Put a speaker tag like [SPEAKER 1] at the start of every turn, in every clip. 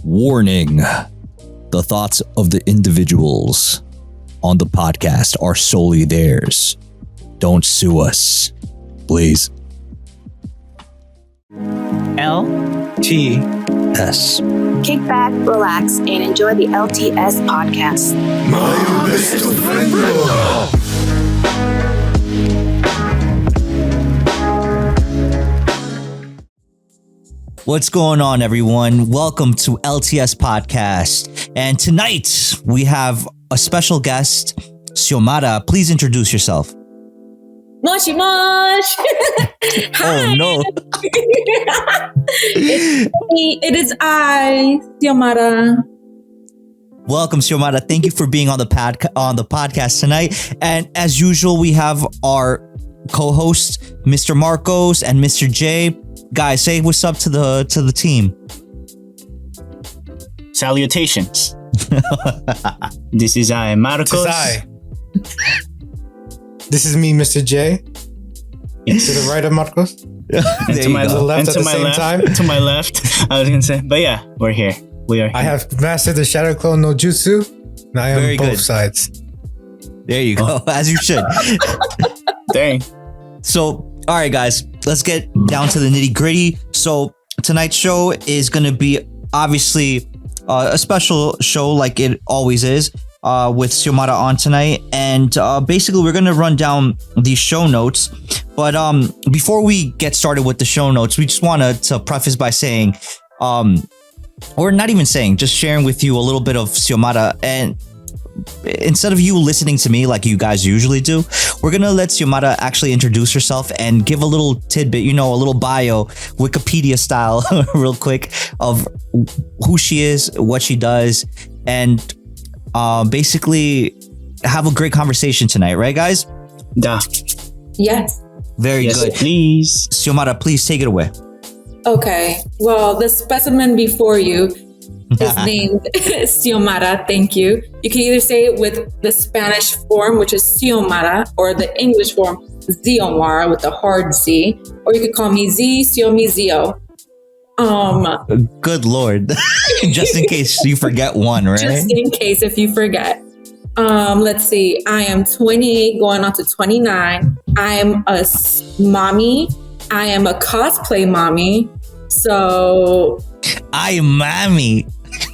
[SPEAKER 1] Warning. The thoughts of the individuals on the podcast are solely theirs. Don't sue us, please.
[SPEAKER 2] LTS.
[SPEAKER 3] Kick back, relax, and enjoy the LTS Podcast.
[SPEAKER 4] My best friend.
[SPEAKER 1] What's going on, everyone? Welcome to LTS Podcast. And tonight we have a special guest, Xiomara. Please introduce yourself.
[SPEAKER 5] Moshi Mosh!
[SPEAKER 1] Oh no.
[SPEAKER 5] It is I, Xiomara.
[SPEAKER 1] Welcome, Xiomara. Thank you for being on the podcast tonight. And as usual, we have our co-hosts, Mr. Marcos and Mr. J. Guys, say what's up to the team.
[SPEAKER 2] Salutations. This is I, Marcos.
[SPEAKER 6] This is I. This is me, Mr. J.
[SPEAKER 2] Yes.
[SPEAKER 6] To the right of Marcos.
[SPEAKER 2] And to my
[SPEAKER 6] left at the same time.
[SPEAKER 2] To my left, I was gonna say, but yeah, we're here. We are here.
[SPEAKER 6] I have mastered the Shadow Clone no Jutsu, and I am
[SPEAKER 1] Very
[SPEAKER 6] both
[SPEAKER 1] good.
[SPEAKER 6] sides.
[SPEAKER 1] There you go, as you should.
[SPEAKER 2] Dang.
[SPEAKER 1] So, all right, guys, let's get down to the nitty gritty. So tonight's show is going to be obviously a special show like it always is with Xiomara on tonight. And basically, we're going to run down these show notes. But before we get started with the show notes, we just wanted to preface by saying, or not even saying, just sharing with you a little bit of Xiomara. And instead of you listening to me like you guys usually do, we're gonna let Xiomara actually introduce herself and give a little tidbit, a little bio, Wikipedia style, real quick, of who she is, what she does, and basically have a great conversation tonight, right, guys?
[SPEAKER 2] Da.
[SPEAKER 5] Yes.
[SPEAKER 1] Very
[SPEAKER 2] Yes,
[SPEAKER 1] good.
[SPEAKER 2] please.
[SPEAKER 1] Xiomara, please take it away.
[SPEAKER 5] Okay. Well, the specimen before you is named Xiomara. Thank you. You can either say it with the Spanish form, which is Xiomara, or the English form, Xiomara, with the hard Z, or you could call me Z, Xiomi, Zio.
[SPEAKER 1] Good Lord. Just in case you forget one, right?
[SPEAKER 5] Just in case if you forget. Let's see. I am 28, going on to 29. I am a mommy. I am a cosplay mommy. So
[SPEAKER 1] I am mommy.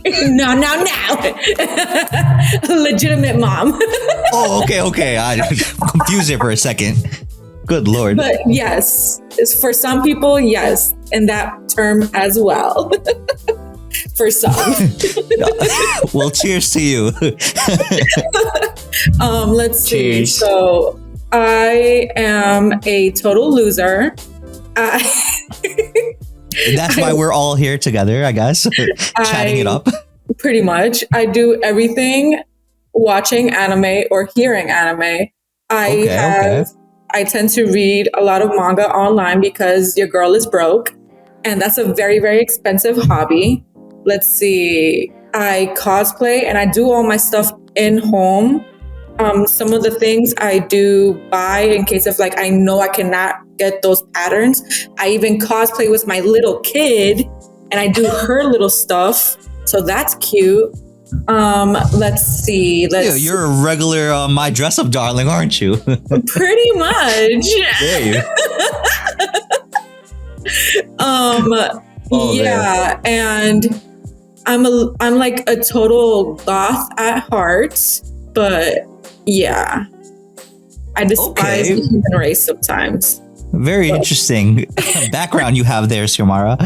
[SPEAKER 5] No. Legitimate mom.
[SPEAKER 1] Oh, okay. I confused it for a second. Good Lord.
[SPEAKER 5] But yes, it's for some people, yes, in that term as well. For some.
[SPEAKER 1] Well, cheers to you.
[SPEAKER 5] Let's see.
[SPEAKER 2] Cheers.
[SPEAKER 5] So I am a total loser.
[SPEAKER 1] That's why we're all here together, I guess, chatting it up.
[SPEAKER 5] Pretty much. I do everything watching anime or hearing anime. I tend to read a lot of manga online because your girl is broke. And that's a very, very expensive hobby. Let's see. I cosplay and I do all my stuff in home. Some of the things I do buy in case of I know I cannot get those patterns. I even cosplay with my little kid and I do her little stuff. So that's cute. Let's see.
[SPEAKER 1] You're a regular My Dress Up darling, aren't you?
[SPEAKER 5] Pretty much.
[SPEAKER 1] There you.
[SPEAKER 5] Yeah, and I'm like a total goth at heart, but yeah, I despise the human race sometimes.
[SPEAKER 1] Very interesting background you have there, Xiomara.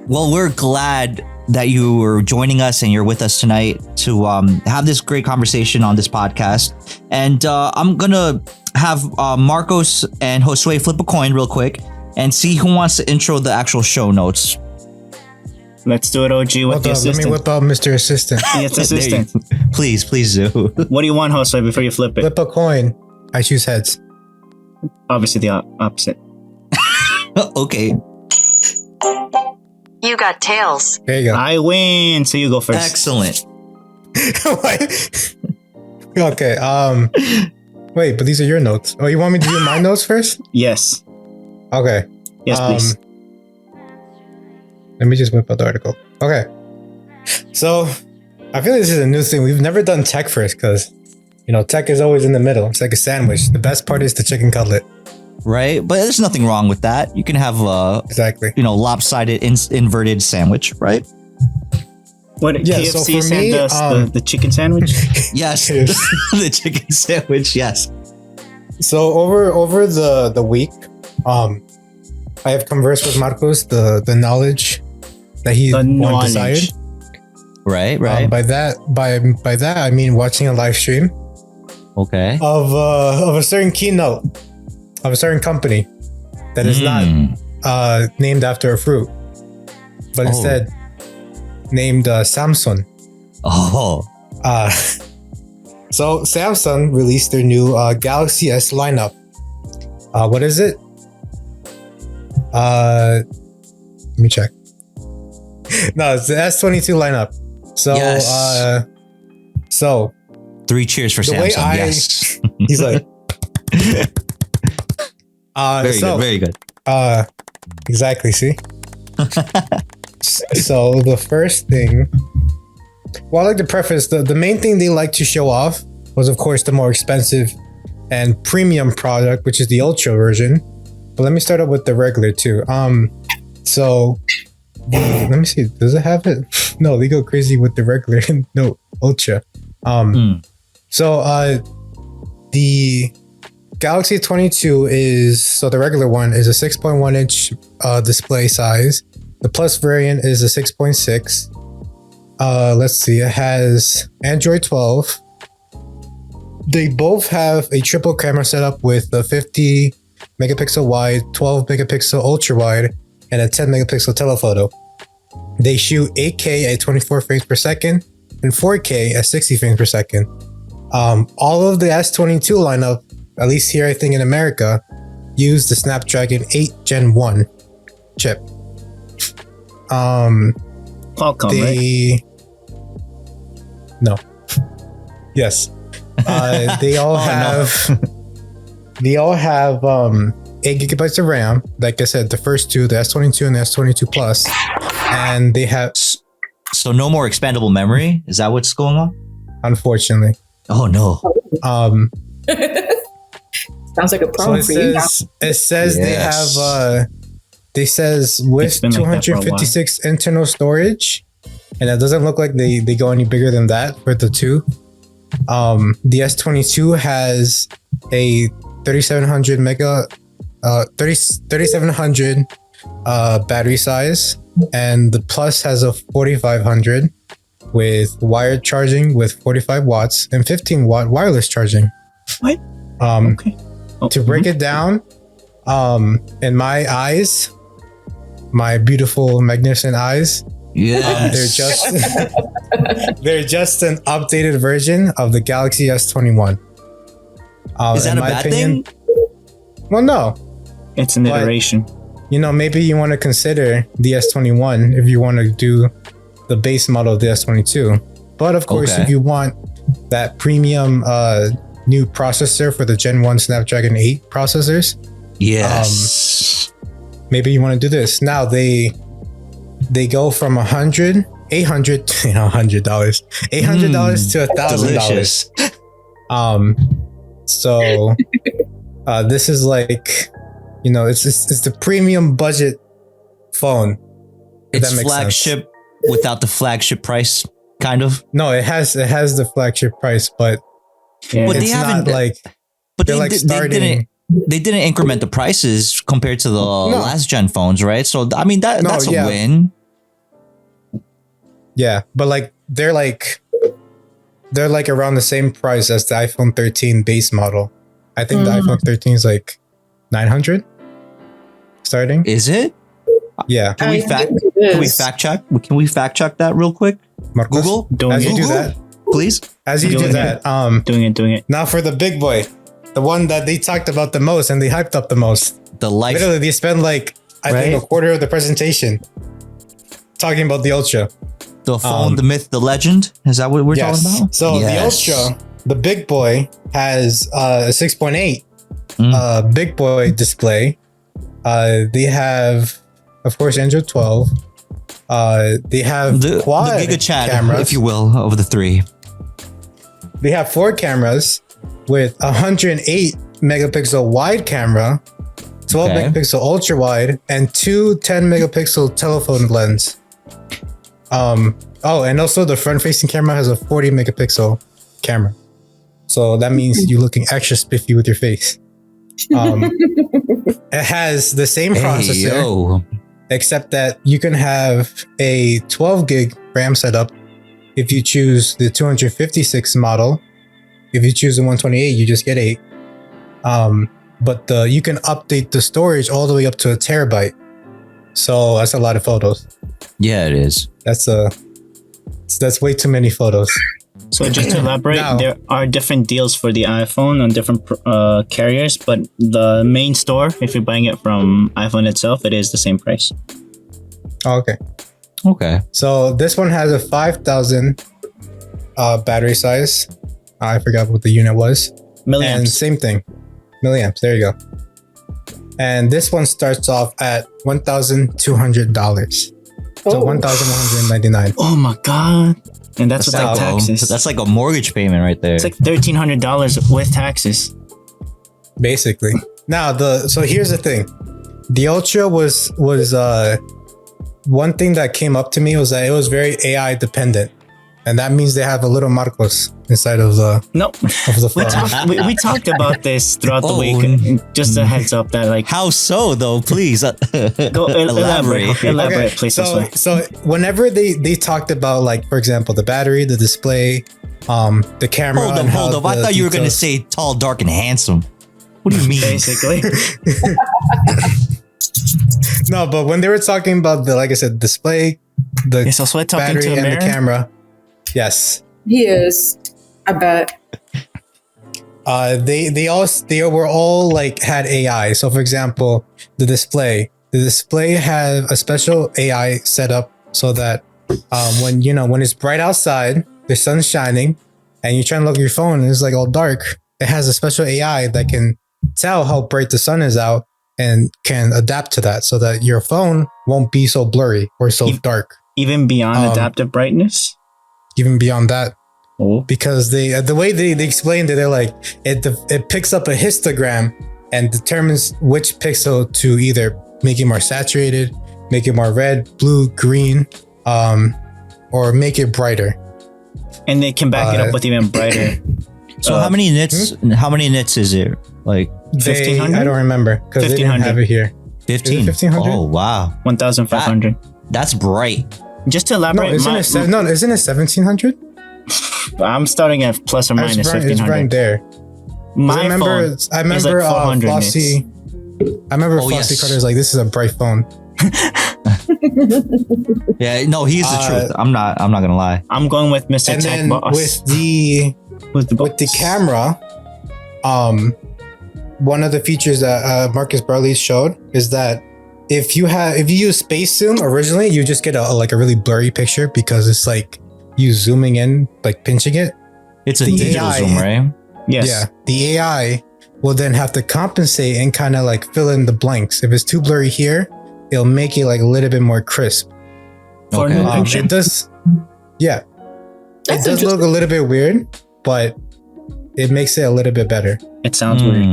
[SPEAKER 1] Well, we're glad that you were joining us and you're with us tonight to have this great conversation on this podcast. And I'm gonna have Marcos and Josue flip a coin real quick and see who wants to intro the actual show notes.
[SPEAKER 2] Let's do it, OG, with the assistant.
[SPEAKER 6] Let me whip out Mr. Assistant.
[SPEAKER 2] Yes, assistant.
[SPEAKER 1] Please do.
[SPEAKER 2] What do you want, Josue, before you flip it?
[SPEAKER 6] Flip a coin. I choose heads.
[SPEAKER 2] Obviously the opposite.
[SPEAKER 1] Okay.
[SPEAKER 3] You got tails.
[SPEAKER 6] There you go.
[SPEAKER 2] I win, so you go first.
[SPEAKER 1] Excellent.
[SPEAKER 6] Okay. Wait, but these are your notes. Oh, you want me to do my notes first?
[SPEAKER 2] Yes.
[SPEAKER 6] Okay.
[SPEAKER 2] Yes, please.
[SPEAKER 6] Let me just whip out the article. Okay. So I feel like this is a new thing. We've never done tech first because, tech is always in the middle. It's like a sandwich. The best part is the chicken cutlet.
[SPEAKER 1] Right? But there's nothing wrong with that. You can have
[SPEAKER 6] exactly.
[SPEAKER 1] Lopsided inverted sandwich, right?
[SPEAKER 2] What, KFC sent us the chicken sandwich?
[SPEAKER 1] Yes. The chicken sandwich, yes.
[SPEAKER 6] So over the week, I have conversed with Marcos, the knowledge that he desired.
[SPEAKER 1] Right.
[SPEAKER 6] By that I mean watching a live stream.
[SPEAKER 1] Okay.
[SPEAKER 6] Of a certain keynote of a certain company that is not named after a fruit, but instead named Samsung.
[SPEAKER 1] Oh.
[SPEAKER 6] So Samsung released their new Galaxy S lineup. What is it? Let me check. No, it's the S22 lineup. So,
[SPEAKER 1] yes.
[SPEAKER 6] So
[SPEAKER 1] 3 cheers for Samsung. Yes.
[SPEAKER 6] He's like,
[SPEAKER 1] very good.
[SPEAKER 6] Exactly. See. So the first thing, well, I like to preface the main thing they like to show off was, of course, the more expensive and premium product, which is the Ultra version. But let me start up with the regular too. So let me see. Does it have it? No, they go crazy with the regular. No, Ultra. So the Galaxy 22 is the regular one is a 6.1 inch display size. The Plus variant is a 6.6. Let's see. It has Android 12. They both have a triple camera setup with a 50 megapixel wide, 12 megapixel ultra wide, and a 10 megapixel telephoto. They shoot 8K at 24 frames per second and 4K at 60 frames per second. All of the S22 lineup, at least here I think in America, use the Snapdragon 8 Gen 1 chip.
[SPEAKER 2] Qualcomm, right?
[SPEAKER 6] No. Yes. They all have 8 gigabytes of RAM. Like I said, the first two, the S22 and the S22 Plus, and they have.
[SPEAKER 1] So no more expandable memory. Is that what's going on?
[SPEAKER 6] Unfortunately.
[SPEAKER 1] Oh no.
[SPEAKER 5] Sounds like a problem for you.
[SPEAKER 6] It says they have. They says with 256 internal storage, and it doesn't look like they go any bigger than that for the two. The S22 has a 3700 battery size, and the Plus has a 4500 with wired charging with 45 watts and 15 watt wireless charging.
[SPEAKER 2] What?
[SPEAKER 6] Okay. To break it down, in my eyes, my beautiful, magnificent eyes,
[SPEAKER 1] yes.
[SPEAKER 6] they're just an updated version of the Galaxy S21.
[SPEAKER 1] Is that a bad thing?
[SPEAKER 6] Well, no.
[SPEAKER 2] It's an iteration.
[SPEAKER 6] Maybe you want to consider the S21 if you want to do the base model of the S22. But of course, if you want that premium new processor for the Gen 1 Snapdragon 8 processors,
[SPEAKER 1] yes.
[SPEAKER 6] Maybe you want to do this. Now they go from $800 to $1,000. So this is like, it's the premium budget phone.
[SPEAKER 1] It's flagship without the flagship price, kind of.
[SPEAKER 6] No, it has the flagship price, but it's not like.
[SPEAKER 1] But they didn't increment the prices compared to the last gen phones, right? So I mean that's a win.
[SPEAKER 6] Yeah, but they're around the same price as the iPhone 13 base model. I think the iPhone 13 is like $900 starting.
[SPEAKER 1] Is it?
[SPEAKER 6] Yeah.
[SPEAKER 1] Can we fact check? Can we fact check that real quick?
[SPEAKER 6] Marcos,
[SPEAKER 1] Google,
[SPEAKER 6] as you do that,
[SPEAKER 1] please.
[SPEAKER 6] As you do that,
[SPEAKER 2] doing it.
[SPEAKER 6] Now for the big boy, the one that they talked about the most and they hyped up the most. Literally, they spent I think a quarter of the presentation talking about the Ultra.
[SPEAKER 1] The phone, the myth, the legend. Is that what we're talking about?
[SPEAKER 6] So the Ultra, the big boy, has a 6.8 big boy display. They have, of course, Android 12. They have
[SPEAKER 1] The
[SPEAKER 6] quad
[SPEAKER 1] Giga Chad,
[SPEAKER 6] cameras,
[SPEAKER 1] if you will, of the three.
[SPEAKER 6] They have 4 cameras with 108 megapixel wide camera, 12
[SPEAKER 1] Okay.
[SPEAKER 6] megapixel ultra wide, and 2 10 megapixel telephone lens. And also the front facing camera has a 40 megapixel camera. So that means you're looking extra spiffy with your face. It has the same processor,
[SPEAKER 1] yo.
[SPEAKER 6] except that you can have a 12 gig RAM setup if you choose the 256 model. If you choose the 128, you just get 8. But you can update the storage all the way up to a terabyte. So that's a lot of photos.
[SPEAKER 1] Yeah, it is.
[SPEAKER 6] That's way too many photos.
[SPEAKER 2] So just to elaborate,
[SPEAKER 6] Now-
[SPEAKER 2] there are different deals for the iPhone on different carriers, but the main store, if you're buying it from iPhone itself, it is the same price.
[SPEAKER 6] Oh, okay.
[SPEAKER 1] Okay.
[SPEAKER 6] So this one has a 5,000 battery size. I forgot what the unit was. And
[SPEAKER 2] Milliamps.
[SPEAKER 6] same thing. Milliamps. There you go. And this one starts off at $1,200. So
[SPEAKER 5] Oh.
[SPEAKER 6] $1,199.
[SPEAKER 2] Oh my god! And that's with like
[SPEAKER 1] Wow.
[SPEAKER 2] taxes.
[SPEAKER 1] That's like a mortgage payment right there.
[SPEAKER 2] It's like $1,300 with taxes.
[SPEAKER 6] Basically. Now so here's the thing. The Ultra was one thing that came up to me was that it was very AI dependent. And that means they have a little Marcos inside of the
[SPEAKER 2] No,
[SPEAKER 6] phone.
[SPEAKER 2] we talked about this throughout the
[SPEAKER 1] Oh.
[SPEAKER 2] week. Just a heads up that like
[SPEAKER 1] How so, though? Please
[SPEAKER 2] go elaborate,
[SPEAKER 6] Okay,
[SPEAKER 2] please.
[SPEAKER 6] so whenever they talked about, like, for example, the battery, the display, the camera.
[SPEAKER 1] Hold up,
[SPEAKER 6] and how
[SPEAKER 1] hold up. I
[SPEAKER 6] the
[SPEAKER 1] thought you were going to
[SPEAKER 6] details-
[SPEAKER 1] say tall, dark, and handsome. What do you mean?
[SPEAKER 2] Basically,
[SPEAKER 6] No, but when they were talking about the, like I said, display, the
[SPEAKER 2] yes. Also, talking
[SPEAKER 6] battery
[SPEAKER 2] to a
[SPEAKER 6] and
[SPEAKER 2] mirror.
[SPEAKER 6] the camera. Yes.
[SPEAKER 5] He is. I bet.
[SPEAKER 6] They were all like had AI. So for example, the display had a special AI set up so that when it's bright outside, the sun's shining, and you're trying to look at your phone and it's like all dark, it has a special AI that can tell how bright the sun is out and can adapt to that so that your phone won't be so blurry or so dark.
[SPEAKER 2] Even beyond adaptive brightness.
[SPEAKER 6] Even beyond that.
[SPEAKER 2] Oh.
[SPEAKER 6] Because the way they explained it, they're like it picks up a histogram and determines which pixel to either make it more saturated, make it more red, blue, green, or make it brighter.
[SPEAKER 2] And they can back it up with even brighter.
[SPEAKER 1] So how many nits? How many nits is it? Like
[SPEAKER 2] 1,500?
[SPEAKER 6] I don't remember because they didn't
[SPEAKER 2] 1,500.
[SPEAKER 6] have it here.
[SPEAKER 1] 15.
[SPEAKER 6] 1,500?
[SPEAKER 1] Oh wow,
[SPEAKER 2] 1,500.
[SPEAKER 1] that's bright.
[SPEAKER 2] Just to
[SPEAKER 6] No,
[SPEAKER 2] elaborate,
[SPEAKER 6] isn't it 1,700?
[SPEAKER 2] I'm starting at plus or minus
[SPEAKER 6] It's right
[SPEAKER 2] 1,500.
[SPEAKER 6] there.
[SPEAKER 2] My
[SPEAKER 6] I remember
[SPEAKER 2] phone is like 400
[SPEAKER 6] Frosty.
[SPEAKER 2] nits.
[SPEAKER 6] I remember
[SPEAKER 1] Oh,
[SPEAKER 6] Frosty
[SPEAKER 1] yes.
[SPEAKER 6] Carter's like, this is a bright phone.
[SPEAKER 1] Yeah, no, he's the truth. I'm not gonna lie.
[SPEAKER 2] I'm going with Mr.
[SPEAKER 6] And
[SPEAKER 2] Tech
[SPEAKER 6] then
[SPEAKER 2] Boss.
[SPEAKER 6] with the camera, one of the features that Marcus Burley showed is that if you use Space Zoom originally, you just get a really blurry picture because it's like you zooming in, like pinching it.
[SPEAKER 1] It's a
[SPEAKER 6] The
[SPEAKER 1] digital
[SPEAKER 6] AI.
[SPEAKER 1] zoom, right?
[SPEAKER 2] Yes.
[SPEAKER 6] Yeah, the AI will then have to compensate and kind of like fill in the blanks. If it's too blurry here, it'll make it like a little bit more crisp.
[SPEAKER 2] For
[SPEAKER 1] Okay.
[SPEAKER 2] new picture.
[SPEAKER 6] It does, yeah.
[SPEAKER 5] That's
[SPEAKER 6] It does look a little bit weird, but it makes it a little bit better.
[SPEAKER 2] It sounds weird.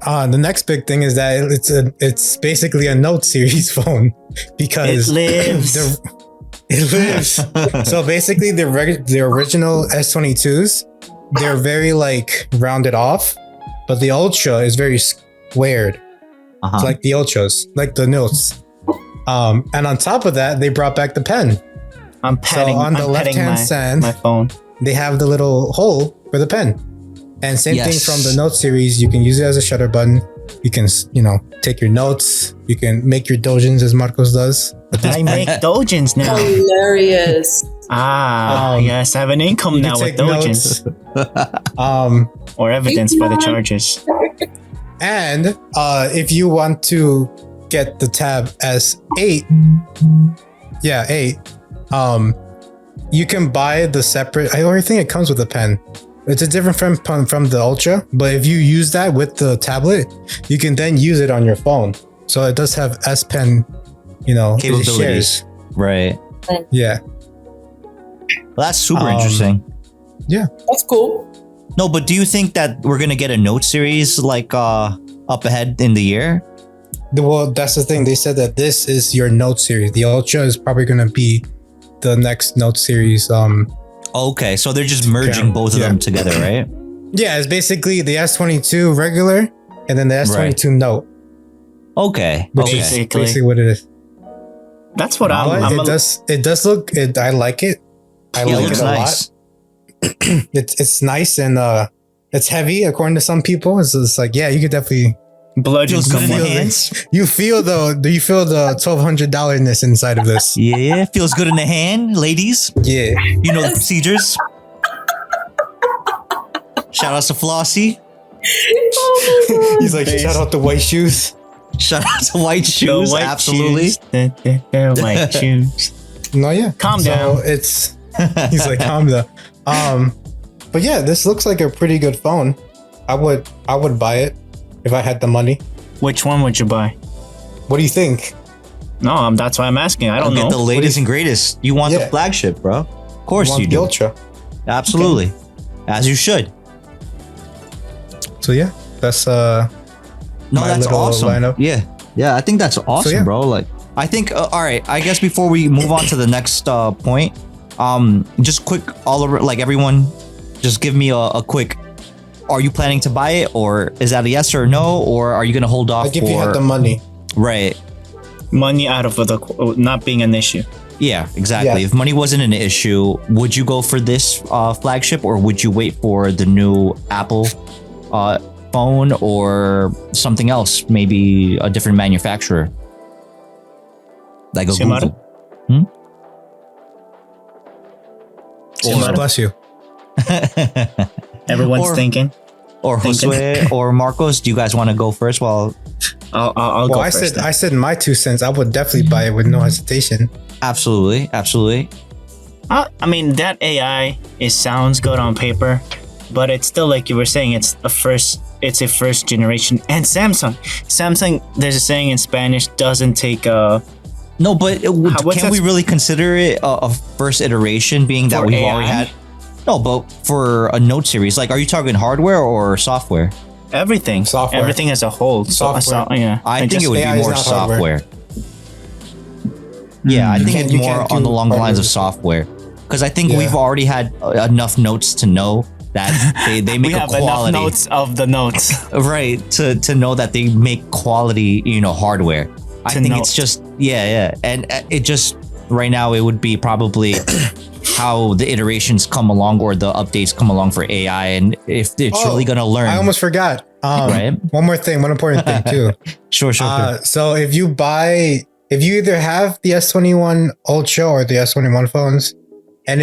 [SPEAKER 6] The next big thing is that it's basically a Note series phone because
[SPEAKER 2] It lives.
[SPEAKER 6] it lives. So basically, the original S22s, they're very like rounded off, but the Ultra is very squared.
[SPEAKER 1] Uh-huh.
[SPEAKER 6] It's like the Ultras, like the Notes. And on top of that, they brought back the pen.
[SPEAKER 2] I'm petting.
[SPEAKER 6] on the
[SPEAKER 2] I'm petting
[SPEAKER 6] left-hand side-
[SPEAKER 2] my phone.
[SPEAKER 6] They have the little hole for the pen. And same thing
[SPEAKER 1] Yes.
[SPEAKER 6] from the Note series. You can use it as a shutter button. You can, take your notes. You can make your dojins as Marcos does.
[SPEAKER 2] I make dojins now.
[SPEAKER 5] hilarious.
[SPEAKER 2] Yes, I have an income
[SPEAKER 6] You
[SPEAKER 2] now
[SPEAKER 6] can
[SPEAKER 2] with
[SPEAKER 6] take
[SPEAKER 2] dojins.
[SPEAKER 6] notes.
[SPEAKER 2] Or evidence by the charges.
[SPEAKER 6] And if you want to get the tab S8, 8, you can buy the separate. I already think it comes with a pen. It's a different from the Ultra, but if you use that with the tablet, you can then use it on your phone. So it does have S Pen the
[SPEAKER 1] capabilities.
[SPEAKER 6] shares.
[SPEAKER 1] Right.
[SPEAKER 6] Yeah.
[SPEAKER 1] Well, that's super interesting.
[SPEAKER 6] Yeah.
[SPEAKER 5] That's cool.
[SPEAKER 1] No, but do you think that we're gonna get a Note series like up ahead in the year?
[SPEAKER 6] Well, that's the thing. They said that this is your Note series. The Ultra is probably going to be the next Note series.
[SPEAKER 1] Okay, so they're just merging both of them together, right?
[SPEAKER 6] Yeah, it's basically the S22 regular and then the S22 Note.
[SPEAKER 1] Okay.
[SPEAKER 6] Which is basically what it is.
[SPEAKER 2] That's what
[SPEAKER 6] it does look. I like it. I like it a lot. It's nice and it's heavy according to some people. It's like, yeah, you could definitely
[SPEAKER 2] bludgeon
[SPEAKER 1] someone.
[SPEAKER 6] You feel the $1,200-ness inside of this.
[SPEAKER 1] Yeah, feels good in the hand, ladies.
[SPEAKER 6] Yeah,
[SPEAKER 1] you know the procedures. Shout out to Frosty.
[SPEAKER 6] He's like, shout out to white shoes.
[SPEAKER 1] Shout out to white shoes.
[SPEAKER 2] White
[SPEAKER 1] absolutely.
[SPEAKER 2] Shoes. They're white shoes.
[SPEAKER 6] No, yeah.
[SPEAKER 2] Calm down.
[SPEAKER 6] He's like, calm down. But yeah, this looks like a pretty good phone. I would buy it if I had the money.
[SPEAKER 2] Which one would you buy?
[SPEAKER 6] What do you think?
[SPEAKER 2] No, that's why I'm asking. I don't know.
[SPEAKER 1] Get the latest and greatest. You want the flagship, bro. Of course you do.
[SPEAKER 6] The Ultra.
[SPEAKER 1] Absolutely. Okay. As you should.
[SPEAKER 6] So yeah, that's
[SPEAKER 1] that's awesome.
[SPEAKER 6] Lineup.
[SPEAKER 1] Yeah, I think that's awesome, bro. Like, I think all right, I guess before we move on to the next point, just quick all over, like, everyone just give me a quick, are you planning to buy it, or is that a yes or no, or are you going to hold off?
[SPEAKER 6] Like, if you had the money.
[SPEAKER 1] Right.
[SPEAKER 2] Money out of the not being an issue.
[SPEAKER 1] Yeah, exactly. Yeah. If money wasn't an issue, would you go for this flagship, or would you wait for the new Apple phone or something else, maybe a different manufacturer, like a
[SPEAKER 2] Xiomara?
[SPEAKER 1] Google?
[SPEAKER 6] Xiomara, bless you.
[SPEAKER 2] Everyone's thinking.
[SPEAKER 1] Or Josue or Marcos, do you guys want to go first? Well,
[SPEAKER 2] I'll go first.
[SPEAKER 6] I said my 2 cents. I would definitely buy it with no hesitation.
[SPEAKER 1] Absolutely.
[SPEAKER 2] I mean, that AI, it sounds good on paper, but it's still, like you were saying, it's a first generation. And Samsung, there's a saying in Spanish, doesn't take
[SPEAKER 1] no, but can we really consider it a first iteration, being that we've already had? No, but for a Note series, like, are you talking hardware or software?
[SPEAKER 2] Everything.
[SPEAKER 6] Software.
[SPEAKER 2] Everything as a whole.
[SPEAKER 6] Software.
[SPEAKER 1] I think it would be more software. Yeah, I think it's more along the lines of software. Because I think we've already had enough notes to know that they make a quality. We have enough
[SPEAKER 2] notes of the notes.
[SPEAKER 1] Right, to know that they make quality, hardware. I think it's just, and it just, right now, it would be probably how the iterations come along or the updates come along for AI, and if it's really going to learn.
[SPEAKER 6] I almost forgot.
[SPEAKER 1] Right?
[SPEAKER 6] One important thing too.
[SPEAKER 1] Sure.
[SPEAKER 6] So if you either have the S21 Ultra or the S21 phones, and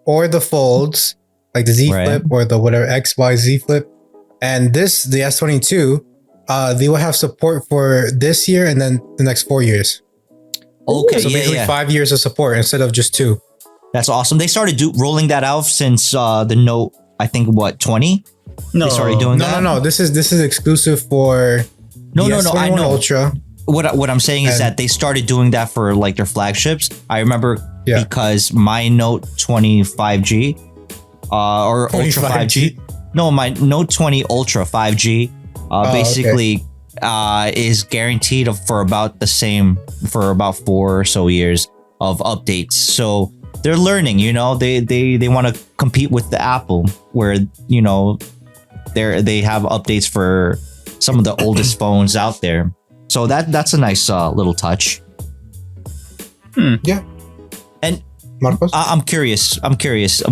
[SPEAKER 6] or the folds, like the Z Flip or the whatever XYZ Flip, and the S22, they will have support for this year and then the next 4 years.
[SPEAKER 1] Okay,
[SPEAKER 6] so basically 5 years of support instead of just 2.
[SPEAKER 1] That's awesome. They started rolling that out since the Note, I think, 20?
[SPEAKER 2] No,
[SPEAKER 1] they started doing that.
[SPEAKER 6] No. This is exclusive for
[SPEAKER 1] no. I know.
[SPEAKER 6] Ultra.
[SPEAKER 1] What I'm saying is that they started doing that for, like, their flagships. I remember because my Note 20 5G or Ultra 5G. No, my Note 20 Ultra 5G basically is guaranteed for about the same for about 4 or so years of updates. So they're learning, they want to compete with the Apple, where they have updates for some of the oldest phones out there. So that's a nice little touch.
[SPEAKER 6] Yeah.
[SPEAKER 1] And
[SPEAKER 6] Marcos?
[SPEAKER 1] I'm curious.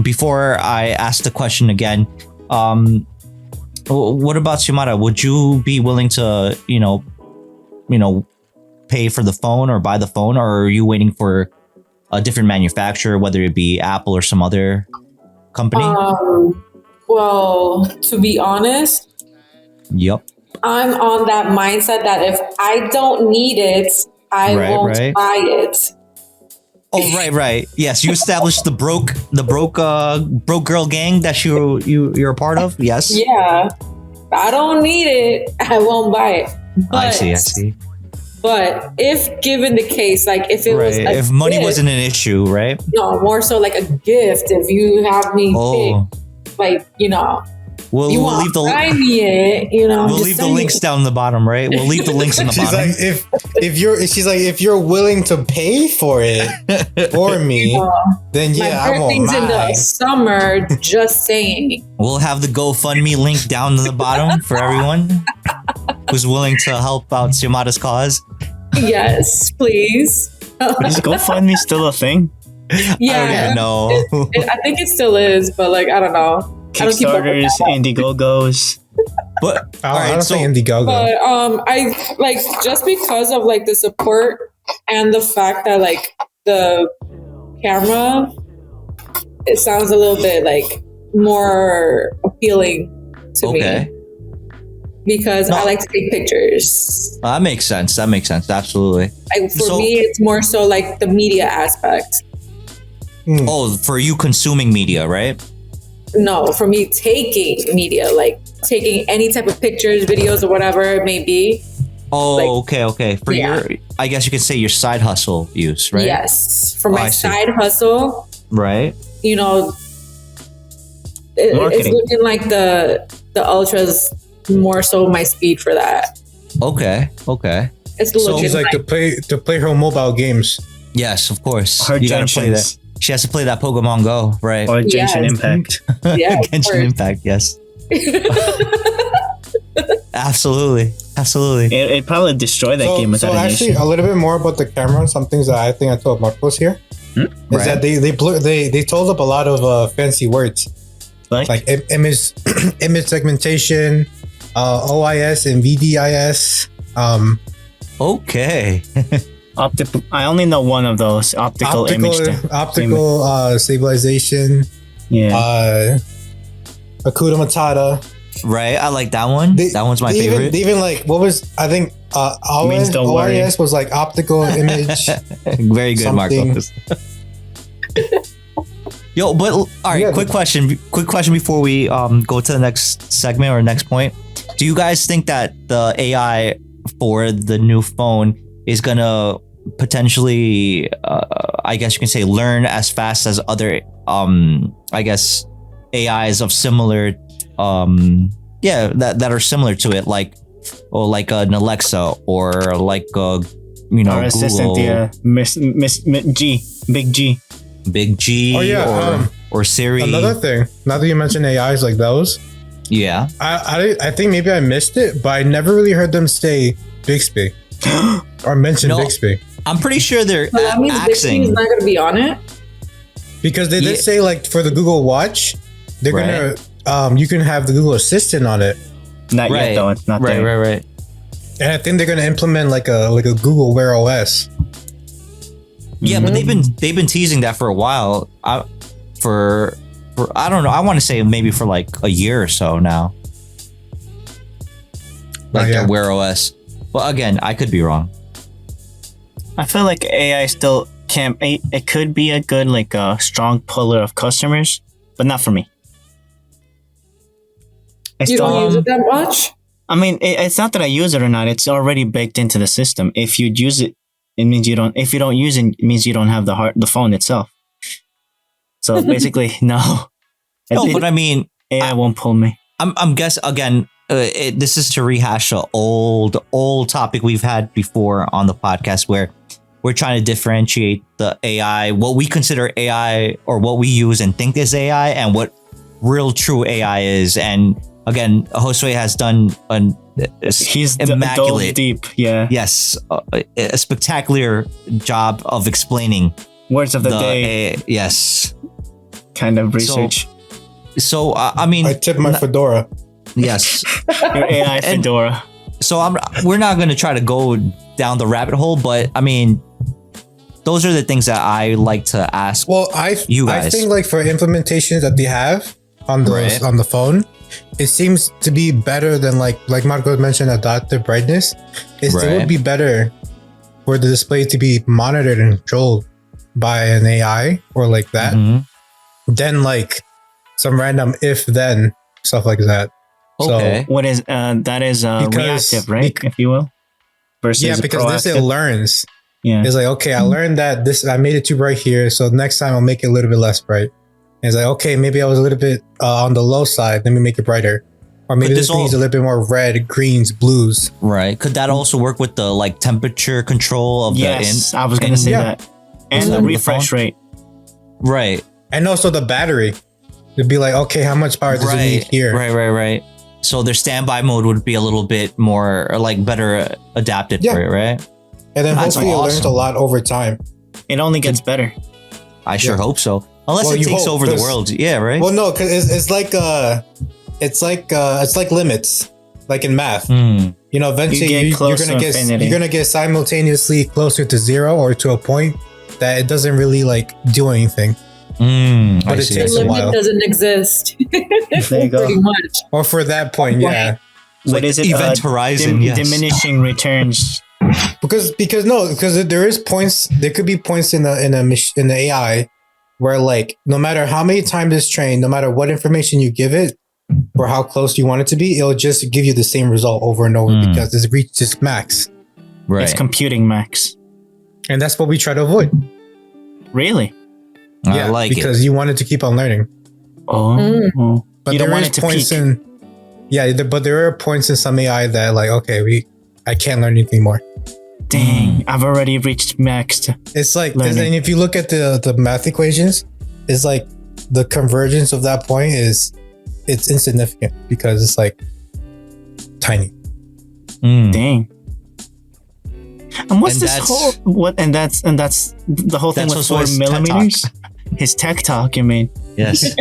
[SPEAKER 1] Before I ask the question again, what about Xiomara? Would you be willing to, pay for the phone or buy the phone, or are you waiting for a different manufacturer, whether it be Apple or some other company?
[SPEAKER 5] Well, to be honest,
[SPEAKER 1] yep.
[SPEAKER 5] I'm on that mindset that if I don't need it, I won't buy it.
[SPEAKER 1] Oh, right. Yes, you established the broke girl gang that you're a part of. Yes.
[SPEAKER 5] Yeah. If I don't need it, I won't buy it. But
[SPEAKER 1] I see.
[SPEAKER 5] But if given the case, like if it was
[SPEAKER 1] if money wasn't an issue, right?
[SPEAKER 5] No, more so like a gift. If you have me pick, like, you know,
[SPEAKER 1] we'll leave the We'll leave the links down the bottom, right? We'll leave the links in the bottom.
[SPEAKER 6] If you're willing to pay for it for me, then yeah, I won't mind.
[SPEAKER 5] In the summer, just saying.
[SPEAKER 1] We'll have the GoFundMe link down in the bottom for everyone who's willing to help out Xiomara's cause.
[SPEAKER 5] Yes, please.
[SPEAKER 2] Is GoFundMe still a thing?
[SPEAKER 5] Yeah,
[SPEAKER 1] I don't know.
[SPEAKER 5] I think it still is, but like I don't know.
[SPEAKER 2] Kickstarters, Indiegogos.
[SPEAKER 1] But
[SPEAKER 6] I don't say Indiegogo.
[SPEAKER 5] But I like just because of like the support and the fact that like the camera, it sounds a little bit like more appealing to me. Because I like to take pictures.
[SPEAKER 1] That makes sense. Absolutely.
[SPEAKER 5] For me, it's more so like the media aspect.
[SPEAKER 1] Oh, for you consuming media, right?
[SPEAKER 5] No, for me taking media, like taking any type of pictures, videos, or whatever it may be.
[SPEAKER 1] Oh, like, okay. For your, I guess you could say your side hustle use, right?
[SPEAKER 5] Yes, for my side hustle.
[SPEAKER 1] Right.
[SPEAKER 5] You know, it's looking like the Ultra's more so my speed for that.
[SPEAKER 1] Okay.
[SPEAKER 5] It's looking
[SPEAKER 6] she's like to play her mobile games.
[SPEAKER 1] Yes, of course.
[SPEAKER 2] Her
[SPEAKER 1] you gotta play that. She has to play that Pokemon Go, right?
[SPEAKER 2] Or Genshin Impact.
[SPEAKER 5] Yeah,
[SPEAKER 1] Genshin Impact, yes. Absolutely.
[SPEAKER 2] It'd probably destroy that game without
[SPEAKER 6] actually, a little bit more about the camera. Some things that I think I told Marcos here is that they told up a lot of fancy words like image segmentation, OIS and VDIS.
[SPEAKER 1] Okay.
[SPEAKER 2] I only know one of those optical image
[SPEAKER 6] stabilization.
[SPEAKER 2] Yeah.
[SPEAKER 6] Hakuna Matata.
[SPEAKER 1] Right, I like that one. That one's my favorite.
[SPEAKER 6] Even like what was I think OIS was like optical image.
[SPEAKER 1] Very good, Marcos. Yo, but all right. Quick question before we go to the next segment or next point. Do you guys think that the AI for the new phone is gonna potentially, I guess you can say, learn as fast as other, I guess, AIs of similar, that are similar to it, like an Alexa or like a,
[SPEAKER 2] our assistant, Big G.
[SPEAKER 6] Oh yeah,
[SPEAKER 1] or Siri.
[SPEAKER 6] Another thing, now that you mention AIs like those,
[SPEAKER 1] yeah,
[SPEAKER 6] I think maybe I missed it, but I never really heard them say Bixby or mention Bixby.
[SPEAKER 1] I'm pretty sure they're
[SPEAKER 5] that means Bixby is not going to be on it,
[SPEAKER 6] because they did say like for the Google Watch, they're gonna you can have the Google Assistant on it.
[SPEAKER 2] Not yet though. It's not there.
[SPEAKER 1] Right.
[SPEAKER 6] And I think they're gonna implement like a Google Wear OS.
[SPEAKER 1] Yeah, but they've been teasing that for a while. For I don't know. I want to say maybe for like a year or so now. Like their Wear OS. But again, I could be wrong.
[SPEAKER 2] I feel like AI still can. It could be a good strong puller of customers, but not for me.
[SPEAKER 5] You don't use it that much?
[SPEAKER 2] I mean, it's not that I use it or not. It's already baked into the system. If you use it, it means you don't. If you don't use it, it means you don't have the phone itself. So basically, no.
[SPEAKER 1] But I mean,
[SPEAKER 2] AI won't pull me.
[SPEAKER 1] I'm guessing again. This is to rehash an old topic we've had before on the podcast, where we're trying to differentiate the AI, what we consider AI or what we use and think is AI, and what real true AI is. And again, Josue has done
[SPEAKER 2] he's
[SPEAKER 1] immaculate,
[SPEAKER 2] deep,
[SPEAKER 1] yes, a spectacular job of explaining
[SPEAKER 2] words of the day.
[SPEAKER 1] Yes,
[SPEAKER 2] kind of research.
[SPEAKER 1] So I mean,
[SPEAKER 6] I tip my fedora.
[SPEAKER 1] Yes,
[SPEAKER 2] your AI fedora.
[SPEAKER 1] So we're not going to try to go down the rabbit hole, but I mean, those are the things that I like to ask.
[SPEAKER 6] Well, I think like for implementations that they have on the phone, it seems to be better than like Marco mentioned, adaptive brightness. It would be better for the display to be monitored and controlled by an AI or like that, than like some random if then stuff like that.
[SPEAKER 1] Okay.
[SPEAKER 2] So what is that is reactive, right? If you will. versus
[SPEAKER 6] because this it
[SPEAKER 2] proactive.
[SPEAKER 6] learns.
[SPEAKER 2] Yeah.
[SPEAKER 6] It's like, okay, I learned that I made it too bright here, so next time I'll make it a little bit less bright. And it's like, okay, maybe I was a little bit on the low side. Let me make it brighter. Or maybe this needs a little bit more red, greens, blues.
[SPEAKER 1] Right. Could that also work with the like temperature control of
[SPEAKER 2] Yes, I was gonna say that. And the refresh rate.
[SPEAKER 1] Right.
[SPEAKER 6] And also the battery. It'd be like, okay, how much power does it need here?
[SPEAKER 1] Right. So their standby mode would be a little bit more like better adapted for it, right?
[SPEAKER 6] And then hopefully it learns a lot over time.
[SPEAKER 2] It only gets better.
[SPEAKER 1] I sure hope so. Unless it takes over the world. Yeah, right?
[SPEAKER 6] Well, no, because it's like limits, like in math.
[SPEAKER 1] Mm.
[SPEAKER 6] You know, eventually you're gonna get simultaneously closer to zero or to a point that it doesn't really like do anything. But it takes a while.
[SPEAKER 5] The limit doesn't exist.
[SPEAKER 2] There you go.
[SPEAKER 5] Pretty much.
[SPEAKER 6] Or for that point, yeah.
[SPEAKER 2] What is it?
[SPEAKER 1] Event horizon, yes.
[SPEAKER 2] Diminishing returns.
[SPEAKER 6] Because there is points. There could be points in the AI where like no matter how many times it's trained, no matter what information you give it or how close you want it to be, it'll just give you the same result over and over because it's reached its max.
[SPEAKER 1] Right.
[SPEAKER 2] It's computing max.
[SPEAKER 6] And that's what we try to avoid.
[SPEAKER 2] Really?
[SPEAKER 1] I like
[SPEAKER 6] because
[SPEAKER 1] it.
[SPEAKER 6] you wanted to keep on learning.
[SPEAKER 2] Oh.
[SPEAKER 6] But
[SPEAKER 2] you don't want it to peak.
[SPEAKER 6] But there are points in some AI that like, okay, I can't learn anything more.
[SPEAKER 2] Dang, I've already reached max.
[SPEAKER 6] It's like,
[SPEAKER 2] learning.
[SPEAKER 6] and if you look at the math equations, it's like the convergence of that point it's insignificant because it's like tiny.
[SPEAKER 2] Dang. And what's this whole what? And that's the whole thing with 4 millimeters. His tech talk, you mean?
[SPEAKER 1] Yes.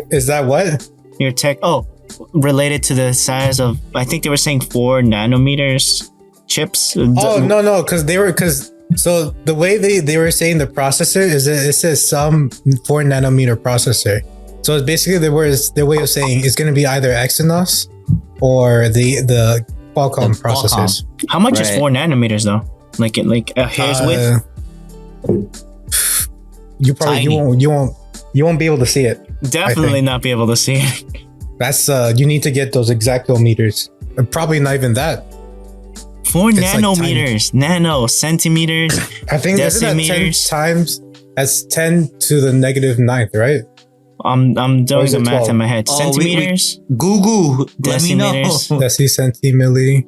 [SPEAKER 6] Is that what?
[SPEAKER 2] Your tech? Oh, related to the size of? I think they were saying 4 nanometers chips.
[SPEAKER 6] Oh no, because so the way they were saying the processor is it says some 4 nanometer processor. So it's basically their way of saying it's going to be either Exynos or the Qualcomm processors.
[SPEAKER 2] How much is 4 nanometers though? Like a hair's width?
[SPEAKER 6] You probably you won't be able to see it.
[SPEAKER 2] Definitely not be able to see it.
[SPEAKER 6] That's you need to get those exactometers. Probably not even that.
[SPEAKER 2] 4 nanometers, nano centimeters.
[SPEAKER 6] I think
[SPEAKER 2] decimeters.
[SPEAKER 6] 10 times. That's 10 to the negative 9th, right?
[SPEAKER 2] I'm doing the math 12? In my head.
[SPEAKER 1] Oh,
[SPEAKER 2] centimeters.
[SPEAKER 1] Google. Let me know.
[SPEAKER 6] Deci centimilli.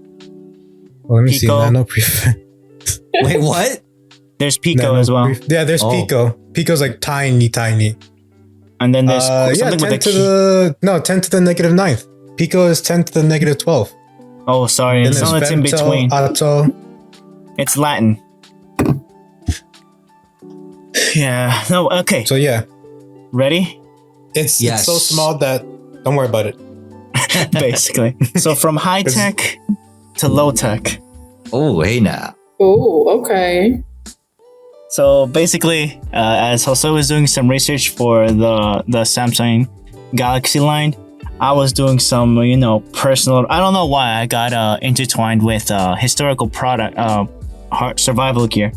[SPEAKER 6] Well, let me see. Nano prefix.
[SPEAKER 1] Wait, what?
[SPEAKER 2] There's pico as well.
[SPEAKER 6] Yeah, there's pico. Pico's like tiny.
[SPEAKER 2] And then there's something
[SPEAKER 6] 10
[SPEAKER 2] with
[SPEAKER 6] to 10 to the negative 9th. Pico is 10 to the negative 12th.
[SPEAKER 2] Oh, sorry. It's not in between.
[SPEAKER 6] Atto.
[SPEAKER 2] It's Latin. Yeah. No, okay.
[SPEAKER 6] So yeah.
[SPEAKER 2] Ready?
[SPEAKER 6] It's so small that don't worry about it.
[SPEAKER 2] Basically. So from high tech to low tech.
[SPEAKER 1] Oh, hey now.
[SPEAKER 5] Oh, okay.
[SPEAKER 2] So basically, as Jose was doing some research for the Samsung Galaxy line, I was doing some, personal. I don't know why I got intertwined with historical product, survival gear.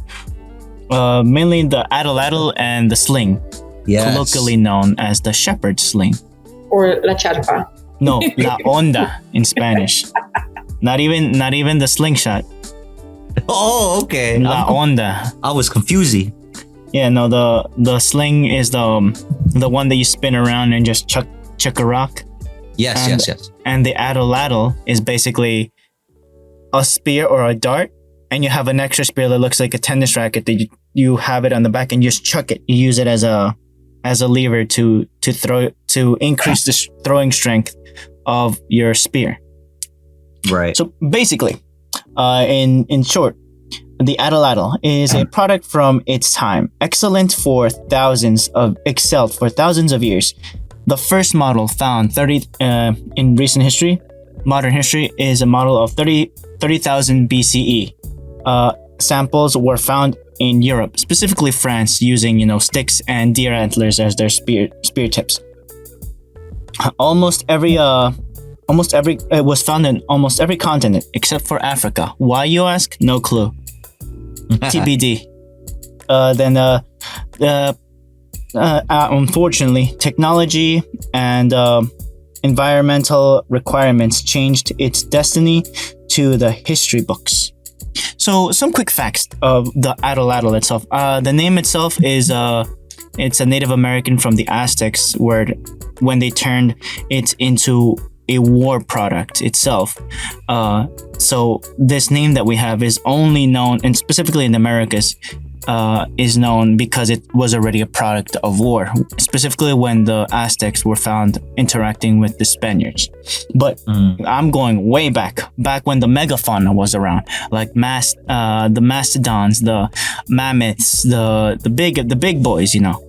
[SPEAKER 2] Mainly the Addle and the sling, colloquially known as the shepherd sling,
[SPEAKER 5] or la charpa.
[SPEAKER 2] No, la onda in Spanish. Not even the slingshot.
[SPEAKER 1] Oh, okay.
[SPEAKER 2] La onda.
[SPEAKER 1] I was confusing.
[SPEAKER 2] Yeah, no, the sling is the one that you spin around and just chuck a rock.
[SPEAKER 1] Yes.
[SPEAKER 2] And the addle is basically a spear or a dart, and you have an extra spear that looks like a tennis racket that you have it on the back and you just chuck it. You use it as a lever to throw, to increase the throwing strength of your spear.
[SPEAKER 1] Right.
[SPEAKER 2] So basically, in short, the Addle is a product from its time, excelled for thousands of years. The first model found in recent history, modern history, is a model of 30,000 BCE. Samples were found in Europe, specifically France, using sticks and deer antlers as their spear tips. It was found in almost every continent except for Africa. Why, you ask? No clue. TBD. Unfortunately, technology and environmental requirements changed its destiny to the history books. So some quick facts of the atlatl itself. The name itself is it's a Native American from the Aztecs word when they turned it into a war product itself. So this name that we have is only known, and specifically in the Americas, is known because it was already a product of war, specifically when the Aztecs were found interacting with the Spaniards. But I'm going way back when the megafauna was around, like the mastodons, the mammoths, the big boys, you know.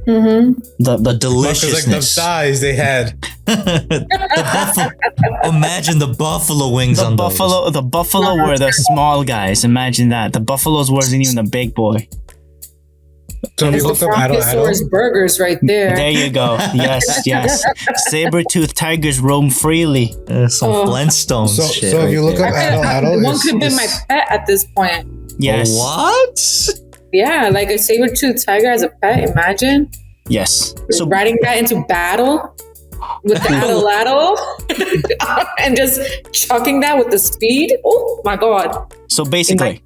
[SPEAKER 5] Mm-hmm.
[SPEAKER 1] The deliciousness.
[SPEAKER 6] Like the thighs they had.
[SPEAKER 1] Imagine the buffalo wings on those.
[SPEAKER 2] The buffalo were the small guys. Imagine that. The buffaloes wasn't even the big boy.
[SPEAKER 6] So if you look up
[SPEAKER 5] Brontosaurus burgers right there.
[SPEAKER 2] There you go. Yes. Saber-toothed tigers roam freely.
[SPEAKER 1] Some Flintstones shit.
[SPEAKER 6] So if you look up atlatl,
[SPEAKER 5] one could have been my pet at this point.
[SPEAKER 2] Yes.
[SPEAKER 1] What?
[SPEAKER 5] Yeah, like a saber-toothed tiger as a pet. Imagine.
[SPEAKER 2] Yes. So
[SPEAKER 5] riding that into battle with the atlatl and just chucking that with the speed. Oh my god.
[SPEAKER 2] So basically,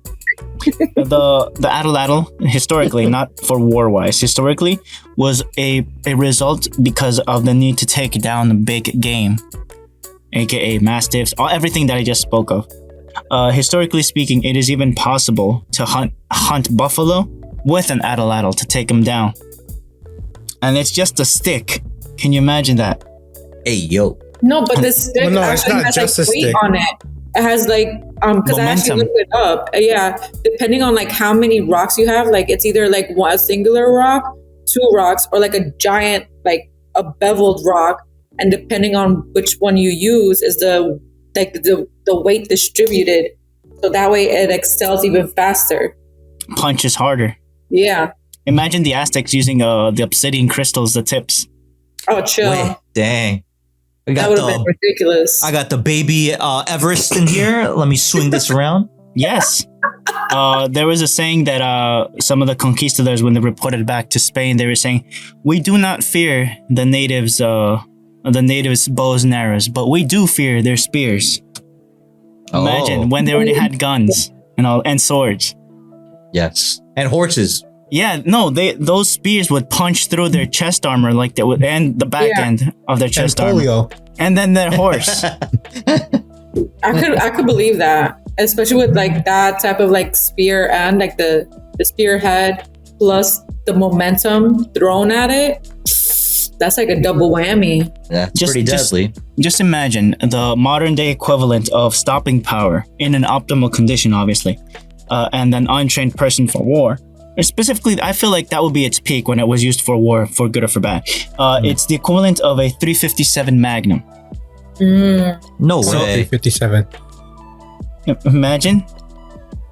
[SPEAKER 2] the atlatl historically, not for war wise, historically was a result because of the need to take down big game, aka mastiffs, everything that I just spoke of. Historically speaking, it is even possible to hunt buffalo with an atlatl to take them down. And it's just a stick. Can you imagine that?
[SPEAKER 1] Hey, yo.
[SPEAKER 5] No, but the stick
[SPEAKER 6] it's
[SPEAKER 5] actually
[SPEAKER 6] not
[SPEAKER 5] has
[SPEAKER 6] just
[SPEAKER 5] like
[SPEAKER 6] a
[SPEAKER 5] weight
[SPEAKER 6] stick.
[SPEAKER 5] on it. It has like because I actually looked it up. Yeah, depending on like how many rocks you have, like it's either like a singular rock, 2 rocks, or like a giant like a beveled rock. And depending on which one you use is the weight distributed. So that way it excels even faster.
[SPEAKER 2] Punches harder.
[SPEAKER 5] Yeah.
[SPEAKER 2] Imagine the Aztecs using the obsidian crystals, the tips.
[SPEAKER 5] Oh, chill.
[SPEAKER 1] Wait, dang.
[SPEAKER 5] That would have been ridiculous.
[SPEAKER 1] I got the baby Everest in here. Let me swing this around.
[SPEAKER 2] Yes. There was a saying that some of the conquistadors, when they reported back to Spain, they were saying, "We do not fear the natives' bows and arrows, but we do fear their spears." Imagine when they already had guns and swords.
[SPEAKER 1] Yes, and horses.
[SPEAKER 2] Yeah, no, those spears would punch through their chest armor like that would, and the back end of their chest armor, and then their horse.
[SPEAKER 5] I could believe that, especially with like that type of like spear and like the spearhead plus the momentum thrown at it. That's like a double whammy.
[SPEAKER 1] That's pretty deadly.
[SPEAKER 2] Just imagine the modern day equivalent of stopping power in an optimal condition, obviously, and an untrained person for war. Specifically, I feel like that would be its peak when it was used for war, for good or for bad. It's the equivalent of a 357 Magnum.
[SPEAKER 1] No way.
[SPEAKER 6] 357.
[SPEAKER 2] Imagine,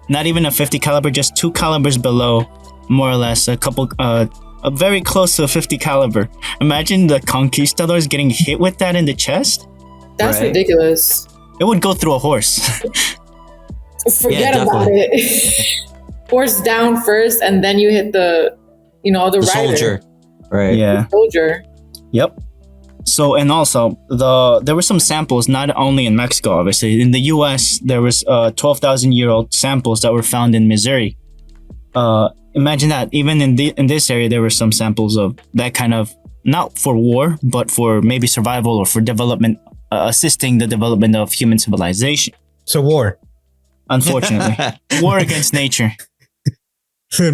[SPEAKER 2] not even a 50 caliber, just 2 calibers below, more or less, very close to a 50 caliber. Imagine the conquistadors getting hit with that in the chest.
[SPEAKER 5] That's ridiculous.
[SPEAKER 2] It would go through a horse.
[SPEAKER 5] Forget about it. Horse down first, and then you hit the rider.
[SPEAKER 1] Soldier. Right.
[SPEAKER 2] Yeah.
[SPEAKER 5] The soldier.
[SPEAKER 2] Yep. So, and also there were some samples, not only in Mexico, obviously. In the U.S., there was 12,000-year-old samples that were found in Missouri. Imagine that. Even in this area, there were some samples of that kind of, not for war, but for maybe survival or for development, assisting the development of human civilization.
[SPEAKER 6] So war.
[SPEAKER 2] Unfortunately, war against nature.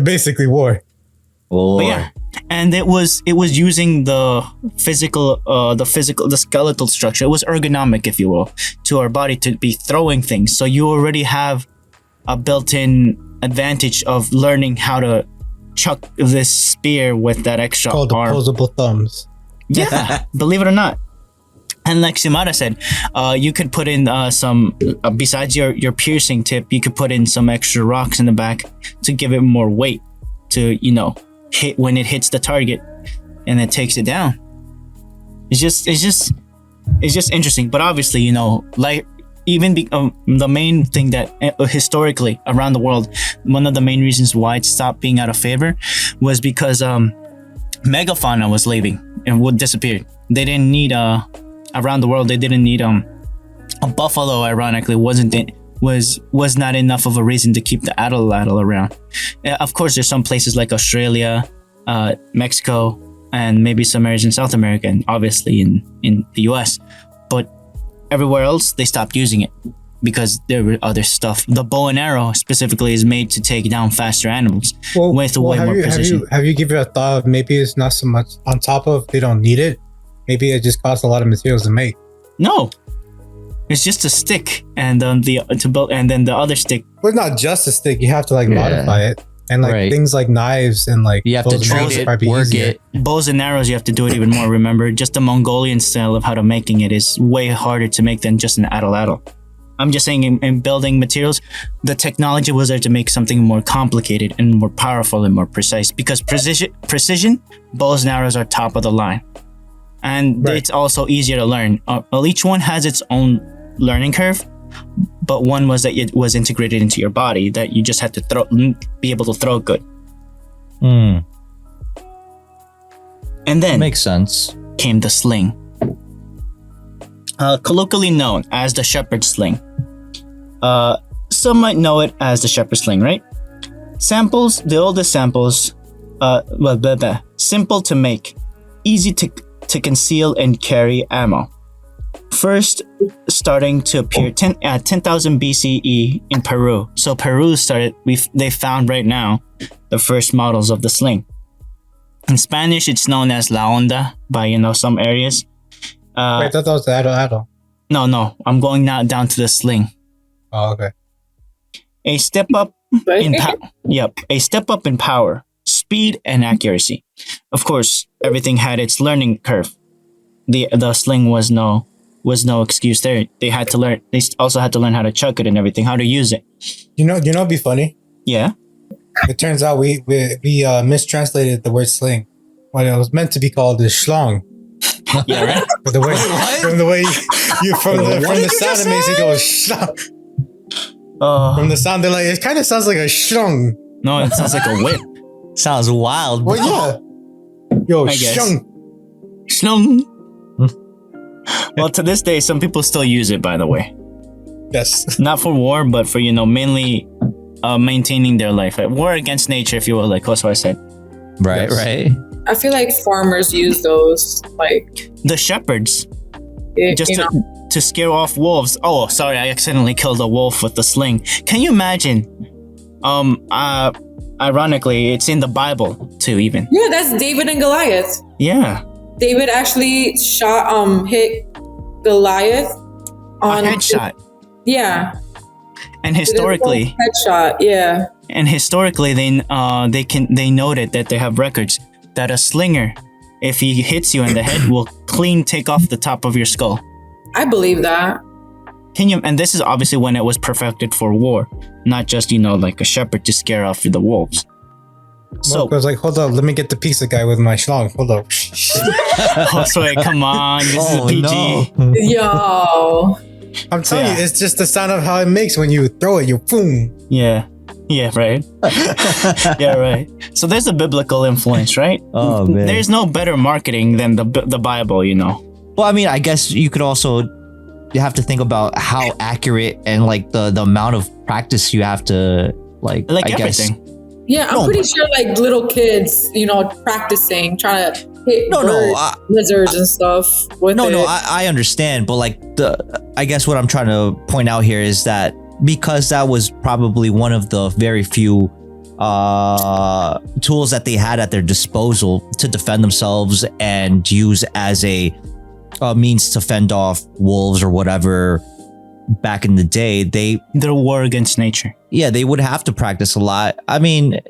[SPEAKER 6] Basically war.
[SPEAKER 2] But yeah, and it was using the skeletal structure. It was ergonomic, if you will, to our body to be throwing things. So you already have a built-in advantage of learning how to chuck this spear with that extra
[SPEAKER 6] called
[SPEAKER 2] arm.
[SPEAKER 6] Opposable thumbs.
[SPEAKER 2] Yeah, believe it or not. And like Xiomara said, you could put in some, besides your piercing tip, you could put in some extra rocks in the back to give it more weight to, hit when it hits the target and it takes it down. It's just interesting. But obviously, like even the main thing that historically around the world, one of the main reasons why it stopped being out of favor was because megafauna was leaving and would disappear. They didn't need around the world, they didn't need a buffalo, ironically, wasn't was not enough of a reason to keep the atlatl around. Of course, there's some places like Australia, Mexico, and maybe some areas in South America, and obviously in the US. But everywhere else, they stopped using it because there were other stuff. The bow and arrow specifically is made to take down faster animals with way more precision.
[SPEAKER 6] Have you given it a thought of maybe it's not so much on top of they don't need it? Maybe it just costs a lot of materials to make.
[SPEAKER 2] No, it's just a stick, and then the other stick.
[SPEAKER 6] But not just a stick. You have to modify it, and things like knives and
[SPEAKER 1] you have to treat it, work it.
[SPEAKER 2] Bows and arrows, you have to do it even more. Remember, just the Mongolian style of how to making it is way harder to make than just an atlatl. I'm just saying in building materials, the technology was there to make something more complicated and more powerful and more precise, because precision bows and arrows are top of the line. And it's also easier to learn. Each one has its own learning curve, but one was that it was integrated into your body, that you just had to be able to throw good. And then
[SPEAKER 1] makes sense.
[SPEAKER 2] Came the sling, colloquially known as the shepherd's sling. Some might know it as the shepherd's sling, right? The oldest samples, simple to make, easy to conceal and carry ammo. First starting to appear 10,000 BCE in Peru. So Peru they found right now the first models of the sling. In Spanish, it's known as la onda by some areas.
[SPEAKER 6] Wait, I thought that was the atlatl.
[SPEAKER 2] No, I'm going now down to the sling.
[SPEAKER 6] Oh, okay.
[SPEAKER 2] A step up in power, speed, and accuracy. Of course, everything had its learning curve. The sling was no excuse there. They had to learn. They also had to learn how to chuck it and everything, how to use it.
[SPEAKER 6] You know, it'd be funny.
[SPEAKER 2] Yeah.
[SPEAKER 6] It turns out we mistranslated the word sling when it was meant to be called the schlong.
[SPEAKER 2] Yeah, right.
[SPEAKER 6] From the sound it makes it go schlong. From the sound, they're like, it kind of sounds like a schlong.
[SPEAKER 2] No, it sounds like a whip.
[SPEAKER 1] Sounds wild. Bro.
[SPEAKER 6] Well, yeah. Yo, schlong.
[SPEAKER 2] Schlong. Well, to this day, some people still use it, by the way.
[SPEAKER 6] Yes.
[SPEAKER 2] Not for war, but for, mainly maintaining their life. War against nature, if you will, like Kosovo said.
[SPEAKER 1] Right, yes. Right.
[SPEAKER 5] I feel like farmers use those,
[SPEAKER 2] the shepherds. To scare off wolves. Oh, sorry, I accidentally killed a wolf with the sling. Can you imagine? Ironically, it's in the Bible too, even.
[SPEAKER 5] Yeah, that's David and Goliath.
[SPEAKER 2] Yeah.
[SPEAKER 5] David actually hit Goliath on
[SPEAKER 2] a headshot.
[SPEAKER 5] Yeah.
[SPEAKER 2] And historically,
[SPEAKER 5] headshot. Yeah.
[SPEAKER 2] And historically, they noted that they have records that a slinger, if he hits you in the head, will take off the top of your skull.
[SPEAKER 5] I believe that.
[SPEAKER 2] And this is obviously when it was perfected for war, not just like a shepherd to scare off the wolves.
[SPEAKER 6] So I was like, hold on, let me get the pizza guy with my schlong. Hold up.
[SPEAKER 2] Oh, sorry, come on, this is a PG.
[SPEAKER 5] No. Yo.
[SPEAKER 6] I'm telling you, it's just the sound of how it makes when you throw it. You boom.
[SPEAKER 2] Yeah, right. Yeah, right. So there's a biblical influence, right?
[SPEAKER 1] Oh man.
[SPEAKER 2] There's no better marketing than the Bible,
[SPEAKER 1] Well, I mean, I guess you have to think about how accurate and the amount of practice you have to I
[SPEAKER 2] everything.
[SPEAKER 1] guess.
[SPEAKER 5] Yeah, I'm pretty sure little kids, practicing, trying to hit lizards and stuff with it.
[SPEAKER 1] I understand, but I guess what I'm trying to point out here is that because that was probably one of the very few tools that they had at their disposal to defend themselves and use as a means to fend off wolves or whatever back in the day,
[SPEAKER 2] their war against nature.
[SPEAKER 1] Yeah, they would have to practice a lot. I mean,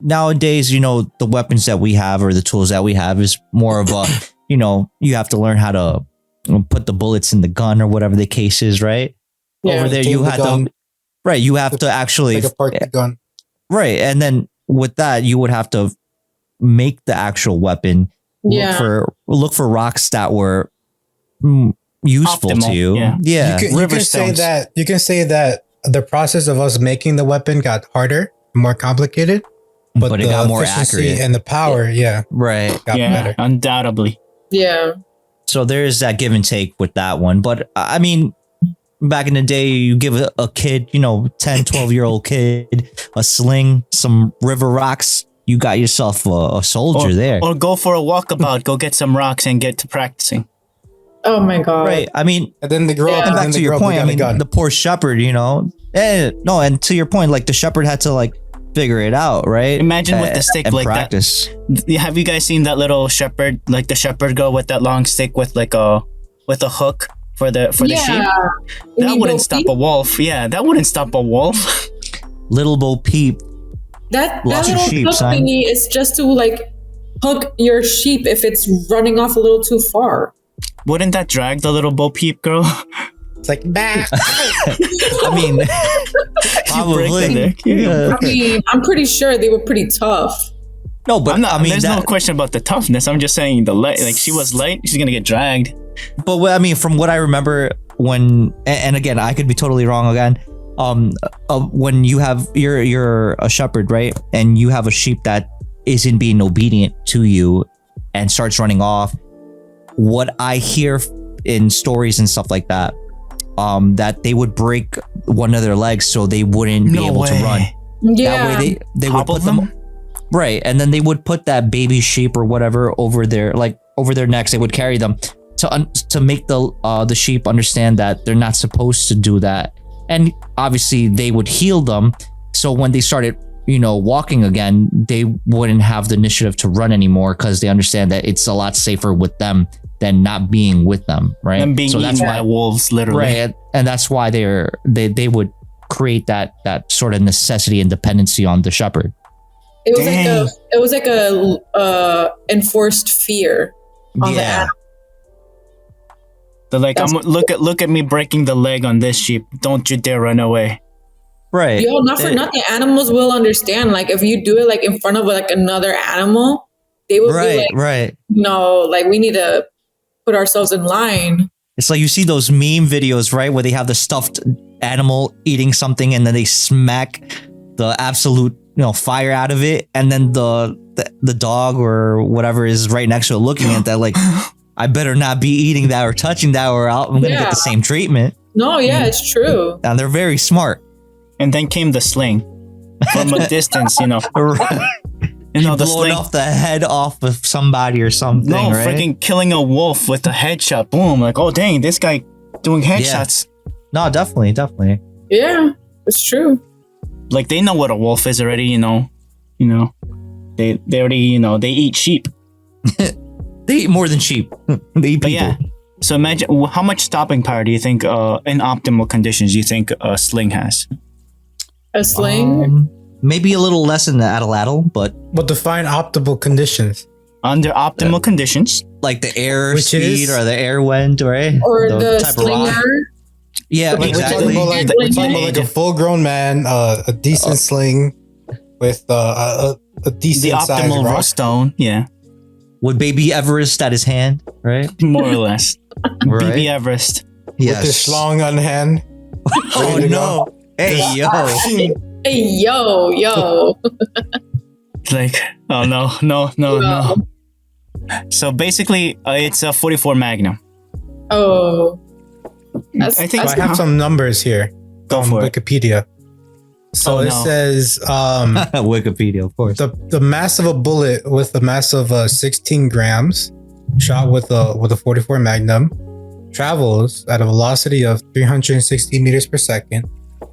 [SPEAKER 1] nowadays, the weapons that we have or the tools that we have is more of a, you have to learn how to put the bullets in the gun or whatever the case is, right?
[SPEAKER 5] Yeah,
[SPEAKER 1] over there, you have to actually
[SPEAKER 6] take apart the gun.
[SPEAKER 1] Right, and then with that, you would have to make the actual weapon.
[SPEAKER 5] Yeah.
[SPEAKER 1] Look for rocks that were useful
[SPEAKER 2] optimal,
[SPEAKER 1] to you.
[SPEAKER 2] Yeah.
[SPEAKER 6] You can say that the process of us making the weapon got harder, more complicated, but
[SPEAKER 1] it got more accurate
[SPEAKER 6] and the power,
[SPEAKER 1] right,
[SPEAKER 6] got better.
[SPEAKER 2] Undoubtedly.
[SPEAKER 5] Yeah.
[SPEAKER 1] So there is that give and take with that one, but I mean, back in the day, you give a kid, 10, 12-year-old kid, a sling, some river rocks. You got yourself a soldier there.
[SPEAKER 2] Or go for a walkabout. Go get some rocks and get to practicing.
[SPEAKER 5] Oh my God.
[SPEAKER 1] Right. I mean,
[SPEAKER 6] And then they grow up.
[SPEAKER 1] and back to your point, I mean,
[SPEAKER 6] gun.
[SPEAKER 1] the poor shepherd, no, and to your point, like the shepherd had to like figure it out, right?
[SPEAKER 2] Imagine with the stick
[SPEAKER 1] and
[SPEAKER 2] like
[SPEAKER 1] practice.
[SPEAKER 2] that. Have you guys seen that little shepherd, like the shepherd girl with that long stick with like a hook for the sheep? That wouldn't stop a wolf. Yeah, that wouldn't stop a wolf.
[SPEAKER 1] Little Bo Peep.
[SPEAKER 5] That
[SPEAKER 1] Lots of
[SPEAKER 5] little
[SPEAKER 1] sheep,
[SPEAKER 5] hook
[SPEAKER 1] son.
[SPEAKER 5] thingy is just to like hook your sheep if it's running off a little too far.
[SPEAKER 2] Wouldn't that drag the little Bo Peep girl?
[SPEAKER 6] It's like, bah.
[SPEAKER 1] I mean, probably.
[SPEAKER 2] Yeah.
[SPEAKER 5] I mean, I'm pretty sure they were pretty tough.
[SPEAKER 1] No, but
[SPEAKER 2] There's no question about the toughness. I'm just saying the light. Like she was light, she's gonna get dragged.
[SPEAKER 1] But I mean, from what I remember, and again, I could be totally wrong again. When you have you're a shepherd, right, and you have a sheep that isn't being obedient to you and starts running off, what I hear in stories and stuff like that, that they would break one of their legs so they wouldn't be able to run.
[SPEAKER 5] Yeah.
[SPEAKER 1] That way they would
[SPEAKER 2] Hobble
[SPEAKER 1] put them right, and then they would put that baby sheep or whatever over their necks. They would carry them to make the sheep understand that they're not supposed to do that. And obviously they would heal them, so when they started walking again, they wouldn't have the initiative to run anymore because they understand that it's a lot safer with them than not being with them, right?
[SPEAKER 2] And being eaten by wolves, literally.
[SPEAKER 1] Right, and that's why they would create that sort of necessity and dependency on the shepherd.
[SPEAKER 5] It was like a enforced fear on the animal.
[SPEAKER 2] They're like, look at me breaking the leg on this sheep. Don't you dare run away.
[SPEAKER 1] Right.
[SPEAKER 5] Yo, not for nothing. Animals will understand. Like if you do it like in front of like another animal, they will be like,
[SPEAKER 1] right.
[SPEAKER 5] No, like we need to put ourselves in line.
[SPEAKER 1] It's like you see those meme videos, right, where they have the stuffed animal eating something and then they smack the absolute fire out of it, and then the dog or whatever is right next to it looking at that like, I better not be eating that or touching that or I'm gonna get the same treatment.
[SPEAKER 5] No, it's true.
[SPEAKER 1] And they're very smart.
[SPEAKER 2] And then came the sling from a distance, the
[SPEAKER 1] blowing
[SPEAKER 2] sling
[SPEAKER 1] off the head off of somebody or something.
[SPEAKER 2] No,
[SPEAKER 1] right?
[SPEAKER 2] freaking killing a wolf with a headshot. Boom! Like, oh dang, this guy doing headshots.
[SPEAKER 1] No, definitely.
[SPEAKER 5] Yeah, it's true.
[SPEAKER 2] Like they know what a wolf is already. They already they eat sheep.
[SPEAKER 1] They eat more than sheep. They eat people.
[SPEAKER 2] But yeah. So imagine how much stopping power do you think, in optimal conditions, you think a sling has?
[SPEAKER 5] A sling?
[SPEAKER 1] Maybe a little less than the atlatl, but
[SPEAKER 6] define optimal conditions.
[SPEAKER 2] Under optimal conditions,
[SPEAKER 1] like the air
[SPEAKER 6] Which
[SPEAKER 1] speed
[SPEAKER 6] is?
[SPEAKER 1] or the air wind, right?
[SPEAKER 5] Or the
[SPEAKER 1] type of rock.
[SPEAKER 5] slinger?
[SPEAKER 1] Yeah,
[SPEAKER 6] Like,
[SPEAKER 1] exactly.
[SPEAKER 6] we're talking about like a full-grown man, a decent sling with a decent
[SPEAKER 2] the
[SPEAKER 6] size
[SPEAKER 2] optimal
[SPEAKER 6] rock.
[SPEAKER 2] stone, yeah,
[SPEAKER 1] With baby Everest at his hand, right?
[SPEAKER 2] more or less.
[SPEAKER 1] Right.
[SPEAKER 2] BB Everest.
[SPEAKER 1] Yes.
[SPEAKER 6] With his schlong on hand.
[SPEAKER 1] Oh
[SPEAKER 6] Ready to
[SPEAKER 1] no! Hey yo!
[SPEAKER 5] Hey, yo.
[SPEAKER 2] Like, oh no. So basically, it's a 44 Magnum.
[SPEAKER 5] Oh.
[SPEAKER 2] I think
[SPEAKER 6] I have some numbers here
[SPEAKER 2] Go
[SPEAKER 6] on
[SPEAKER 2] for it.
[SPEAKER 6] Wikipedia. So it says
[SPEAKER 1] Wikipedia, of course.
[SPEAKER 6] the mass of a bullet with a mass of 16 grams, shot with a 44 Magnum, travels at a velocity of 360 meters per second,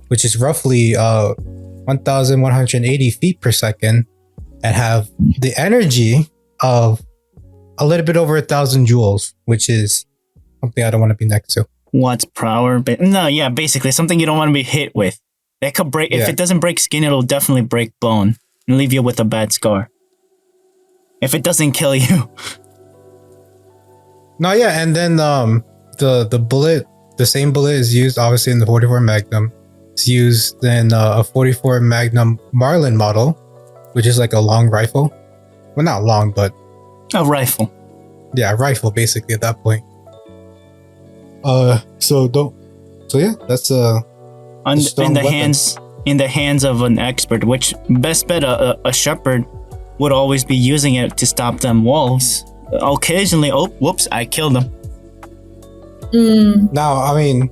[SPEAKER 6] which is roughly 1,180 feet per second, and have the energy of a little bit over 1,000 joules, which is something I don't want to be next to.
[SPEAKER 2] Watts per hour. Basically something you don't want to be hit with. That could break. If it doesn't break skin, it'll definitely break bone and leave you with a bad scar. If it doesn't kill you.
[SPEAKER 6] No, yeah, and then the bullet, the same bullet is used obviously in the 44 Magnum. It's used in a 44 Magnum Marlin model, which is like a long rifle. Well, not long, but
[SPEAKER 2] A rifle.
[SPEAKER 6] yeah, a rifle basically at that point. That's
[SPEAKER 2] in the hands of an expert, which best bet a shepherd would always be using it to stop them wolves. Occasionally, I killed them.
[SPEAKER 6] Now, I mean,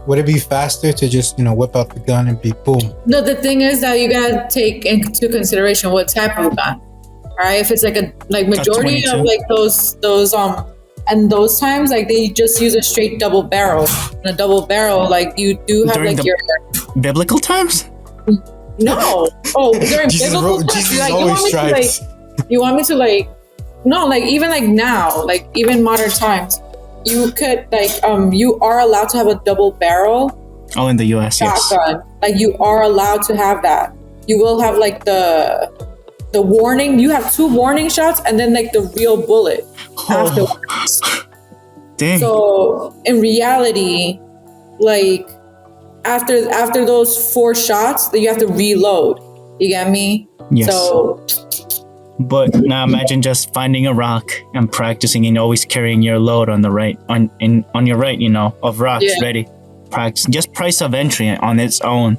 [SPEAKER 6] Would it be faster to just, whip out the gun and be boom?
[SPEAKER 5] No, the thing is that you gotta take into consideration what type of gun. All right, if it's like majority of like those and those times like they just use a straight double barrel. And a double barrel, like you do have
[SPEAKER 2] during
[SPEAKER 5] like
[SPEAKER 2] your biblical times.
[SPEAKER 5] No. Oh, during biblical times.
[SPEAKER 6] Jesus
[SPEAKER 5] Like
[SPEAKER 6] always strikes.
[SPEAKER 5] you want me to like no, like even like now, like even modern times, you could like you are allowed to have a double barrel.
[SPEAKER 2] Oh, in the US,
[SPEAKER 5] shotgun. Yes. Like you are allowed to have that. You will have like the warning. You have 2 warning shots and then like the real bullet afterwards.
[SPEAKER 2] Dang.
[SPEAKER 5] So in reality, like after those 4 shots, you have to reload. You get me?
[SPEAKER 2] Yes.
[SPEAKER 5] So.
[SPEAKER 2] But now imagine just finding a rock and practicing and always carrying your load on the right, on your right, of rocks ready. Practice. Just price of entry on its own.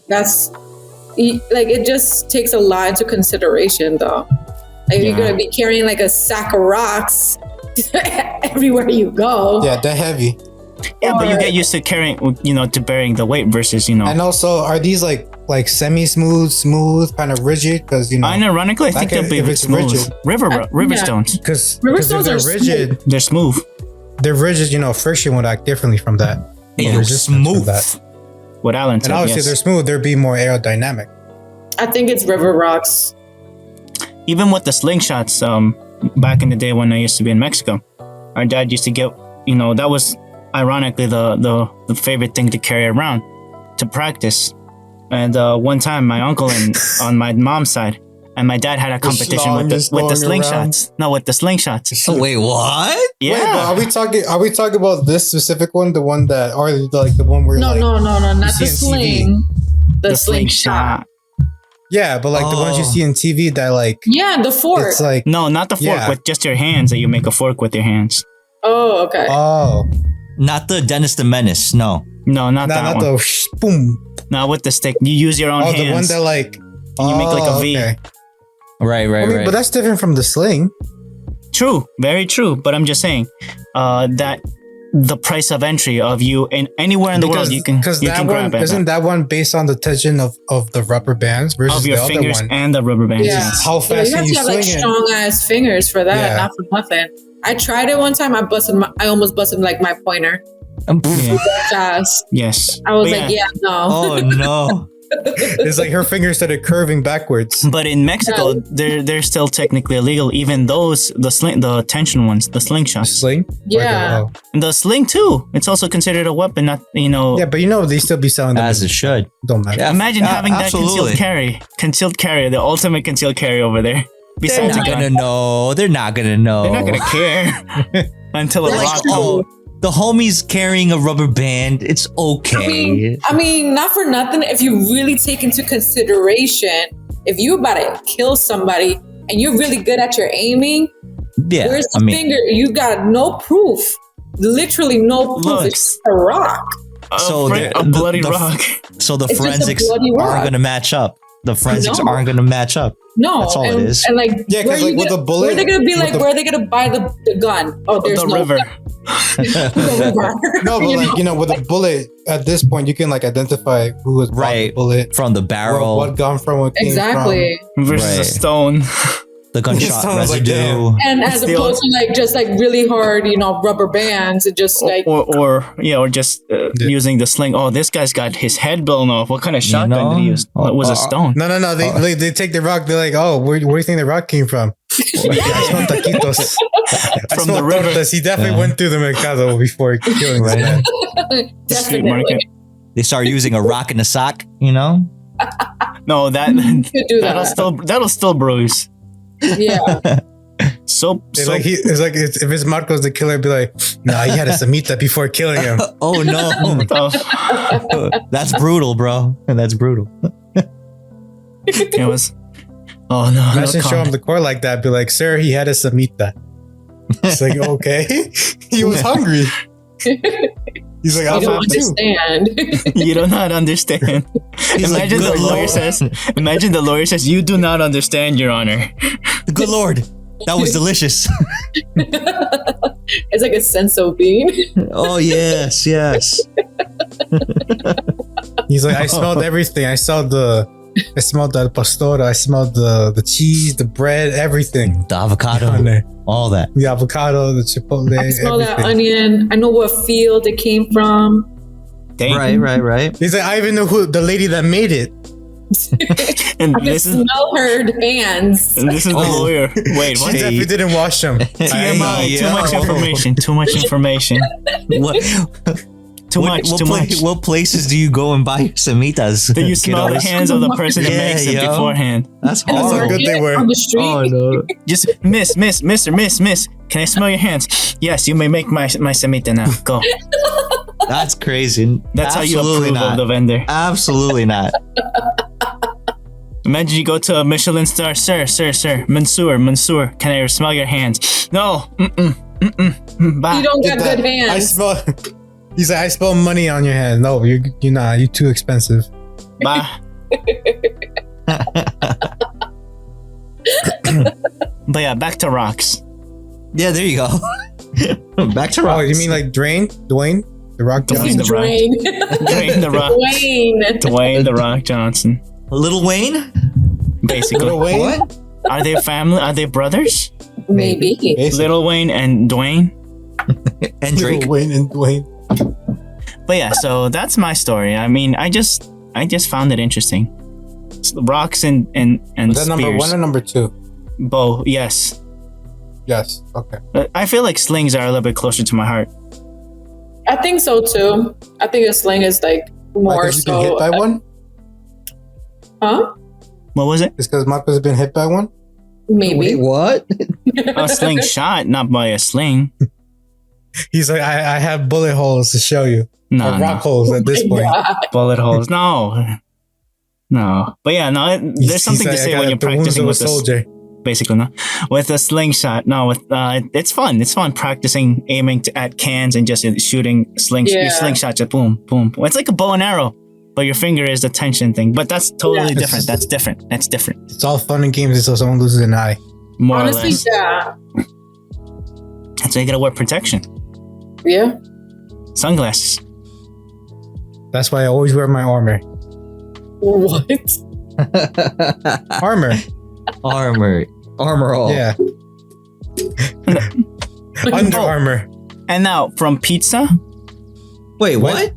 [SPEAKER 5] That's like it just takes a lot into consideration, though. Like you're gonna be carrying like a sack of rocks everywhere you go.
[SPEAKER 6] Yeah, they're heavy.
[SPEAKER 2] Yeah, but you get used to carrying, to bearing the weight versus,
[SPEAKER 6] And also, are these like semi-smooth, kind of rigid? Because
[SPEAKER 2] And ironically, I think they'll be smooth.
[SPEAKER 6] Rigid.
[SPEAKER 2] River stones.
[SPEAKER 6] Because
[SPEAKER 5] river
[SPEAKER 6] if
[SPEAKER 5] stones
[SPEAKER 6] they're
[SPEAKER 5] are
[SPEAKER 6] rigid,
[SPEAKER 2] they're smooth.
[SPEAKER 6] They're rigid. Friction would act differently from that.
[SPEAKER 1] They're smooth.
[SPEAKER 2] What Alan said.
[SPEAKER 6] And obviously, they're smooth. They'd be more aerodynamic.
[SPEAKER 5] I think it's river rocks.
[SPEAKER 2] Even with the slingshots, back in the day when I used to be in Mexico, our dad used to get, that was ironically the favorite thing to carry around to practice. And one time my uncle on my mom's side and my dad had a competition with the slingshots. No, with the slingshots.
[SPEAKER 1] So wait, what?
[SPEAKER 2] Yeah.
[SPEAKER 6] Wait, but are we talking about this specific one, the one that, or like the one where
[SPEAKER 5] No, not the sling. The slingshot.
[SPEAKER 6] Yeah, but like the ones you see in TV that like
[SPEAKER 5] the fork.
[SPEAKER 6] It's like
[SPEAKER 2] no, not the fork with just your hands that you make a fork with your hands.
[SPEAKER 5] Oh, okay.
[SPEAKER 6] Oh.
[SPEAKER 1] Not the Dennis the Menace, no.
[SPEAKER 2] No, not that one.
[SPEAKER 6] The boom.
[SPEAKER 2] No, with the stick. You use your own hands.
[SPEAKER 6] Oh, the one that like...
[SPEAKER 2] And you make like a V.
[SPEAKER 6] Okay.
[SPEAKER 1] Right.
[SPEAKER 6] But that's different from the sling.
[SPEAKER 2] True. Very true. But I'm just saying that the price of entry of you in anywhere in the world you can grab it.
[SPEAKER 6] Isn't that one based on the tension of the rubber bands versus
[SPEAKER 2] of your
[SPEAKER 6] the
[SPEAKER 2] fingers
[SPEAKER 6] other one?
[SPEAKER 2] and the rubber bands?
[SPEAKER 5] Yeah.
[SPEAKER 6] How fast can you swing
[SPEAKER 5] have strong ass fingers for that, not for nothing. I tried it one time. I almost busted like my pointer. Fast.
[SPEAKER 2] Yes.
[SPEAKER 5] I was no.
[SPEAKER 1] Oh no.
[SPEAKER 6] It's like her fingers started curving backwards.
[SPEAKER 2] But in Mexico, they're still technically illegal. Even those the tension ones, the slingshots.
[SPEAKER 6] Sling?
[SPEAKER 5] Yeah.
[SPEAKER 2] And the sling too. It's also considered a weapon. Not
[SPEAKER 6] Yeah, but they still be selling them
[SPEAKER 1] as it should.
[SPEAKER 6] Don't matter.
[SPEAKER 2] Yeah, imagine having that concealed carry, the ultimate concealed carry over there.
[SPEAKER 1] They're not gonna know. They're not gonna know.
[SPEAKER 2] They're not gonna care until a rock.
[SPEAKER 1] The homie's carrying a rubber band. It's okay.
[SPEAKER 5] I mean, not for nothing. If you really take into consideration, if you about to kill somebody and you're really good at your aiming, where's the finger? You got no proof. Literally no proof. It's a rock.
[SPEAKER 1] So
[SPEAKER 2] a bloody rock.
[SPEAKER 1] So the forensics aren't going to match up. The forensics aren't going to match up.
[SPEAKER 5] No,
[SPEAKER 1] that's all it is.
[SPEAKER 5] And like,
[SPEAKER 6] because like with a bullet,
[SPEAKER 5] where are they gonna be like? Where are they gonna buy the gun? Oh, there's
[SPEAKER 2] the
[SPEAKER 5] no
[SPEAKER 2] river.
[SPEAKER 5] The river.
[SPEAKER 6] No, but like with a bullet, at this point you can like identify who was the bullet
[SPEAKER 1] from the barrel,
[SPEAKER 6] what gun from what came from.
[SPEAKER 2] Versus a stone.
[SPEAKER 1] The gunshot residue,
[SPEAKER 5] and as opposed to like just like really hard, rubber bands, and just like
[SPEAKER 2] or just using the sling. Oh, this guy's got his head blown off. What kind of shotgun did he use? It was a stone.
[SPEAKER 6] No. They take the rock. They're like, oh, where do you think the rock came from? I smell taquitos.
[SPEAKER 2] From the river.
[SPEAKER 6] Tortas. He definitely went through the mercado before killing his dad.
[SPEAKER 2] The street market.
[SPEAKER 1] They start using a rock in a sock.
[SPEAKER 2] No, that'll still bruise.
[SPEAKER 5] Yeah.
[SPEAKER 6] It's like if it's Marcos the killer, be like, nah, he had a samita before killing him.
[SPEAKER 1] Oh no. That's brutal, bro. That's brutal.
[SPEAKER 2] It was. Oh no.
[SPEAKER 6] Imagine show him the core like that. Be like, sir, he had a samita. It's like, okay. He was hungry. He's like, I don't
[SPEAKER 5] understand.
[SPEAKER 2] You do not understand. Imagine the lawyer says, you do not understand, Your Honor.
[SPEAKER 1] Good Lord. That was delicious.
[SPEAKER 5] It's like a senso bean.
[SPEAKER 1] Oh, yes.
[SPEAKER 6] He's like, I smelled everything. I smelled the pastora. I smelled the cheese, the bread, everything.
[SPEAKER 1] The avocado,
[SPEAKER 6] On there.
[SPEAKER 1] all that.
[SPEAKER 6] The avocado, the chipotle.
[SPEAKER 5] I smell that
[SPEAKER 6] everything.
[SPEAKER 5] onion. I know what field it came from.
[SPEAKER 2] Dang.
[SPEAKER 1] Right.
[SPEAKER 6] He's like, I even know who the lady that made it.
[SPEAKER 2] And
[SPEAKER 5] I can
[SPEAKER 2] this is
[SPEAKER 5] smell her hands.
[SPEAKER 2] the lawyer. Wait,
[SPEAKER 6] She
[SPEAKER 2] what?
[SPEAKER 6] definitely didn't wash them.
[SPEAKER 2] TMI. Too much information. Too much information.
[SPEAKER 1] What?
[SPEAKER 2] Too much.
[SPEAKER 1] What places do you go and buy your semitas?
[SPEAKER 2] Do you smell the
[SPEAKER 1] kiddos?
[SPEAKER 2] hands of the person that
[SPEAKER 1] Yeah,
[SPEAKER 2] makes it
[SPEAKER 1] yo.
[SPEAKER 2] beforehand?
[SPEAKER 1] That's
[SPEAKER 5] In the
[SPEAKER 6] how
[SPEAKER 1] horrible.
[SPEAKER 6] good they were.
[SPEAKER 5] On the street.
[SPEAKER 1] Oh no.
[SPEAKER 2] Just miss. Can I smell your hands? Yes, you may make my semita now. Go.
[SPEAKER 1] That's crazy.
[SPEAKER 2] That's how you
[SPEAKER 1] Absolutely
[SPEAKER 2] approve
[SPEAKER 1] not.
[SPEAKER 2] of the vendor.
[SPEAKER 1] Absolutely not.
[SPEAKER 2] Imagine you go to a Michelin star, sir, Mansoor, can I smell your hands? No, bye.
[SPEAKER 5] You don't got
[SPEAKER 6] Did that.
[SPEAKER 5] good
[SPEAKER 6] I
[SPEAKER 5] hands.
[SPEAKER 6] smell. He's like, I smell money on your hand. No, you're not. You're too expensive.
[SPEAKER 2] Bye. But yeah, back to rocks.
[SPEAKER 1] Yeah, there you go. Back to
[SPEAKER 6] Oh,
[SPEAKER 1] rocks.
[SPEAKER 6] you mean like Dwayne, the Rock
[SPEAKER 2] Dwayne
[SPEAKER 6] Johnson?
[SPEAKER 2] The Rock.
[SPEAKER 5] Dwayne.
[SPEAKER 2] Dwayne the Rock. Dwayne the Rock Johnson.
[SPEAKER 1] Little Wayne?
[SPEAKER 2] Basically.
[SPEAKER 6] Lil Wayne?
[SPEAKER 1] What?
[SPEAKER 2] Are they family? Are they brothers?
[SPEAKER 5] Maybe.
[SPEAKER 6] Basically.
[SPEAKER 2] Little Wayne and Dwayne?
[SPEAKER 1] And Drake?
[SPEAKER 6] Lil Wayne and Dwayne.
[SPEAKER 2] But yeah, so that's my story. I mean, I just found it interesting. Rocks and
[SPEAKER 6] Was that
[SPEAKER 2] spears.
[SPEAKER 6] number 1 or number 2?
[SPEAKER 2] Bow, yes.
[SPEAKER 6] Yes. Okay.
[SPEAKER 2] I feel like slings are a little bit closer to my heart.
[SPEAKER 5] I think so too. I think a sling is like more
[SPEAKER 6] Because you've been hit
[SPEAKER 5] so.
[SPEAKER 6] by one?
[SPEAKER 5] Huh?
[SPEAKER 2] What was it?
[SPEAKER 6] It's because Marco's been hit by one?
[SPEAKER 5] Maybe.
[SPEAKER 1] what?
[SPEAKER 2] A sling shot, not by a sling.
[SPEAKER 6] He's like, I have bullet holes to show you.
[SPEAKER 2] No,
[SPEAKER 6] or rock holes at this point.
[SPEAKER 5] Yeah.
[SPEAKER 2] bullet holes. No. But yeah, no. There's something to
[SPEAKER 6] He's like,
[SPEAKER 2] say
[SPEAKER 6] I
[SPEAKER 2] when
[SPEAKER 6] got
[SPEAKER 2] you're
[SPEAKER 6] the wounds
[SPEAKER 2] practicing
[SPEAKER 6] of a
[SPEAKER 2] with this.
[SPEAKER 6] soldier.
[SPEAKER 2] Basically, no. With a slingshot, no. With it's fun. It's fun practicing aiming at cans and just shooting your slingshot. Just boom, boom. It's like a bow and arrow, but your finger is the tension thing. But that's totally
[SPEAKER 5] Yeah.
[SPEAKER 2] different. That's different. That's different.
[SPEAKER 6] It's all fun and games until someone loses an eye.
[SPEAKER 2] More
[SPEAKER 5] Honestly,
[SPEAKER 2] or less.
[SPEAKER 5] yeah.
[SPEAKER 2] That's why you gotta wear protection,
[SPEAKER 5] Yeah.
[SPEAKER 2] sunglasses.
[SPEAKER 6] That's why I always wear my armor.
[SPEAKER 5] What?
[SPEAKER 6] Armor.
[SPEAKER 1] Armor all.
[SPEAKER 6] Yeah. Under Armour.
[SPEAKER 2] And now from pizza,
[SPEAKER 1] Wait, what?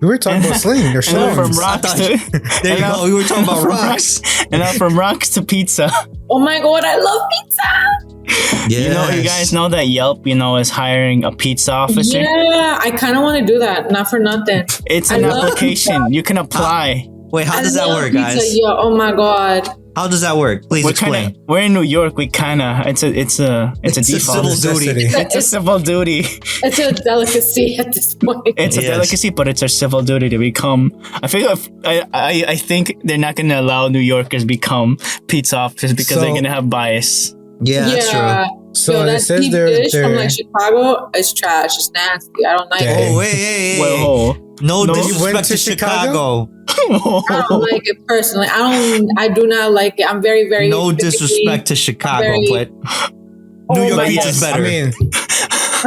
[SPEAKER 6] We were talking about sling or
[SPEAKER 2] and now from
[SPEAKER 6] slings.
[SPEAKER 2] rocks
[SPEAKER 1] There
[SPEAKER 2] to
[SPEAKER 1] you go. We were talking about
[SPEAKER 2] from
[SPEAKER 1] rocks.
[SPEAKER 2] and now from rocks to pizza.
[SPEAKER 5] Oh my god, I love pizza.
[SPEAKER 2] You guys know that Yelp, is hiring a pizza officer.
[SPEAKER 5] Yeah, I kind of want to do that. Not for nothing.
[SPEAKER 2] It's
[SPEAKER 5] I
[SPEAKER 2] an
[SPEAKER 5] love
[SPEAKER 2] application. You can apply.
[SPEAKER 1] Wait, how does
[SPEAKER 5] I
[SPEAKER 1] that
[SPEAKER 5] love
[SPEAKER 1] work,
[SPEAKER 5] pizza,
[SPEAKER 1] guys?
[SPEAKER 5] Yeah. Oh my god.
[SPEAKER 1] How does that work? Please explain.
[SPEAKER 2] We're in New York. We it's a
[SPEAKER 1] It's a
[SPEAKER 2] default.
[SPEAKER 1] civil duty.
[SPEAKER 6] Necessity.
[SPEAKER 2] It's a civil duty.
[SPEAKER 5] It's a delicacy at this point.
[SPEAKER 2] It's a
[SPEAKER 1] Yes.
[SPEAKER 2] delicacy, but it's our civil duty to become. I think they're not going to allow New Yorkers become pizza officers because they're
[SPEAKER 6] So-
[SPEAKER 2] going to have bias.
[SPEAKER 1] Yeah, that's true.
[SPEAKER 6] So
[SPEAKER 5] Yo,
[SPEAKER 6] it
[SPEAKER 5] that
[SPEAKER 6] says
[SPEAKER 5] deep
[SPEAKER 6] they're,
[SPEAKER 5] dish from
[SPEAKER 6] they're
[SPEAKER 5] like Chicago is trash. It's nasty. I don't like
[SPEAKER 6] Dang.
[SPEAKER 5] it.
[SPEAKER 1] Oh, hey.
[SPEAKER 2] Well,
[SPEAKER 1] No
[SPEAKER 2] No.
[SPEAKER 6] You
[SPEAKER 1] disrespect
[SPEAKER 6] went
[SPEAKER 1] to
[SPEAKER 6] to
[SPEAKER 1] Chicago.
[SPEAKER 5] I don't like it personally. I do not like it. I'm very, very
[SPEAKER 1] No
[SPEAKER 5] picky.
[SPEAKER 1] disrespect to Chicago,
[SPEAKER 5] very-
[SPEAKER 1] but
[SPEAKER 5] Oh
[SPEAKER 1] New York
[SPEAKER 5] my
[SPEAKER 1] pizza's
[SPEAKER 2] God.
[SPEAKER 1] better.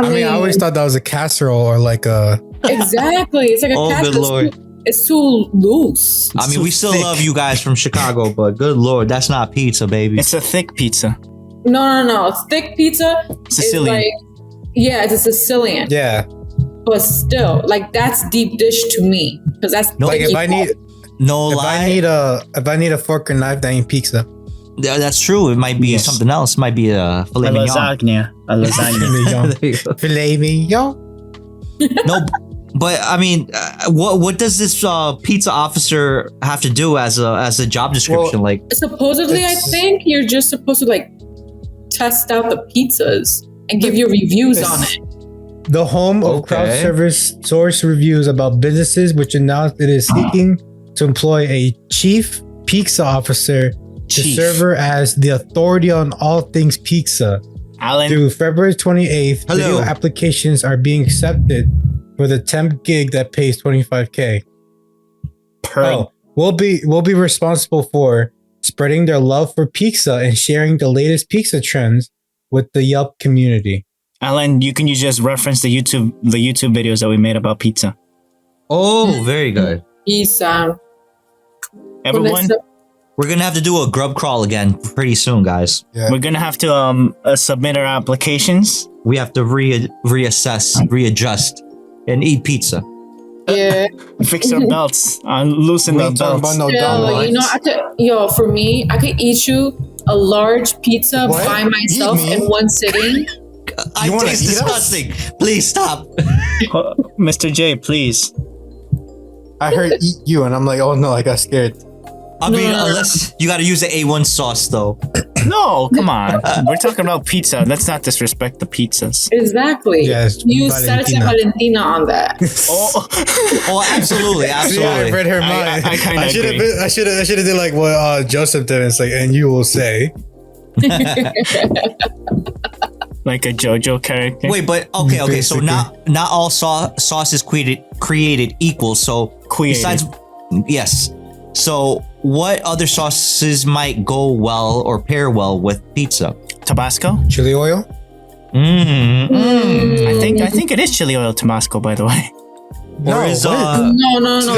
[SPEAKER 6] I mean, I always thought that was a casserole or like a.
[SPEAKER 5] exactly. It's like a
[SPEAKER 1] Oh,
[SPEAKER 5] cat.
[SPEAKER 1] good lord.
[SPEAKER 5] It's too loose.
[SPEAKER 1] I mean,
[SPEAKER 6] so
[SPEAKER 1] we still
[SPEAKER 6] thick.
[SPEAKER 1] love you guys from Chicago, but good lord, that's not pizza, baby.
[SPEAKER 2] it's a thick pizza.
[SPEAKER 5] No. Thick pizza
[SPEAKER 2] Sicilian.
[SPEAKER 5] is like, yeah, it's a Sicilian.
[SPEAKER 6] Yeah.
[SPEAKER 5] But still, like that's deep dish to me because that's
[SPEAKER 1] No,
[SPEAKER 6] Like if I need
[SPEAKER 1] No
[SPEAKER 6] if
[SPEAKER 1] lie.
[SPEAKER 6] I need a fork and knife, that ain't pizza.
[SPEAKER 1] Yeah, that's true. It might be
[SPEAKER 2] Yes.
[SPEAKER 1] something else. It might be a filet
[SPEAKER 2] A
[SPEAKER 1] mignon.
[SPEAKER 2] lasagna. A lasagna.
[SPEAKER 1] There you go.
[SPEAKER 6] Filet mignon.
[SPEAKER 1] No, but I mean, what does this pizza officer have to do as a job description?
[SPEAKER 6] Well,
[SPEAKER 1] like,
[SPEAKER 5] supposedly. I
[SPEAKER 6] It's-
[SPEAKER 5] think you're just supposed to like test out the pizzas and give your reviews on it.
[SPEAKER 6] The home of
[SPEAKER 1] Okay.
[SPEAKER 6] crowd service source reviews about businesses which announced it is seeking to employ a chief pizza officer to
[SPEAKER 1] Chief.
[SPEAKER 6] serve her as the authority on all things pizza.
[SPEAKER 2] Alan,
[SPEAKER 6] Through February 28th,
[SPEAKER 1] Hello.
[SPEAKER 6] video applications are being accepted for the temp gig that pays $25K.
[SPEAKER 2] Pearl.
[SPEAKER 6] We'll be responsible for spreading their love for pizza and sharing the latest pizza trends with the Yelp community.
[SPEAKER 2] Alan, you can just reference the YouTube videos that we made about pizza.
[SPEAKER 1] Oh, very good.
[SPEAKER 5] Pizza.
[SPEAKER 2] Everyone,
[SPEAKER 1] We're gonna have to do a grub crawl again pretty soon, guys.
[SPEAKER 6] Yeah.
[SPEAKER 2] we're gonna have to submit our applications.
[SPEAKER 1] We have to reassess, readjust, and eat pizza.
[SPEAKER 5] Yeah.
[SPEAKER 2] Fix our belts, loosen
[SPEAKER 6] We
[SPEAKER 2] our
[SPEAKER 6] ain't talking
[SPEAKER 2] belts.
[SPEAKER 6] about no dumb
[SPEAKER 5] You know,
[SPEAKER 6] ones.
[SPEAKER 5] for me, I could eat you a large pizza
[SPEAKER 6] What?
[SPEAKER 5] by myself
[SPEAKER 6] Eat me?
[SPEAKER 5] in one sitting.
[SPEAKER 1] I
[SPEAKER 6] wanna
[SPEAKER 1] taste
[SPEAKER 6] eat us?
[SPEAKER 1] disgusting. Please stop.
[SPEAKER 2] Mr. J, please.
[SPEAKER 6] I heard eat you, and I'm like, oh no, I got scared.
[SPEAKER 1] I mean, unless you got to use the A1 sauce, though.
[SPEAKER 2] No, come on. We're talking about pizza. Let's not disrespect the pizzas.
[SPEAKER 5] Exactly.
[SPEAKER 6] Yes,
[SPEAKER 5] Use salsa
[SPEAKER 6] Valentina.
[SPEAKER 5] Valentina on that.
[SPEAKER 2] Oh,
[SPEAKER 1] Oh, absolutely,
[SPEAKER 6] See, I
[SPEAKER 1] absolutely.
[SPEAKER 6] read her
[SPEAKER 2] I-
[SPEAKER 6] mind.
[SPEAKER 2] I kinda
[SPEAKER 6] should have
[SPEAKER 2] agree.
[SPEAKER 6] I should have did like what Joseph did. It's like, and you will say.
[SPEAKER 2] like a JoJo character.
[SPEAKER 1] Wait, but okay. So
[SPEAKER 6] Basically.
[SPEAKER 1] not all sauce is created equal. So
[SPEAKER 2] Created.
[SPEAKER 1] besides, yes. So what other sauces might go well or pair well with pizza?
[SPEAKER 2] Tabasco?
[SPEAKER 6] Chili oil?
[SPEAKER 2] I think it is chili oil Tabasco, by the way.
[SPEAKER 1] Or is
[SPEAKER 5] No.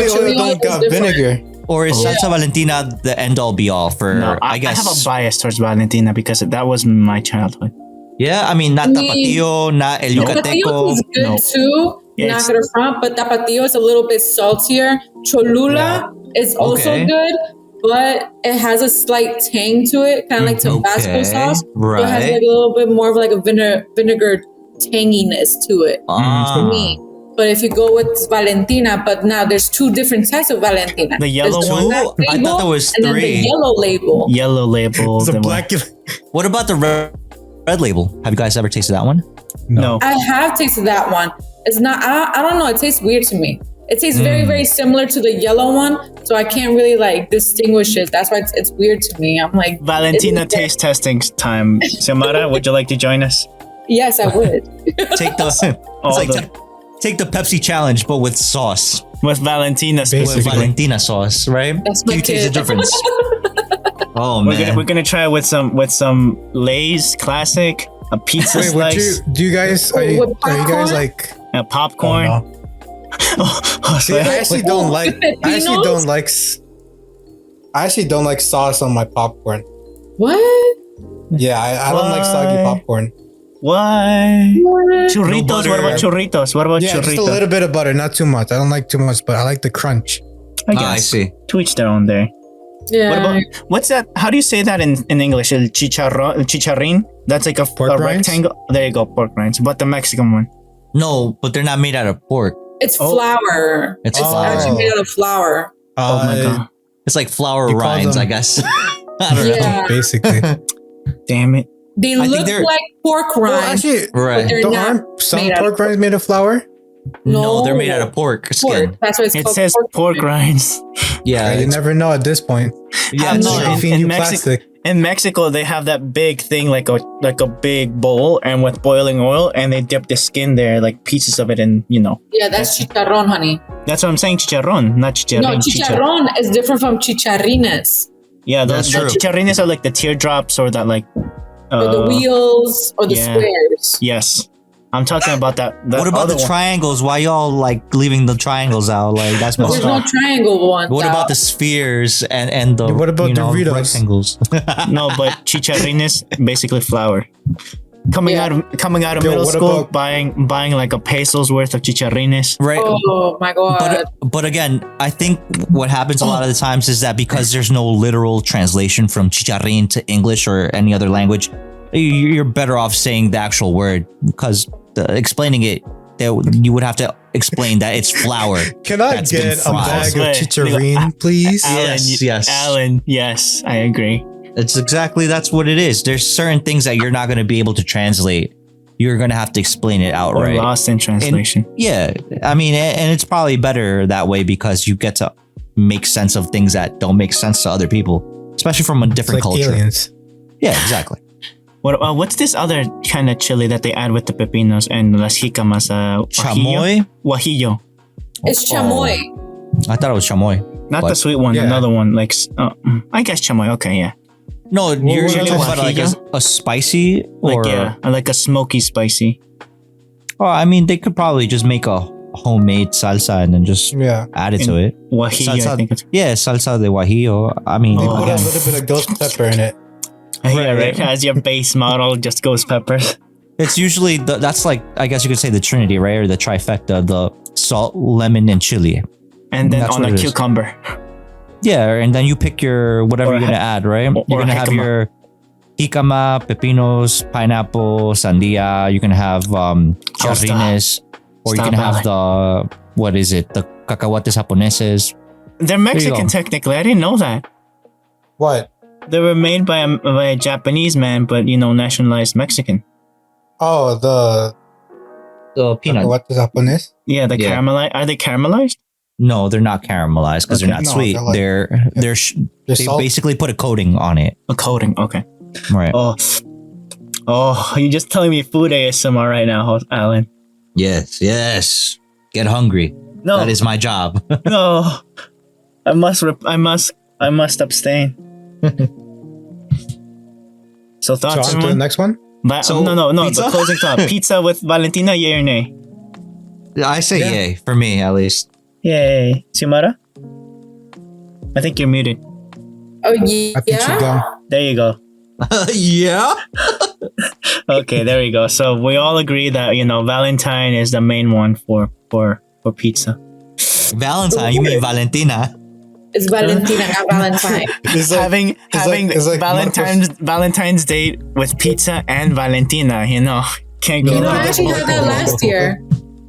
[SPEAKER 6] Chili oil don't
[SPEAKER 5] is
[SPEAKER 6] got
[SPEAKER 5] different.
[SPEAKER 6] vinegar.
[SPEAKER 1] or is salsa Valentina the end all be all for?
[SPEAKER 2] No,
[SPEAKER 1] I guess.
[SPEAKER 2] I have a bias towards Valentina because that was my childhood.
[SPEAKER 1] Yeah, I mean, not
[SPEAKER 5] Me-
[SPEAKER 1] tapatio, not el
[SPEAKER 5] Tapatio
[SPEAKER 1] yucateco.
[SPEAKER 5] is good
[SPEAKER 2] No.
[SPEAKER 5] too.
[SPEAKER 2] Yeah,
[SPEAKER 5] Not
[SPEAKER 2] it's-
[SPEAKER 5] gonna front, but Tapatio is a little bit saltier. Cholula is also
[SPEAKER 1] Okay.
[SPEAKER 5] good, but it has a slight tang to it, kind of like Tabasco
[SPEAKER 1] Okay,
[SPEAKER 5] sauce.
[SPEAKER 1] right.
[SPEAKER 5] So it has like a little bit more of like a vinegar tanginess to it
[SPEAKER 1] Ah.
[SPEAKER 5] for me. But if you go with Valentina, but now there's two different types of Valentina.
[SPEAKER 2] The yellow
[SPEAKER 5] There's
[SPEAKER 2] one?
[SPEAKER 5] black
[SPEAKER 1] I thought there was
[SPEAKER 5] and then
[SPEAKER 1] three.
[SPEAKER 5] the yellow label.
[SPEAKER 2] Yellow label.
[SPEAKER 6] It's a
[SPEAKER 2] the
[SPEAKER 6] black.
[SPEAKER 1] What about the red label? Have you guys ever tasted that one?
[SPEAKER 2] No.
[SPEAKER 5] I have tasted that one. It's not. I don't know. It tastes weird to me. It tastes very, very similar to the yellow one, so I can't really like distinguish it. That's why it's weird to me. I'm like
[SPEAKER 2] Valentina
[SPEAKER 5] is it-
[SPEAKER 2] taste testing time. Xiomara, would you like to join us?
[SPEAKER 5] Yes, I would.
[SPEAKER 1] Take the
[SPEAKER 2] All
[SPEAKER 1] it's like
[SPEAKER 2] the-
[SPEAKER 1] take the Pepsi challenge, but with sauce,
[SPEAKER 2] With Valentina
[SPEAKER 1] with
[SPEAKER 6] Basically.
[SPEAKER 2] specifically.
[SPEAKER 1] Valentina sauce, right?
[SPEAKER 5] That's
[SPEAKER 1] Do
[SPEAKER 5] my
[SPEAKER 1] you taste the
[SPEAKER 5] kid.
[SPEAKER 1] difference? Oh
[SPEAKER 2] We're
[SPEAKER 1] man,
[SPEAKER 2] gonna we're gonna try it with some Lay's classic, a pizza
[SPEAKER 6] Wait, would
[SPEAKER 2] slice,
[SPEAKER 6] do you guys are you,
[SPEAKER 5] With
[SPEAKER 6] are you guys
[SPEAKER 5] popcorn?
[SPEAKER 6] like?
[SPEAKER 2] a popcorn.
[SPEAKER 6] Oh, no.
[SPEAKER 2] Oh,
[SPEAKER 6] See, I actually don't like. I actually
[SPEAKER 5] Pepinos?
[SPEAKER 6] don't like. I actually don't like sauce on my popcorn.
[SPEAKER 5] What?
[SPEAKER 6] Yeah, I don't like soggy
[SPEAKER 2] Why?
[SPEAKER 6] popcorn.
[SPEAKER 2] What? Churritos.
[SPEAKER 1] butter.
[SPEAKER 2] What about churritos? What about
[SPEAKER 6] Yeah, just a
[SPEAKER 2] churritos?
[SPEAKER 6] little bit of butter, not too much. I don't like too much, but I like the crunch.
[SPEAKER 2] I
[SPEAKER 1] Ah, I
[SPEAKER 2] guess.
[SPEAKER 1] see.
[SPEAKER 2] To each their own there.
[SPEAKER 5] Yeah.
[SPEAKER 2] What about what's that? How do you say that in English? El chicharrín? That's like a
[SPEAKER 6] Pork rinds?
[SPEAKER 2] rectangle. There you go, pork rinds. But the Mexican one.
[SPEAKER 1] No, but they're not made out of pork.
[SPEAKER 5] it's
[SPEAKER 2] Oh.
[SPEAKER 5] flour.
[SPEAKER 1] It's
[SPEAKER 5] It's
[SPEAKER 1] flour.
[SPEAKER 5] actually made out of flour.
[SPEAKER 2] Oh my god.
[SPEAKER 1] It's like flour
[SPEAKER 6] You call
[SPEAKER 1] rinds,
[SPEAKER 6] them-
[SPEAKER 1] I guess. I don't know.
[SPEAKER 5] Yeah.
[SPEAKER 6] Basically.
[SPEAKER 2] Damn it.
[SPEAKER 5] They
[SPEAKER 1] I think
[SPEAKER 5] look
[SPEAKER 1] they're-
[SPEAKER 5] like pork
[SPEAKER 6] Well,
[SPEAKER 5] rinds.
[SPEAKER 6] actually,
[SPEAKER 1] Right?
[SPEAKER 5] They're
[SPEAKER 6] don't,
[SPEAKER 5] not
[SPEAKER 6] aren't some
[SPEAKER 5] made out of
[SPEAKER 6] pork rinds made of flour?
[SPEAKER 1] No, they're made
[SPEAKER 5] No.
[SPEAKER 1] out of pork
[SPEAKER 5] pork.
[SPEAKER 1] skin.
[SPEAKER 5] That's why it's
[SPEAKER 2] It
[SPEAKER 5] called
[SPEAKER 2] says pork rinds.
[SPEAKER 1] Yeah,
[SPEAKER 6] you
[SPEAKER 1] it's-
[SPEAKER 6] never know at this point.
[SPEAKER 1] yeah,
[SPEAKER 2] I'm
[SPEAKER 1] it's
[SPEAKER 2] not-
[SPEAKER 1] true.
[SPEAKER 6] They feed
[SPEAKER 2] in
[SPEAKER 6] you
[SPEAKER 2] Mexi-
[SPEAKER 6] plastic.
[SPEAKER 2] In Mexico, they have that big thing like a big bowl and with boiling oil, and they dip the skin there, like pieces of it, and
[SPEAKER 5] Yeah, that's chicharrón, honey.
[SPEAKER 2] that's what I'm saying. Chicharrón, not chicharrín.
[SPEAKER 5] No, chicharrón is different from chicharrines.
[SPEAKER 2] Yeah,
[SPEAKER 1] That's
[SPEAKER 2] the
[SPEAKER 1] true.
[SPEAKER 2] chicharrines are like the teardrops or that like.
[SPEAKER 5] Or the wheels or the
[SPEAKER 2] yeah.
[SPEAKER 5] squares.
[SPEAKER 2] Yes, I'm talking about that.
[SPEAKER 1] What about the
[SPEAKER 2] other one.
[SPEAKER 1] triangles? Why y'all like leaving the triangles out? Like that's messed
[SPEAKER 5] There's
[SPEAKER 1] up.
[SPEAKER 5] no triangle one.
[SPEAKER 1] What about the spheres and the
[SPEAKER 6] What about Doritos?
[SPEAKER 1] rectangles?
[SPEAKER 2] No, but chicharrines basically flour. Coming
[SPEAKER 5] Yeah.
[SPEAKER 2] out of
[SPEAKER 6] Yo,
[SPEAKER 2] middle
[SPEAKER 6] what
[SPEAKER 2] school,
[SPEAKER 6] about-
[SPEAKER 2] buying like a peso's worth of chicharrines.
[SPEAKER 1] Right.
[SPEAKER 5] Oh my god.
[SPEAKER 1] But again, I think what happens a lot of the times is that because there's no literal translation from chicharrin to English or any other language, you're better off saying the actual word because explaining it, you would have to explain that it's flour.
[SPEAKER 6] Can I
[SPEAKER 1] That's been
[SPEAKER 6] get a
[SPEAKER 1] fried.
[SPEAKER 6] bag of
[SPEAKER 2] Wait,
[SPEAKER 6] chicharrin, please?
[SPEAKER 1] Yes.
[SPEAKER 2] Alan, yes, I agree.
[SPEAKER 1] It's exactly that's what it is. There's certain things that you're not going to be able to translate. You're going to have to explain it
[SPEAKER 2] Or
[SPEAKER 1] outright.
[SPEAKER 2] lost in translation.
[SPEAKER 1] Yeah, I mean, and it's probably better that way because you get to make sense of things that don't make sense to other people, especially from a
[SPEAKER 6] It's
[SPEAKER 1] different
[SPEAKER 6] like
[SPEAKER 1] culture.
[SPEAKER 6] aliens.
[SPEAKER 1] Yeah, exactly.
[SPEAKER 2] What's this other kind of chili that they add with the pepinos and las jicamas?
[SPEAKER 1] Chamoy?
[SPEAKER 2] Guajillo.
[SPEAKER 5] It's chamoy.
[SPEAKER 1] I thought it was chamoy.
[SPEAKER 2] Not
[SPEAKER 1] What?
[SPEAKER 2] the sweet one,
[SPEAKER 6] Yeah.
[SPEAKER 2] another one. Like, I guess chamoy. Okay, yeah.
[SPEAKER 1] No, you're
[SPEAKER 6] what
[SPEAKER 1] talking
[SPEAKER 6] else?
[SPEAKER 1] about like a spicy or
[SPEAKER 2] Like, yeah, like a smoky spicy.
[SPEAKER 1] Oh, I mean, they could probably just make a homemade salsa and then just add it to it.
[SPEAKER 2] Guajillo, I think it's.
[SPEAKER 1] Yeah, salsa de guajillo. I mean,
[SPEAKER 6] Put a
[SPEAKER 1] again,
[SPEAKER 6] little bit of ghost pepper in it.
[SPEAKER 2] Yeah, right. As your base model, just ghost peppers.
[SPEAKER 1] it's usually that's like, I guess you could say the trinity, right? Or the trifecta: the salt, lemon, and chili.
[SPEAKER 2] And then
[SPEAKER 1] That's
[SPEAKER 2] on
[SPEAKER 1] what
[SPEAKER 2] a
[SPEAKER 1] it is.
[SPEAKER 2] cucumber.
[SPEAKER 1] Yeah, and then you pick your whatever
[SPEAKER 2] Or
[SPEAKER 1] you're gonna add, right? You're gonna have
[SPEAKER 2] jicama.
[SPEAKER 1] your jicama, pepinos, pineapple, sandia. You can have jardines, or you can have the the cacahuates japoneses.
[SPEAKER 2] They're Mexican, technically. I didn't know that.
[SPEAKER 6] What?
[SPEAKER 2] They were made by a Japanese man, but nationalized Mexican.
[SPEAKER 6] Oh,
[SPEAKER 1] The peanut.
[SPEAKER 6] What is Japanese?
[SPEAKER 2] Yeah, the caramelized. Are they caramelized?
[SPEAKER 1] No, they're not caramelized because they're not
[SPEAKER 6] No,
[SPEAKER 1] sweet.
[SPEAKER 6] they're like-
[SPEAKER 1] They
[SPEAKER 6] salt?
[SPEAKER 1] basically put a coating on it.
[SPEAKER 2] A coating. Okay.
[SPEAKER 1] Right.
[SPEAKER 2] Oh, you're just telling me food ASMR right now, Alan.
[SPEAKER 1] Yes. Get hungry.
[SPEAKER 2] No,
[SPEAKER 1] That is my job.
[SPEAKER 2] no. I must abstain. So thoughts,
[SPEAKER 6] So on to the
[SPEAKER 2] everyone?
[SPEAKER 6] next one.
[SPEAKER 1] So,
[SPEAKER 2] No.
[SPEAKER 1] pizza?
[SPEAKER 2] The closing thought: pizza with Valentina, yay or nay?
[SPEAKER 1] I say
[SPEAKER 6] Yeah.
[SPEAKER 1] yay for me at least.
[SPEAKER 2] Yay, Xiomara. I think you're muted.
[SPEAKER 5] Oh yeah.
[SPEAKER 6] I think you go.
[SPEAKER 2] There you go.
[SPEAKER 1] Yeah.
[SPEAKER 2] Okay, there we go. So we all agree that Valentine is the main one for pizza.
[SPEAKER 1] Valentine. You mean Valentina?
[SPEAKER 5] It's Valentina, not Valentine.
[SPEAKER 6] It's like-
[SPEAKER 2] having
[SPEAKER 6] it's like
[SPEAKER 2] Valentine's date with pizza and Valentina, can't go
[SPEAKER 5] I
[SPEAKER 2] wrong.
[SPEAKER 5] actually had that last year.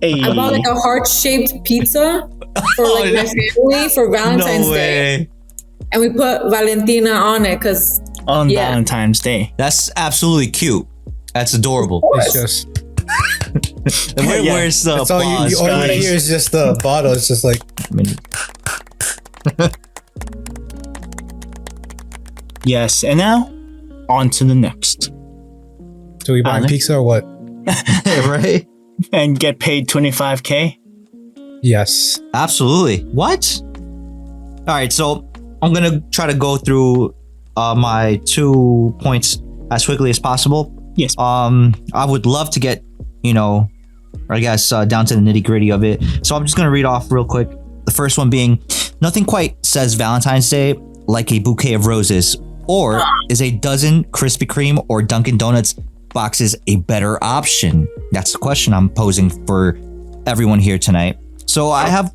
[SPEAKER 2] Hey.
[SPEAKER 5] I bought like a heart-shaped pizza for like my family for Valentine's Day, and we put Valentina on it because
[SPEAKER 2] on Valentine's Day.
[SPEAKER 1] That's absolutely cute. That's adorable.
[SPEAKER 6] It's just.
[SPEAKER 1] Where's the
[SPEAKER 6] That's all
[SPEAKER 1] applause,
[SPEAKER 6] you
[SPEAKER 1] guys?
[SPEAKER 6] hear is just the bottle. It's just like.
[SPEAKER 2] Yes, and now on to the next.
[SPEAKER 6] So we buying
[SPEAKER 2] Alan?
[SPEAKER 6] pizza or what?
[SPEAKER 1] Right?
[SPEAKER 2] And get paid $25K.
[SPEAKER 6] Yes.
[SPEAKER 1] Absolutely. What? All right, so I'm gonna try to go through my 2 points as quickly as possible.
[SPEAKER 2] Yes.
[SPEAKER 1] I would love to get, I guess down to the nitty gritty of it. So I'm just gonna read off real quick. The first one being, nothing quite says Valentine's Day like a bouquet of roses, or is a dozen Krispy Kreme or Dunkin' Donuts boxes a better option? That's the question I'm posing for everyone here tonight. So I have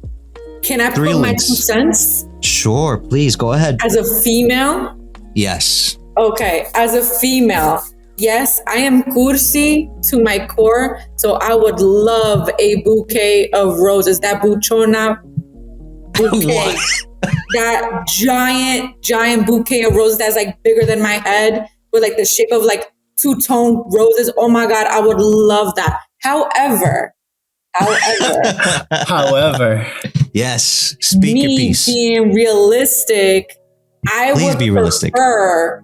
[SPEAKER 5] can I put
[SPEAKER 1] 3
[SPEAKER 5] my
[SPEAKER 1] links.
[SPEAKER 5] 2 cents
[SPEAKER 1] Sure, please go ahead.
[SPEAKER 5] as a female?
[SPEAKER 1] Yes.
[SPEAKER 5] Okay, as a female, yes, I am cursi to my core, so I would love a bouquet of roses. That buchona bouquet.
[SPEAKER 1] What?
[SPEAKER 5] That giant bouquet of roses that's like bigger than my head with like the shape of like 2-tone roses. Oh my God, I would love that. However,
[SPEAKER 1] Yes. Speak your
[SPEAKER 5] me
[SPEAKER 1] piece.
[SPEAKER 5] being realistic, I
[SPEAKER 1] Please
[SPEAKER 5] would
[SPEAKER 1] be realistic.
[SPEAKER 5] prefer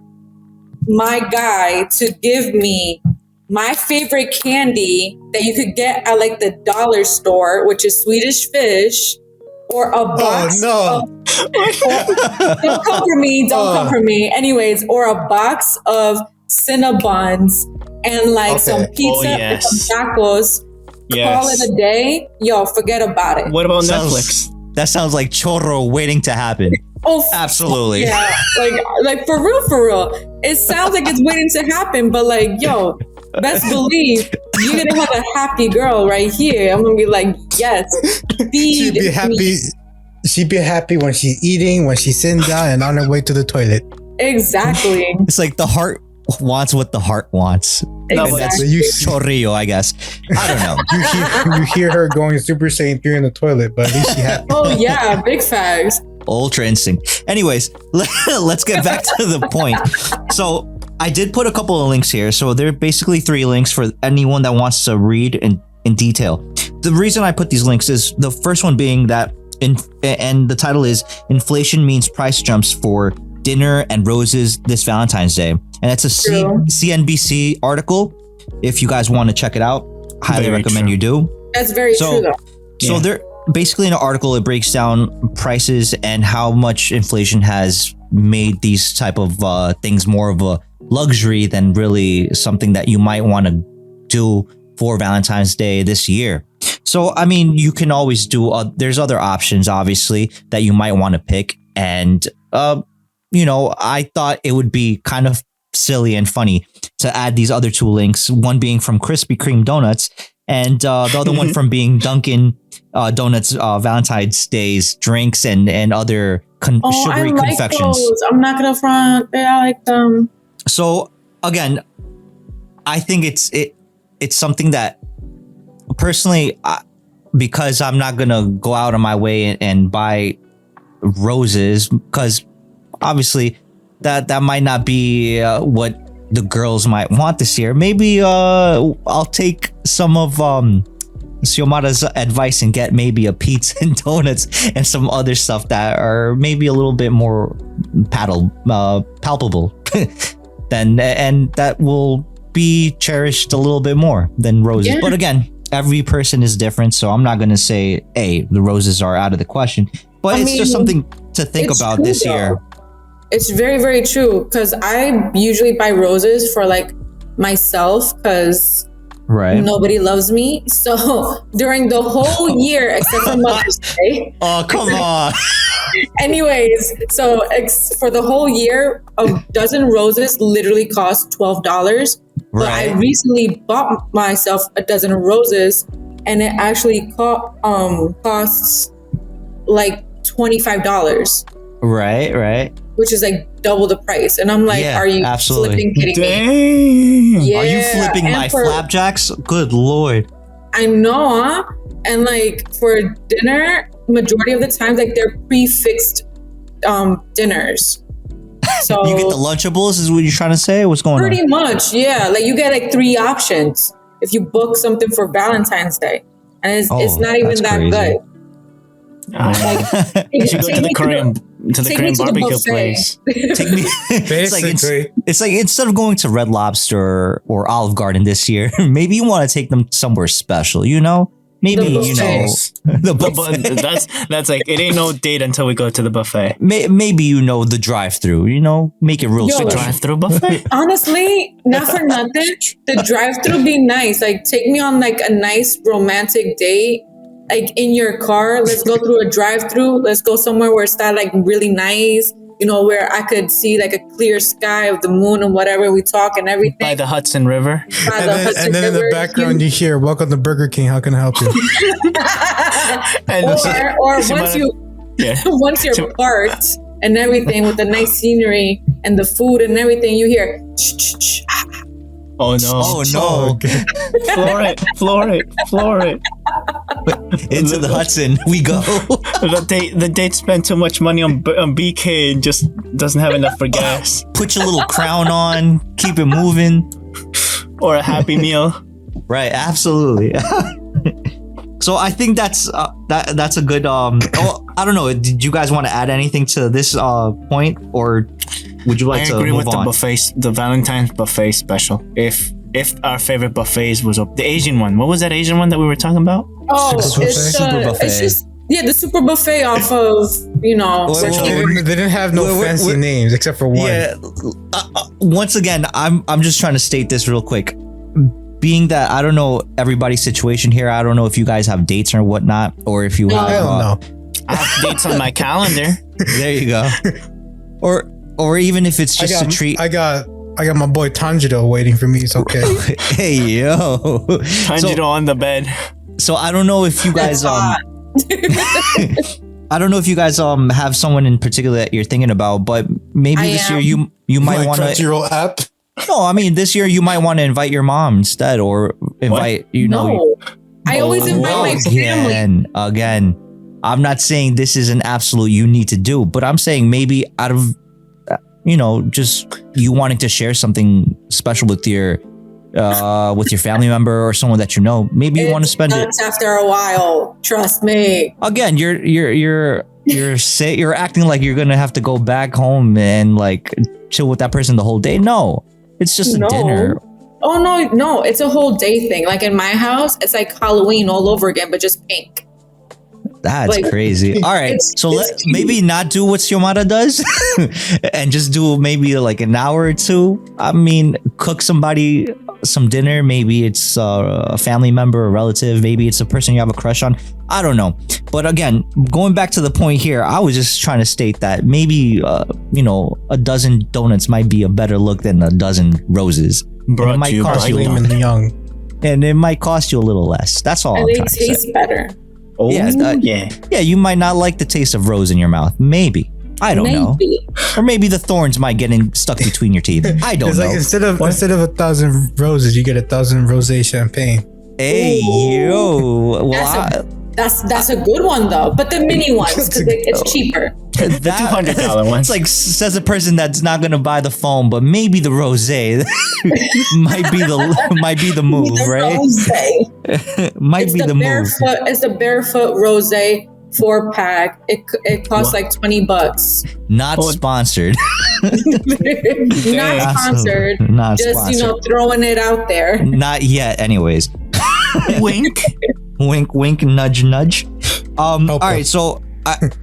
[SPEAKER 5] my guy to give me my favorite candy that you could get at like the dollar store, which is Swedish fish, or a box.
[SPEAKER 6] Oh
[SPEAKER 5] Don't come for me. Don't come for me. Anyways, or a box of Cinnabons and like some pizza and some tacos. Call it a day. Yo, forget about it.
[SPEAKER 2] What about
[SPEAKER 1] Sounds-
[SPEAKER 2] Netflix?
[SPEAKER 1] That sounds like chorro waiting to happen.
[SPEAKER 5] Oh,
[SPEAKER 1] Absolutely.
[SPEAKER 5] Yeah, like for real. It sounds like it's waiting to happen, but like, yo, best believe you're gonna have a happy girl right here. I'm gonna be like, yes,
[SPEAKER 6] She'd be happy.
[SPEAKER 5] me.
[SPEAKER 6] She'd be happy when she's eating, when she's sitting down, and on her way to the toilet.
[SPEAKER 5] Exactly.
[SPEAKER 1] It's like the heart wants what the heart wants.
[SPEAKER 2] No,
[SPEAKER 1] And that's
[SPEAKER 6] So you
[SPEAKER 1] chorrillo, I guess. I don't know.
[SPEAKER 6] you hear her going Super Saiyan 3 in the toilet, but at least she happy.
[SPEAKER 5] Oh yeah, big facts.
[SPEAKER 1] Ultra instinct. Anyways, let's get back to the point. So I did put a couple of links here. So there are basically 3 links for anyone that wants to read in detail. The reason I put these links is the first one being that and the title is Inflation Means Price Jumps for Dinner and Roses This Valentine's Day. And it's a CNBC article. If you guys want to check it out, highly
[SPEAKER 2] Very
[SPEAKER 1] recommend
[SPEAKER 2] true.
[SPEAKER 1] you do.
[SPEAKER 5] That's very true though.
[SPEAKER 1] So they're basically in an article, it breaks down prices and how much inflation has made these type of things more of a luxury than really something that you might want to do for Valentine's Day this year. So, I mean, you can always do, there's other options, obviously, that you might want to pick. And, I thought it would be kind of silly and funny to add these other two links, one being from Krispy Kreme Donuts and the other one from being Dunkin' Donuts Valentine's Day's drinks and other sugary confections.
[SPEAKER 5] Those. I'm not going to front. I like them.
[SPEAKER 1] So, again, I think it's something that personally, because I'm not going to go out of my way and buy roses, because obviously that might not be what the girls might want this year. Maybe I'll take some of Xiomara's advice and get maybe a pizza and donuts and some other stuff that are maybe a little bit more palpable and that will be cherished a little bit more than roses. But again, every person is different, so I'm not going to say, hey, the roses are out of the question. But it's just something to think about this year.
[SPEAKER 5] It's very, very true, because I usually buy roses for like myself, because nobody loves me. So during the whole year, except for Mother's Day.
[SPEAKER 1] Oh, come on.
[SPEAKER 5] Anyways, so for the whole year, a dozen roses literally cost $12. But I recently bought myself a dozen of roses, and it actually costs like $25.
[SPEAKER 1] Right.
[SPEAKER 5] Which is like double the price. And I'm like, are you flipping kidding me?
[SPEAKER 1] Yeah. Are you flipping my flapjacks? Good Lord.
[SPEAKER 5] I know, huh? And like for dinner, majority of the time, like they're prefixed dinners. So
[SPEAKER 1] you get the Lunchables is what you're trying to say? What's going on?
[SPEAKER 5] Pretty much, yeah. Like you get like 3 options if you book something for Valentine's Day. And it's not even that crazy. Good.
[SPEAKER 2] You should go to the Korean barbecue place.
[SPEAKER 1] Take me. It's like instead of going to Red Lobster or Olive Garden this year, maybe you want to take them somewhere special. Maybe the buffet.
[SPEAKER 2] That's like it ain't no date until we go to the buffet.
[SPEAKER 1] Maybe the drive-through. Make it real special.
[SPEAKER 2] Drive-through buffet.
[SPEAKER 5] Honestly, not for nothing. The drive-through be nice. Like take me on like a nice romantic date. Like in your car, let's go through a drive-through. Let's go somewhere where it's that like really nice, where I could see like a clear sky of the moon and whatever we talk and everything.
[SPEAKER 2] By the Hudson River.
[SPEAKER 6] And then in the background you hear, "Welcome to Burger King. How can I help you?"
[SPEAKER 5] or once you're parked and everything with the nice scenery and the food and everything, you hear.
[SPEAKER 2] Oh no!
[SPEAKER 6] Okay.
[SPEAKER 2] Floor it.
[SPEAKER 1] Into the Hudson we go.
[SPEAKER 2] The date spent too much money on BK and just doesn't have enough for gas.
[SPEAKER 1] Put your little crown on, keep it moving,
[SPEAKER 2] or a Happy Meal.
[SPEAKER 1] Right, absolutely. So I think that's a good. I don't know. Did you guys want to add anything to this point, or would you like to move on? I agree with
[SPEAKER 2] the buffet, the Valentine's buffet special. If our favorite buffets was the Asian one. What was that Asian one that we were talking about?
[SPEAKER 5] Oh, super buffet. It's just the super buffet off of
[SPEAKER 6] They didn't have no fancy names except for one.
[SPEAKER 1] Yeah. Once again, I'm just trying to state this real quick. Being that I don't know everybody's situation here, I don't know if you guys have dates or whatnot, or if you have.
[SPEAKER 6] I don't know.
[SPEAKER 2] I have dates on my calendar.
[SPEAKER 1] There you go. Or even if it's just a treat.
[SPEAKER 6] I got my boy Tanjiro waiting for me. It's okay.
[SPEAKER 1] Hey yo,
[SPEAKER 2] Tanjiro on the bed.
[SPEAKER 1] So I don't know if you guys I don't know if you guys have someone in particular that you're thinking about, but maybe this year you might want to
[SPEAKER 6] Crunchyroll app.
[SPEAKER 1] No, I mean this year you might want to invite your mom instead, or invite
[SPEAKER 5] I always invite my family.
[SPEAKER 1] Again, I'm not saying this is an absolute you need to do, but I'm saying maybe out of just you wanting to share something special with your family member or someone that maybe you want to spend it
[SPEAKER 5] after a while. Trust me.
[SPEAKER 1] Again, you're acting like you're gonna have to go back home and like chill with that person the whole day. No, it's just a dinner.
[SPEAKER 5] Oh no, it's a whole day thing. Like in my house, it's like Halloween all over again, but just pink.
[SPEAKER 1] That's crazy. All right. So let's maybe not do what Xiomara does and just do maybe like an hour or two. I mean, cook somebody some dinner. Maybe it's a family member, a relative. Maybe it's a person you have a crush on. I don't know. But again, going back to the point here, I was just trying to state that maybe, a dozen donuts might be a better look than a dozen roses.
[SPEAKER 2] Brought
[SPEAKER 1] it might
[SPEAKER 2] to you
[SPEAKER 1] cost
[SPEAKER 2] by
[SPEAKER 1] you a
[SPEAKER 6] William
[SPEAKER 1] little,
[SPEAKER 6] and Young.
[SPEAKER 1] and it might cost you a little less. That's all
[SPEAKER 5] And
[SPEAKER 1] I'm
[SPEAKER 5] they
[SPEAKER 1] trying to say.
[SPEAKER 5] taste better.
[SPEAKER 2] Oh,
[SPEAKER 1] Yeah, Yeah, you might not like the taste of rose in your mouth. Maybe. I don't know.
[SPEAKER 5] Maybe.
[SPEAKER 1] Or maybe the thorns might get stuck between your teeth. I don't
[SPEAKER 6] It's
[SPEAKER 1] know.
[SPEAKER 6] like instead of 1,000 roses, you get 1,000 rosé champagne.
[SPEAKER 1] Hey, yo. Well,
[SPEAKER 5] That's a good one though, but the mini ones because it's cheaper.
[SPEAKER 2] the $200 ones.
[SPEAKER 1] It's like, says a person that's not going to buy the foam, but maybe the rosé might be the move,
[SPEAKER 5] The
[SPEAKER 1] right?
[SPEAKER 5] rosé.
[SPEAKER 1] Might
[SPEAKER 5] It's
[SPEAKER 1] be the move.
[SPEAKER 5] It's the barefoot rosé 4-pack. It costs like $20.
[SPEAKER 1] Not sponsored.
[SPEAKER 5] Not sponsored.
[SPEAKER 1] Not
[SPEAKER 5] Just
[SPEAKER 1] sponsored.
[SPEAKER 5] throwing it out there.
[SPEAKER 1] Not yet, anyways.
[SPEAKER 2] Wink.
[SPEAKER 1] Wink, wink, nudge, nudge. All right, so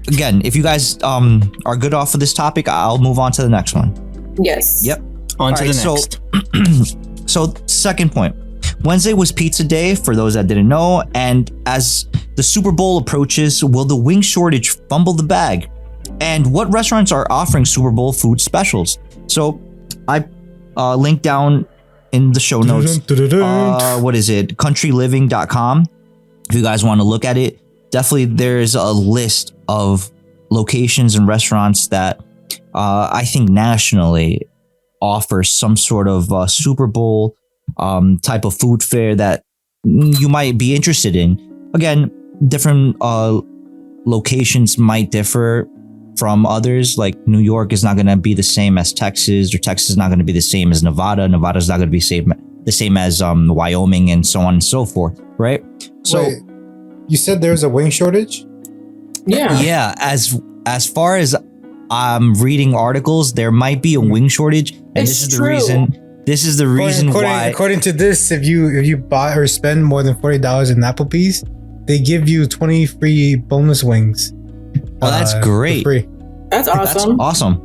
[SPEAKER 1] again, if you guys are good off of this topic, I'll move on to the next one.
[SPEAKER 5] Yes.
[SPEAKER 1] Yep.
[SPEAKER 2] On to
[SPEAKER 1] All
[SPEAKER 2] the
[SPEAKER 1] right,
[SPEAKER 2] next.
[SPEAKER 1] So second point. Wednesday was pizza day, for those that didn't know, and as the Super Bowl approaches, will the wing shortage fumble the bag? And what restaurants are offering Super Bowl food specials? So I linked down in the show notes, what is it? countryliving.com. If you guys want to look at it, definitely there's a list of locations and restaurants that I think nationally offer some sort of Super Bowl type of food fare that you might be interested in. Again, different locations might differ from others. Like New York is not going to be the same as Texas, or Texas is not going to be the same as Nevada. Nevada is not going to be the same as Wyoming, and so on and so forth, right? So
[SPEAKER 6] Wait, you said there's a wing shortage?
[SPEAKER 1] yeah, as far as I'm reading articles, there might be a wing shortage, and this is the reason. This is the reason why.
[SPEAKER 6] According to this, if you buy or spend more than $40 in Applebee's, they give you 20 free boneless wings.
[SPEAKER 1] Oh, that's great.
[SPEAKER 6] For free.
[SPEAKER 5] That's awesome.
[SPEAKER 1] That's awesome.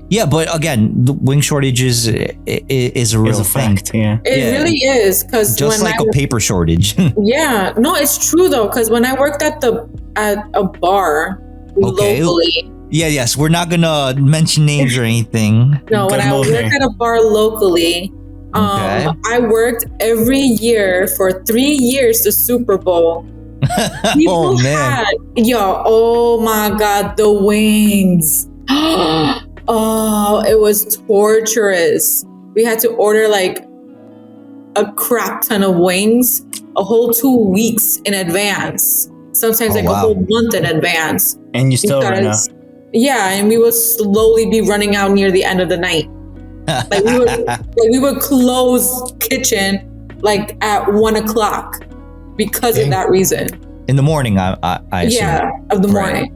[SPEAKER 1] Yeah, but again, the wing shortage is a real thing.
[SPEAKER 2] Fact, yeah.
[SPEAKER 5] It really is, because
[SPEAKER 1] Just like a paper shortage.
[SPEAKER 5] Yeah, no, it's true though, because when I worked at a bar locally.
[SPEAKER 1] Yeah, yes, we're not gonna mention names or anything.
[SPEAKER 5] No, when I worked at a bar locally, I worked every year for 3 years the Super Bowl. People oh my God, the wings. Oh, it was torturous. We had to order like a crap ton of wings a whole 2 weeks in advance. Sometimes a whole month in advance.
[SPEAKER 2] And you still run out.
[SPEAKER 5] Yeah, and we would slowly be running out near the end of the night. Like we would close kitchen like at 1:00 because of that reason.
[SPEAKER 1] In the morning, I assume.
[SPEAKER 5] Yeah, of the morning.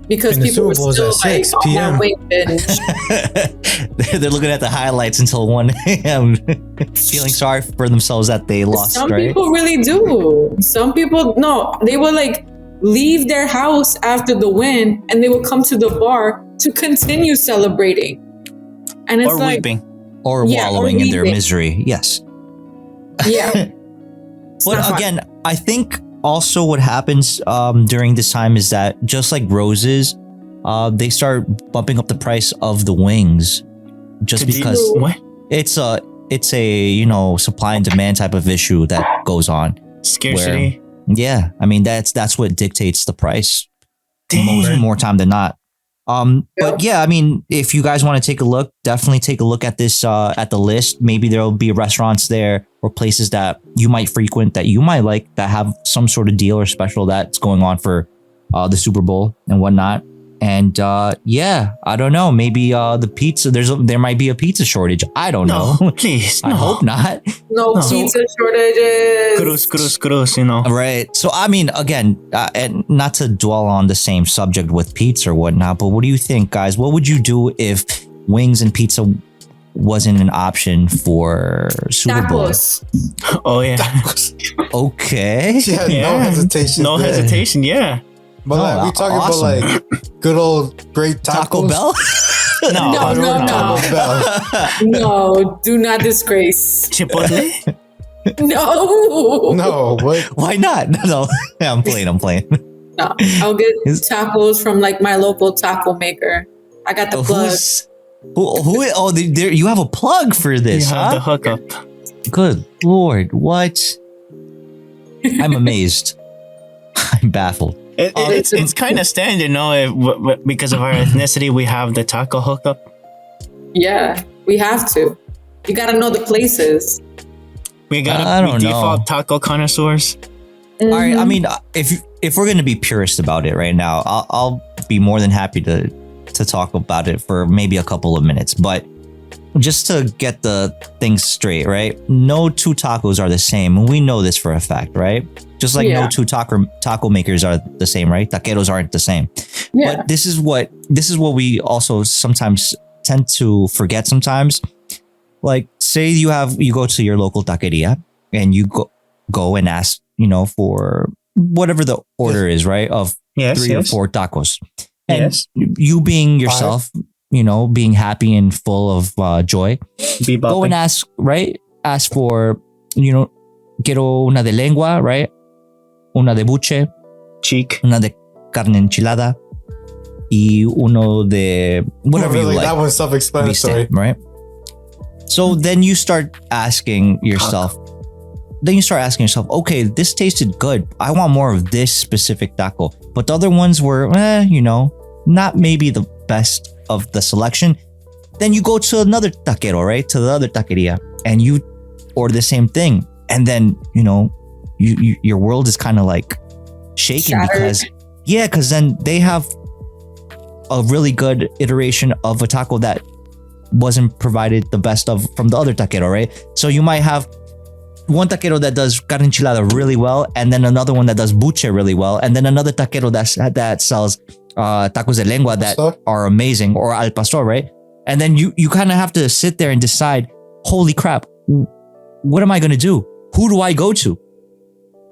[SPEAKER 5] Because people were still like on that wing binge.
[SPEAKER 1] They're looking at the highlights until 1 a.m. feeling sorry for themselves that they lost.
[SPEAKER 5] Some people really do. Some people, no, they would like leave their house after the win and they would come to the bar to continue celebrating. And it's
[SPEAKER 2] weeping.
[SPEAKER 1] Or wallowing in their misery. Yes.
[SPEAKER 5] Yeah.
[SPEAKER 1] But again, I think also what happens during this time is that just like roses, they start bumping up the price of the wings just because it's a supply and demand type of issue that goes on.
[SPEAKER 2] Scarcity.
[SPEAKER 1] Yeah, I mean that's what dictates the price more time than not. But yeah, I mean, if you guys want to take a look, definitely take a look at this at the list. Maybe there'll be restaurants there or places that you might frequent that you might like that have some sort of deal or special that's going on for the Super Bowl and whatnot. And yeah, I don't know. Maybe the pizza. There might be a pizza shortage. I don't know.
[SPEAKER 2] Please,
[SPEAKER 1] I hope not.
[SPEAKER 5] No pizza shortages.
[SPEAKER 2] Gross, you know.
[SPEAKER 1] Right. So I mean, again, and not to dwell on the same subject with pizza or whatnot, but what do you think, guys? What would you do if wings and pizza wasn't an option for Super Bowl?
[SPEAKER 2] Oh yeah.
[SPEAKER 1] Okay.
[SPEAKER 6] Yeah, no hesitation.
[SPEAKER 2] No hesitation. Yeah.
[SPEAKER 6] But we talking about like good old great tacos.
[SPEAKER 1] Taco Bell?
[SPEAKER 5] No, do not disgrace.
[SPEAKER 2] Chipotle?
[SPEAKER 5] No.
[SPEAKER 6] No, what?
[SPEAKER 1] Why not? No, I'm playing.
[SPEAKER 5] No, I'll get tacos from like my local taco maker. I got the plug.
[SPEAKER 1] You have a plug for this,
[SPEAKER 2] You have the hookup.
[SPEAKER 1] Good Lord, what? I'm amazed. I'm baffled.
[SPEAKER 2] It's kind of standard, no? Because of our ethnicity, we have the taco hookup.
[SPEAKER 5] Yeah, we have to. You gotta know the places.
[SPEAKER 2] We gotta be default taco connoisseurs.
[SPEAKER 5] Mm-hmm.
[SPEAKER 1] All right, I mean, if we're gonna be purist about it right now, I'll be more than happy to talk about it for maybe a couple of minutes. But just to get the things straight, right? No two tacos are the same, and we know this for a fact, right? Just like no two taco makers are the same, right? Taqueros aren't the same. Yeah. But this is what we also sometimes tend to forget sometimes. Like, say you go to your local taqueria and you go and ask, for whatever the order is, right? Of 3 or 4 tacos. And you being yourself, being happy and full of joy, go and ask, right? Ask for, quiero una de lengua, right? Una de buche,
[SPEAKER 2] cheek,
[SPEAKER 1] una de carne enchilada, y uno de whatever you like.
[SPEAKER 6] That was self-explanatory,
[SPEAKER 1] right? So then you start asking yourself, okay, this tasted good. I want more of this specific taco. But the other ones were, not maybe the best of the selection. Then you go to another taquero, right? To the other taqueria, and you order the same thing. And then, your world is kind of like shaken because then they have a really good iteration of a taco that wasn't provided the best of from the other taquero, right? So you might have one taquero that does carne enchilada really well, and then another one that does buche really well, and then another taquero that sells tacos de lengua that are amazing, or al pastor, right? And then you kind of have to sit there and decide, holy crap, what am I going to do? Who do I go to?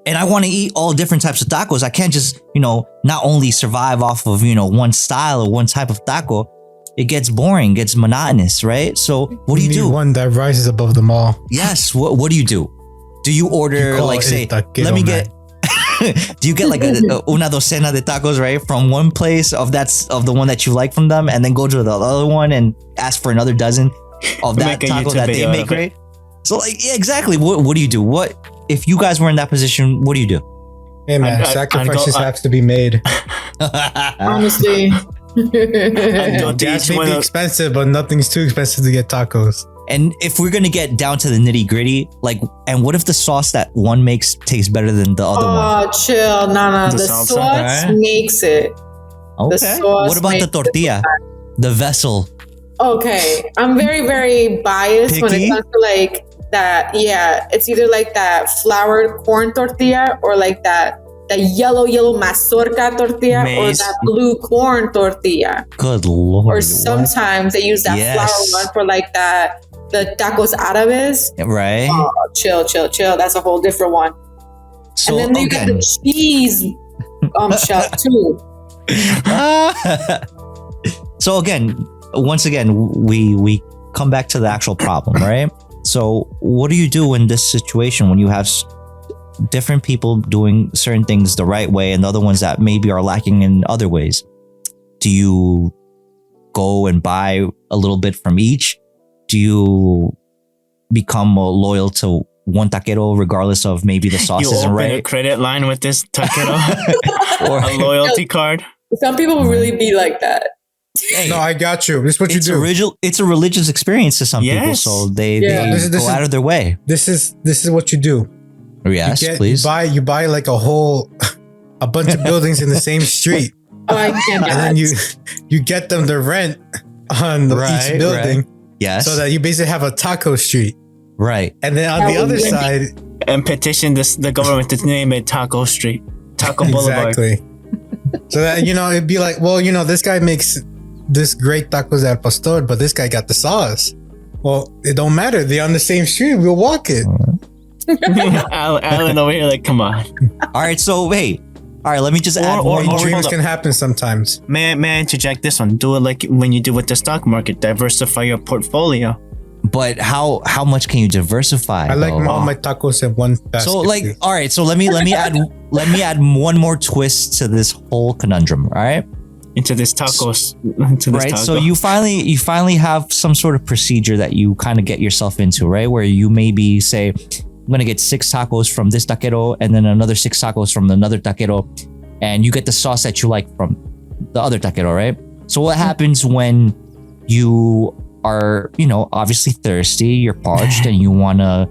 [SPEAKER 1] And I want to eat all different types of tacos. I can't just, not only survive off of, one style or one type of taco. It gets boring, gets monotonous, right? So what do you do?
[SPEAKER 6] One that rises above them all.
[SPEAKER 1] Yes. What do you do? Do you order, like, say, let me get... do you get like una docena de tacos, right? From one place of the one that you like from them, and then go to the other one and ask for another dozen of that taco that they make, right? So like, yeah, exactly. What do you do? What if you guys were in that position? What do you do?
[SPEAKER 6] Hey man, sacrifices have to be made.
[SPEAKER 5] Honestly,
[SPEAKER 6] gas may be expensive, but nothing's too expensive to get tacos.
[SPEAKER 1] And if we're gonna get down to the nitty gritty, like, and what if the sauce that one makes tastes better than the other one?
[SPEAKER 5] Oh, chill, no. The sauce makes it.
[SPEAKER 1] Okay. What about the tortilla, the vessel? Okay,
[SPEAKER 5] I'm very, very biased when it comes to like that. Yeah, it's either like that floured corn tortilla or like that yellow mazorca tortilla or that blue corn tortilla.
[SPEAKER 1] Good Lord.
[SPEAKER 5] Or sometimes they use that flour one for like the tacos árabes.
[SPEAKER 1] Right.
[SPEAKER 5] Oh, chill. That's a whole different one. So, and then you got the cheese shell too.
[SPEAKER 1] So once again, we come back to the actual problem, right? So what do you do in this situation when you have different people doing certain things the right way and the other ones that maybe are lacking in other ways? Do you go and buy a little bit from each? Do you become loyal to one taquero regardless of maybe the sauce isn't right?
[SPEAKER 2] You open a credit line with this taquero? Or a loyalty card?
[SPEAKER 5] Some people really be like that.
[SPEAKER 6] Hey, no, I got you. This is what you do.
[SPEAKER 1] It's a religious experience to some people, so they go out of their way.
[SPEAKER 6] This is what you do.
[SPEAKER 1] Yes, please.
[SPEAKER 6] You buy like a bunch of buildings in the same street.
[SPEAKER 5] Oh, I cannot.
[SPEAKER 6] And then you get them to rent on each building.
[SPEAKER 1] Right. Yes.
[SPEAKER 6] So that you basically have a taco street.
[SPEAKER 1] Right.
[SPEAKER 6] And then on the other side,
[SPEAKER 2] and petition the government to name it Taco Street, Taco Boulevard.
[SPEAKER 6] Exactly. So that it'd be like, well, this guy makes this great tacos al pastor, but this guy got the sauce. Well, it don't matter. They're on the same street. We'll walk it.
[SPEAKER 2] Alan over here, like, come on.
[SPEAKER 1] All right, so hey, All right, let me just add one more.
[SPEAKER 6] Dreams can happen sometimes.
[SPEAKER 2] May I interject this one? Do it like when you do with the stock market. Diversify your portfolio.
[SPEAKER 1] But how much can you diversify?
[SPEAKER 6] I like all my tacos in one basket.
[SPEAKER 1] So like, all right. So let me add one more twist to this whole conundrum. All right.
[SPEAKER 2] Into this tacos.
[SPEAKER 1] Right. So you finally have some sort of procedure that you kind of get yourself into, right? Where you maybe say, I'm gonna get 6 tacos from this taquero and then another 6 tacos from another taquero, and you get the sauce that you like from the other taquero, right? So what happens when you are, obviously thirsty, you're parched, and you wanna,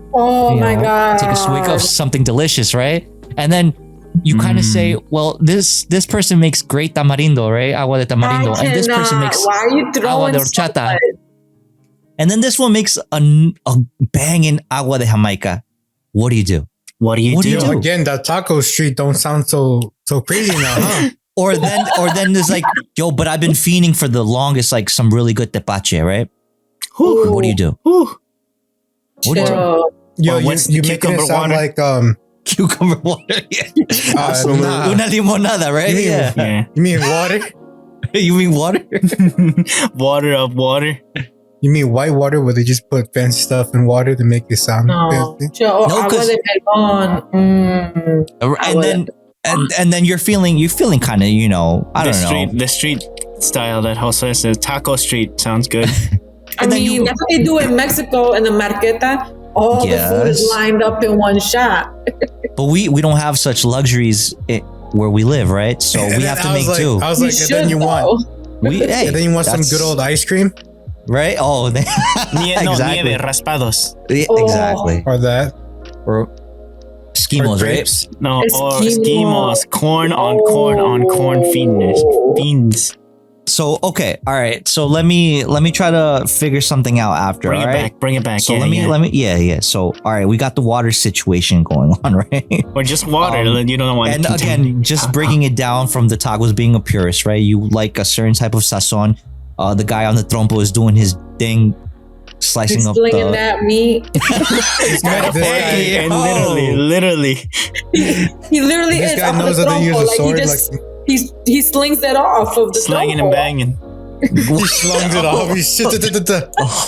[SPEAKER 1] take a swig of something delicious, right? And then you kind of say, well, this person makes great tamarindo, right? Agua de tamarindo, and this person makes agua de horchata, and then this one makes a banging agua de Jamaica. What do you do?
[SPEAKER 2] What do you do?
[SPEAKER 6] Again, that taco street don't sound so crazy now, huh?
[SPEAKER 1] Or then there's like, yo, but I've been fiending for the longest, like some really good tepache, right? What do you do? What do you do?
[SPEAKER 6] Yo, you make it sound like
[SPEAKER 1] cucumber water.
[SPEAKER 6] Nah.
[SPEAKER 1] Una limonada, right?
[SPEAKER 6] Yeah. You mean water?
[SPEAKER 1] You mean water?
[SPEAKER 2] Water of water.
[SPEAKER 6] You mean white water where they just put fancy stuff in water to make it sound fancy?
[SPEAKER 5] Agua de melon.
[SPEAKER 1] And then you're feeling kind of, I don't know.
[SPEAKER 2] The street style that Jose says, taco street sounds good.
[SPEAKER 5] I mean, that's what they do in Mexico in the marqueta. All the food is lined up in one shot.
[SPEAKER 1] But we don't have such luxuries where we live, right? So we have to make do.
[SPEAKER 6] I was like, and then you want some good old ice cream,
[SPEAKER 1] right? Oh, exactly.
[SPEAKER 2] Nieve raspados.
[SPEAKER 1] Exactly.
[SPEAKER 6] Or that.
[SPEAKER 1] Or Eskimos, right?
[SPEAKER 2] No, or Eskimos. Corn on corn fiends.
[SPEAKER 1] So okay, all right. So let me try to figure something out after.
[SPEAKER 2] Bring it back.
[SPEAKER 1] So let me. So all right, we got the water situation going on, right?
[SPEAKER 2] Or just water. You don't want.
[SPEAKER 1] And again, just breaking it down from the tacos being a purist, right? You like a certain type of sazon. The guy on the trompo is doing his thing, slicing up
[SPEAKER 5] that meat.
[SPEAKER 2] Literally.
[SPEAKER 5] He literally
[SPEAKER 6] this
[SPEAKER 5] is.
[SPEAKER 6] guy knows how to use a sword.
[SPEAKER 5] He slings that off of the
[SPEAKER 2] slanging and banging.
[SPEAKER 6] He slungs it off.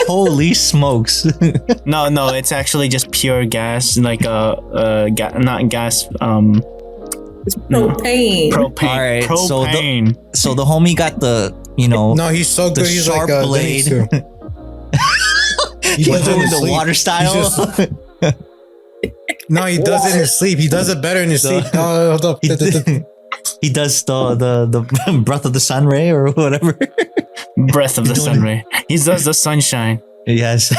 [SPEAKER 1] Holy smokes!
[SPEAKER 2] No, it's actually just pure gas, like not gas.
[SPEAKER 5] It's propane.
[SPEAKER 2] Propane.
[SPEAKER 1] All right,
[SPEAKER 2] propane.
[SPEAKER 1] So the homie got the
[SPEAKER 6] No, he's so good. He's
[SPEAKER 1] sharp
[SPEAKER 6] like
[SPEAKER 1] blade.
[SPEAKER 6] He does it in
[SPEAKER 1] the
[SPEAKER 6] sleep.
[SPEAKER 1] water style.
[SPEAKER 6] No, he does it in his sleep. He does it better in his sleep. No, hold up.
[SPEAKER 1] He does the breath of the sun ray or whatever.
[SPEAKER 2] Breath of the sun ray. He does the sunshine.
[SPEAKER 1] Yes.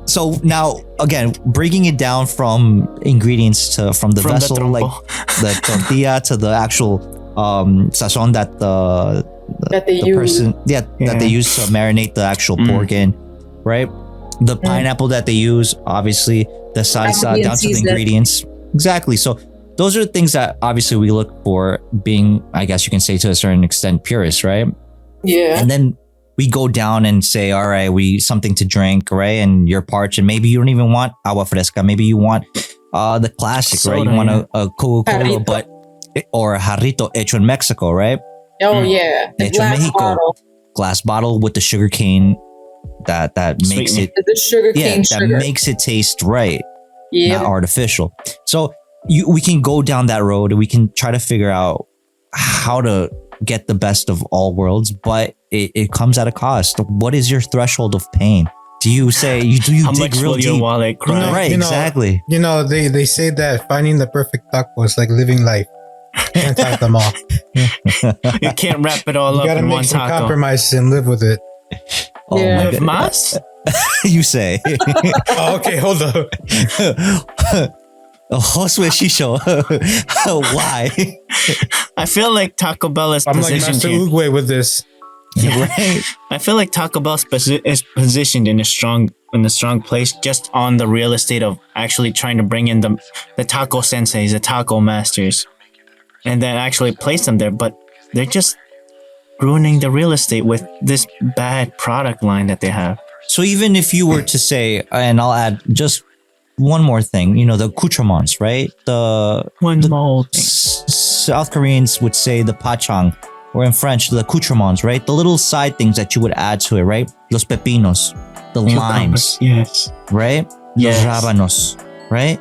[SPEAKER 1] So now again, breaking it down from ingredients from the vessel, like the tortilla, to the actual sazon that they use to marinate the actual pork in, right? The pineapple that they use, obviously, the salsa, down to the ingredients. Exactly. So those are the things that obviously we look for, being, I guess you can say to a certain extent, purists, right?
[SPEAKER 5] Yeah.
[SPEAKER 1] And then we go down and say, all right, something to drink, right? And you're parched, and maybe you don't even want agua fresca. Maybe you want the classic, soda, right? You want a Coca-Cola, or jarrito hecho in Mexico, right?
[SPEAKER 5] Oh yeah, the glass bottle.
[SPEAKER 1] Glass bottle with the sugar cane that makes it
[SPEAKER 5] the sugar cane
[SPEAKER 1] that makes it taste right,
[SPEAKER 5] not
[SPEAKER 1] artificial. So we can go down that road, and we can try to figure out how to get the best of all worlds, but it comes at a cost. What is your threshold of pain? Do you say how dig much real will deep? Your
[SPEAKER 2] wallet cry?
[SPEAKER 1] Exactly.
[SPEAKER 6] They say that finding the perfect taco is like living life. Can't have them all.
[SPEAKER 2] You can't wrap it all up in one taco. You gotta make some
[SPEAKER 6] compromises and live with it.
[SPEAKER 1] Oh my
[SPEAKER 2] God. Mas?
[SPEAKER 1] You say.
[SPEAKER 6] Oh, okay, hold up.
[SPEAKER 1] Josue Shisho. Why?
[SPEAKER 2] I feel like Taco Bell is
[SPEAKER 6] I'm
[SPEAKER 2] positioned
[SPEAKER 6] like Master Uguay with this.
[SPEAKER 2] Right. I feel like Taco Bell is positioned in a strong place, just on the real estate of actually trying to bring in the taco senseis, the taco masters, and then actually place them there. But they're just ruining the real estate with this bad product line that they have.
[SPEAKER 1] So even if you were to say, and I'll add just one more thing, the accoutrements, right?
[SPEAKER 2] One more thing.
[SPEAKER 1] South Koreans would say the pachang, or in French, the accoutrements, right? The little side things that you would add to it, right? Los pepinos, the limes,
[SPEAKER 2] yes,
[SPEAKER 1] right?
[SPEAKER 2] Yes.
[SPEAKER 1] Los rábanos, right?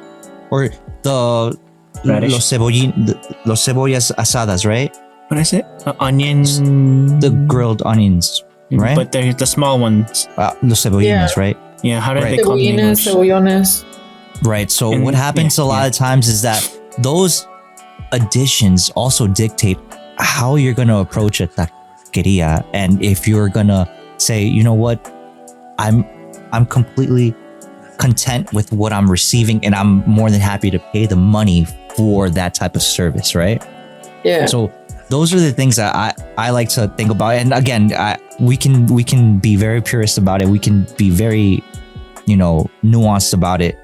[SPEAKER 1] Or the
[SPEAKER 2] Radish.
[SPEAKER 1] los cebollas asadas, right?
[SPEAKER 2] What is it? Onions.
[SPEAKER 1] The grilled onions, right?
[SPEAKER 2] But they're the small ones.
[SPEAKER 1] Los cebollinas, right?
[SPEAKER 2] Yeah, how do
[SPEAKER 1] Right.
[SPEAKER 2] they call them in
[SPEAKER 5] Cebollinas,
[SPEAKER 2] English?
[SPEAKER 5] cebollones.
[SPEAKER 1] Right. So
[SPEAKER 2] And-
[SPEAKER 1] what happens a lot
[SPEAKER 2] yeah.
[SPEAKER 1] of times is that those additions also dictate how you're going to approach a taqueria, and if you're going to say, you know what, I'm completely content with what I'm receiving, and I'm more than happy to pay the money for that type of service, right?
[SPEAKER 5] Yeah.
[SPEAKER 1] So those are the things that I like to think about. And again, we can be very purist about it. We can be very, nuanced about it.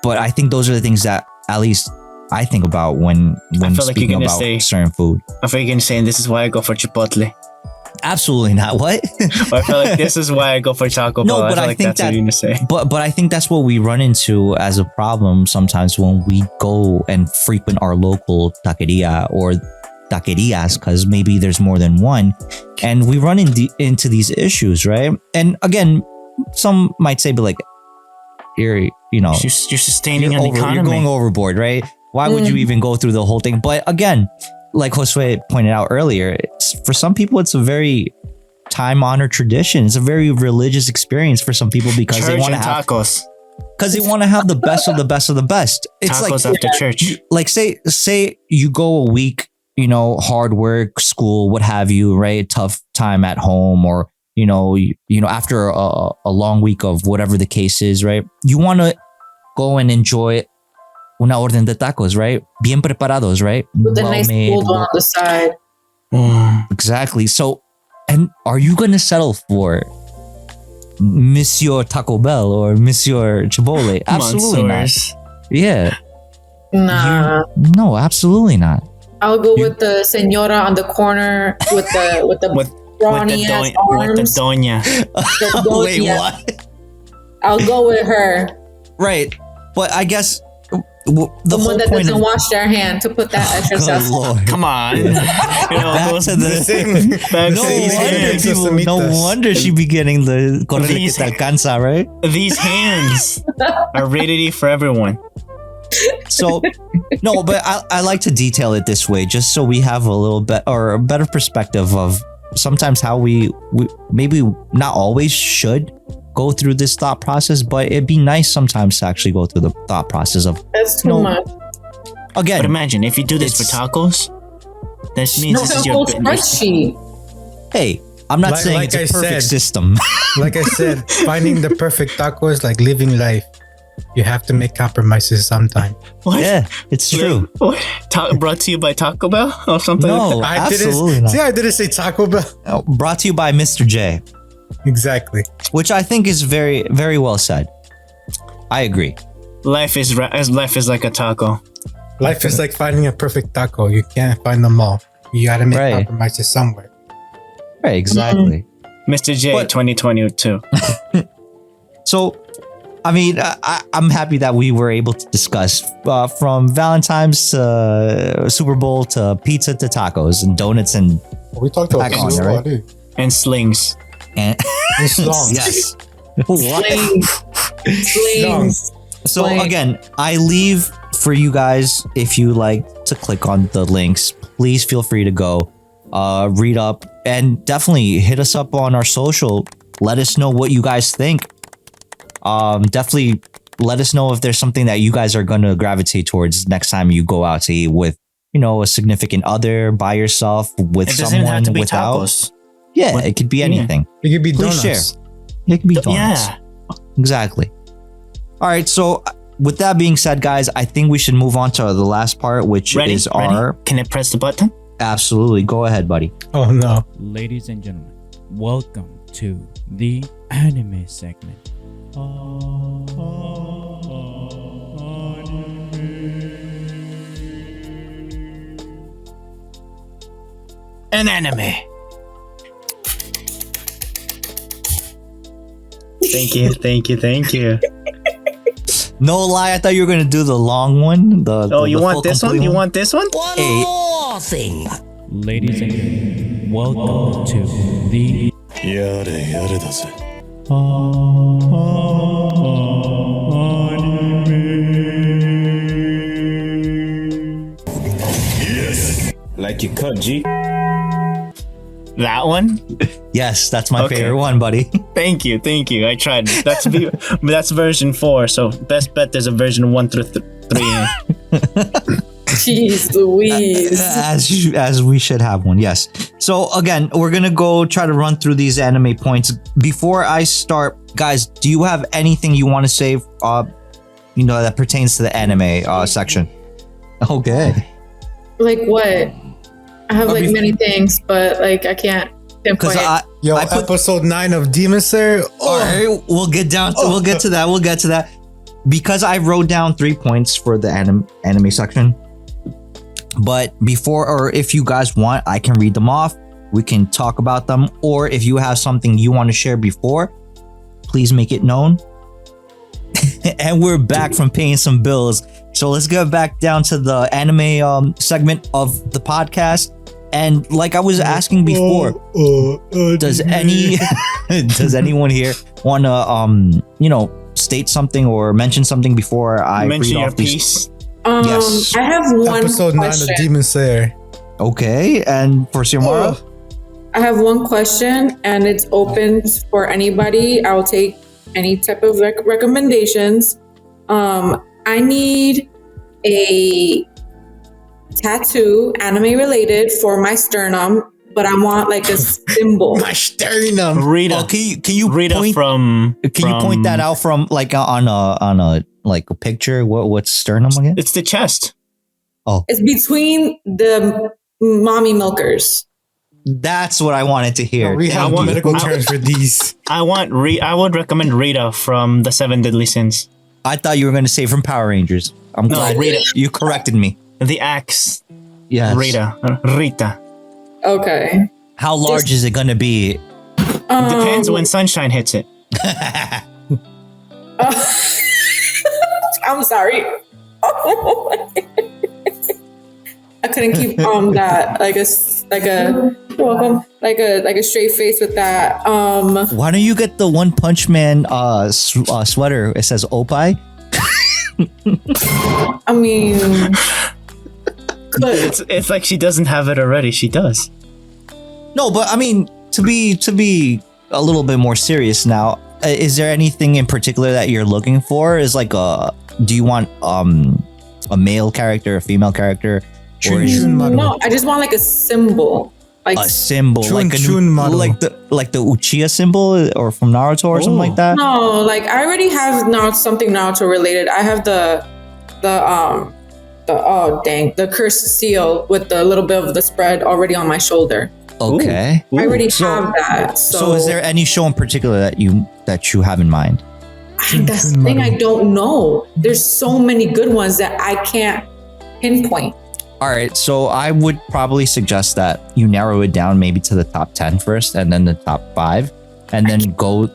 [SPEAKER 1] But I think those are the things that at least I think about when
[SPEAKER 2] feel like
[SPEAKER 1] speaking
[SPEAKER 2] you're gonna
[SPEAKER 1] about
[SPEAKER 2] say-
[SPEAKER 1] certain food.
[SPEAKER 2] I feel like you're saying this is why I go for Chipotle.
[SPEAKER 1] Absolutely not. What?
[SPEAKER 2] Or I feel like this is why I go for Taco Bell.
[SPEAKER 1] No, but
[SPEAKER 2] feel
[SPEAKER 1] I
[SPEAKER 2] like
[SPEAKER 1] think
[SPEAKER 2] that's what
[SPEAKER 1] that-
[SPEAKER 2] you're gonna say.
[SPEAKER 1] But I think that's what we run into as a problem sometimes when we go and frequent our local taqueria or taquerias, because maybe there's more than one, and we run into these issues, right? And again, some might say, but like, you're
[SPEAKER 2] sustaining an economy.
[SPEAKER 1] you're going overboard, right? Why would you even go through the whole thing? But again, like Josue pointed out earlier, for some people, it's a very time-honored tradition. It's a very religious experience for some people because
[SPEAKER 2] Church
[SPEAKER 1] they want to
[SPEAKER 2] and
[SPEAKER 1] have
[SPEAKER 2] tacos.
[SPEAKER 1] the best of the best of the best. It's
[SPEAKER 2] Tacos
[SPEAKER 1] like
[SPEAKER 2] after church.
[SPEAKER 1] like say you go a week, hard work, school, what have you, right? Tough time at home, or after a long week of whatever the case is, right? You want to go and enjoy una orden de tacos, right? Bien preparados, right?
[SPEAKER 5] With a nice cold one on the side.
[SPEAKER 1] Exactly. So, and are you going to settle for Monsieur Taco Bell or Monsieur Chipotle? Absolutely
[SPEAKER 2] Monsieurs.
[SPEAKER 1] not. Yeah.
[SPEAKER 5] Nah.
[SPEAKER 1] No, absolutely not.
[SPEAKER 5] I'll go with the senora on the corner with the brawny ass
[SPEAKER 2] With the
[SPEAKER 5] arms.
[SPEAKER 2] doña.
[SPEAKER 5] The doña.
[SPEAKER 1] Wait, what?
[SPEAKER 5] I'll go with her.
[SPEAKER 1] Right. But I guess the
[SPEAKER 5] The
[SPEAKER 1] whole
[SPEAKER 5] one that
[SPEAKER 1] point
[SPEAKER 5] doesn't
[SPEAKER 1] of
[SPEAKER 5] wash their hand to put that extra
[SPEAKER 1] Good
[SPEAKER 5] stuff.
[SPEAKER 1] Lord.
[SPEAKER 2] Come on.
[SPEAKER 1] Back
[SPEAKER 2] those-
[SPEAKER 1] to the
[SPEAKER 2] back
[SPEAKER 1] no
[SPEAKER 2] to these
[SPEAKER 1] wonder
[SPEAKER 2] hands.
[SPEAKER 1] people, no wonder she be getting the corre que
[SPEAKER 2] These-
[SPEAKER 1] te alcanza, right?
[SPEAKER 2] These hands are rated E for everyone.
[SPEAKER 1] So no, but I like to detail it this way just so we have a little bit or a better perspective of sometimes how we maybe not always should go through this thought process, but it'd be nice sometimes to actually go through the thought process of
[SPEAKER 5] That's too much.
[SPEAKER 1] again.
[SPEAKER 2] But imagine if you do this for tacos, this means
[SPEAKER 5] No,
[SPEAKER 2] this is
[SPEAKER 5] the
[SPEAKER 2] your
[SPEAKER 5] whole
[SPEAKER 2] business.
[SPEAKER 5] spreadsheet.
[SPEAKER 1] Hey, I'm not
[SPEAKER 6] Like-
[SPEAKER 1] saying
[SPEAKER 6] like
[SPEAKER 1] it's a
[SPEAKER 6] I
[SPEAKER 1] perfect
[SPEAKER 6] said.
[SPEAKER 1] system.
[SPEAKER 6] Like I said, finding the perfect taco is like living life. You have to make compromises sometime.
[SPEAKER 2] What?
[SPEAKER 1] Yeah, it's true.
[SPEAKER 2] What? Brought to you by Taco Bell or something?
[SPEAKER 1] No,
[SPEAKER 2] Like
[SPEAKER 1] absolutely not.
[SPEAKER 6] See, I didn't say Taco Bell.
[SPEAKER 1] Brought to you by Mr. J,
[SPEAKER 6] Exactly.
[SPEAKER 1] which I think is very, very well said. I agree.
[SPEAKER 2] that? Life is like a taco.
[SPEAKER 6] Life is like finding a perfect taco. You can't find them all. You gotta make
[SPEAKER 1] Right.
[SPEAKER 6] compromises somewhere.
[SPEAKER 1] Right, exactly.
[SPEAKER 2] Mr. J
[SPEAKER 1] But-
[SPEAKER 2] 2022.
[SPEAKER 1] So, I mean, I'm happy that we were able to discuss from Valentine's to Super Bowl to pizza to tacos and donuts and
[SPEAKER 6] We talked about
[SPEAKER 1] Back on
[SPEAKER 6] this
[SPEAKER 1] there, right?
[SPEAKER 6] already.
[SPEAKER 2] And slings.
[SPEAKER 6] It's long.
[SPEAKER 1] yes. What?
[SPEAKER 5] Slings. Slings.
[SPEAKER 1] So
[SPEAKER 5] Like-
[SPEAKER 1] again, I leave for you guys if you like to click on the links. Please feel free to go read up and definitely hit us up on our social. Let us know what you guys think. Definitely let us know if there's something that you guys are going to gravitate towards next time you go out to eat with, a significant other, by yourself, with
[SPEAKER 2] It doesn't
[SPEAKER 1] someone,
[SPEAKER 2] even have to be
[SPEAKER 1] without.
[SPEAKER 2] tacos.
[SPEAKER 1] Yeah,
[SPEAKER 2] With-
[SPEAKER 1] it could be
[SPEAKER 2] yeah.
[SPEAKER 1] anything.
[SPEAKER 6] It could be
[SPEAKER 1] Please
[SPEAKER 6] donuts.
[SPEAKER 1] share. It could be donuts.
[SPEAKER 2] Yeah.
[SPEAKER 1] Exactly. All right. So, with that being said, guys, I think we should move on to the last part, which
[SPEAKER 2] Ready?
[SPEAKER 1] is
[SPEAKER 2] Ready?
[SPEAKER 1] our.
[SPEAKER 2] Can I press the button?
[SPEAKER 1] Absolutely. Go ahead, buddy.
[SPEAKER 6] Oh no.
[SPEAKER 7] Ladies and gentlemen, welcome to the anime segment.
[SPEAKER 2] An anime. Thank you.
[SPEAKER 1] No lie, I thought you were gonna do the long one.
[SPEAKER 2] You want this one? You want this one?
[SPEAKER 1] Hey,
[SPEAKER 7] Ladies and gentlemen, welcome to the
[SPEAKER 4] やれやれだぜ
[SPEAKER 8] Like you cut, G.
[SPEAKER 2] That one?
[SPEAKER 1] yes, that's my
[SPEAKER 2] Okay.
[SPEAKER 1] favorite one, buddy.
[SPEAKER 2] Thank you. I tried. That's version 4. So best bet there's a version 1 through 3.
[SPEAKER 5] Jeez Louise.
[SPEAKER 1] As we should have one, yes. So again, we're gonna go try to run through these anime points. Before I start, guys, do you have anything you want to say? That pertains to the anime section. Okay.
[SPEAKER 5] Like what? I have like many things, but like I can't pinpoint.
[SPEAKER 1] Because
[SPEAKER 6] episode 9 of Demon Slayer.
[SPEAKER 1] All right, we'll get to that. Because I wrote down 3 points for the anime section. But before, or if you guys want, I can read them off. We can talk about them. Or if you have something you want to share before, please make it known. And we're back from paying some bills. So let's get back down to the anime segment of the podcast. And like I was asking before, does anyone here want to state something or mention something before I
[SPEAKER 2] mention
[SPEAKER 1] read
[SPEAKER 2] your
[SPEAKER 1] off these?
[SPEAKER 2] piece?
[SPEAKER 1] Yes.
[SPEAKER 5] I have one
[SPEAKER 6] Episode 9
[SPEAKER 5] question.
[SPEAKER 6] of Demon Slayer.
[SPEAKER 1] Okay, and for Xiomara?
[SPEAKER 5] I have one question, and it's open for anybody. I'll take any type of recommendations. I need a tattoo, anime related, for my sternum, but I want like a symbol.
[SPEAKER 6] My sternum.
[SPEAKER 2] Rita.
[SPEAKER 1] Oh, can you
[SPEAKER 2] Rita
[SPEAKER 1] point,
[SPEAKER 2] from.
[SPEAKER 1] Can you point that out from like on a like a picture? What's sternum again?
[SPEAKER 2] It's the chest.
[SPEAKER 5] It's between the mommy milkers.
[SPEAKER 1] That's what I wanted to hear.
[SPEAKER 6] We have medical terms for these.
[SPEAKER 2] I would recommend Rita from the 7 Deadly Sins.
[SPEAKER 1] I thought you were going to say from Power Rangers. I'm
[SPEAKER 2] No,
[SPEAKER 1] glad
[SPEAKER 2] Rita.
[SPEAKER 1] you corrected me.
[SPEAKER 2] The axe.
[SPEAKER 1] Yes.
[SPEAKER 2] Rita.
[SPEAKER 5] Okay.
[SPEAKER 1] How large is it going to be?
[SPEAKER 2] Depends when sunshine hits it.
[SPEAKER 5] I'm sorry. I couldn't keep that you're welcome, like a straight face with that.
[SPEAKER 1] Why don't you get the One Punch Man sweater? It says Opie.
[SPEAKER 5] I mean,
[SPEAKER 2] It's like she doesn't have it already. She does.
[SPEAKER 1] No, but I mean, to be a little bit more serious now, is there anything in particular that you're looking for? Do you want a male character, a female character, or
[SPEAKER 5] no, I just want like a symbol, like
[SPEAKER 1] a symbol, like the Uchiha symbol, or from Naruto or something like that?
[SPEAKER 5] No, like I already have something Naruto related. I have the cursed seal with the little bit of the spread already on my shoulder.
[SPEAKER 1] Okay.
[SPEAKER 5] I already have that.
[SPEAKER 1] So is there any show in particular that you have in mind?
[SPEAKER 5] That's the thing, I don't know. There's so many good ones that I can't pinpoint.
[SPEAKER 1] All right, so I would probably suggest that you narrow it down maybe to the top 10 first, and then the top 5, and then go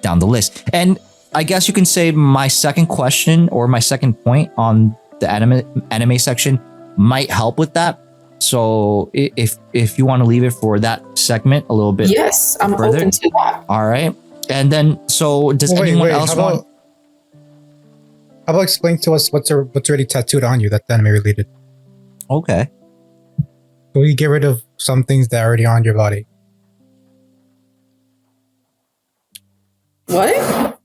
[SPEAKER 1] down the list. And I guess you can say my second question or my second point on the anime section might help with that. So if you want to leave it for that segment a little bit,
[SPEAKER 5] yes, I'm
[SPEAKER 1] further.
[SPEAKER 5] open to that.
[SPEAKER 1] All right, and then so does anyone else want?
[SPEAKER 6] How about explain to us what's already tattooed on you that's anime related?
[SPEAKER 1] Okay.
[SPEAKER 6] So we get rid of some things that are already on your body.
[SPEAKER 5] What?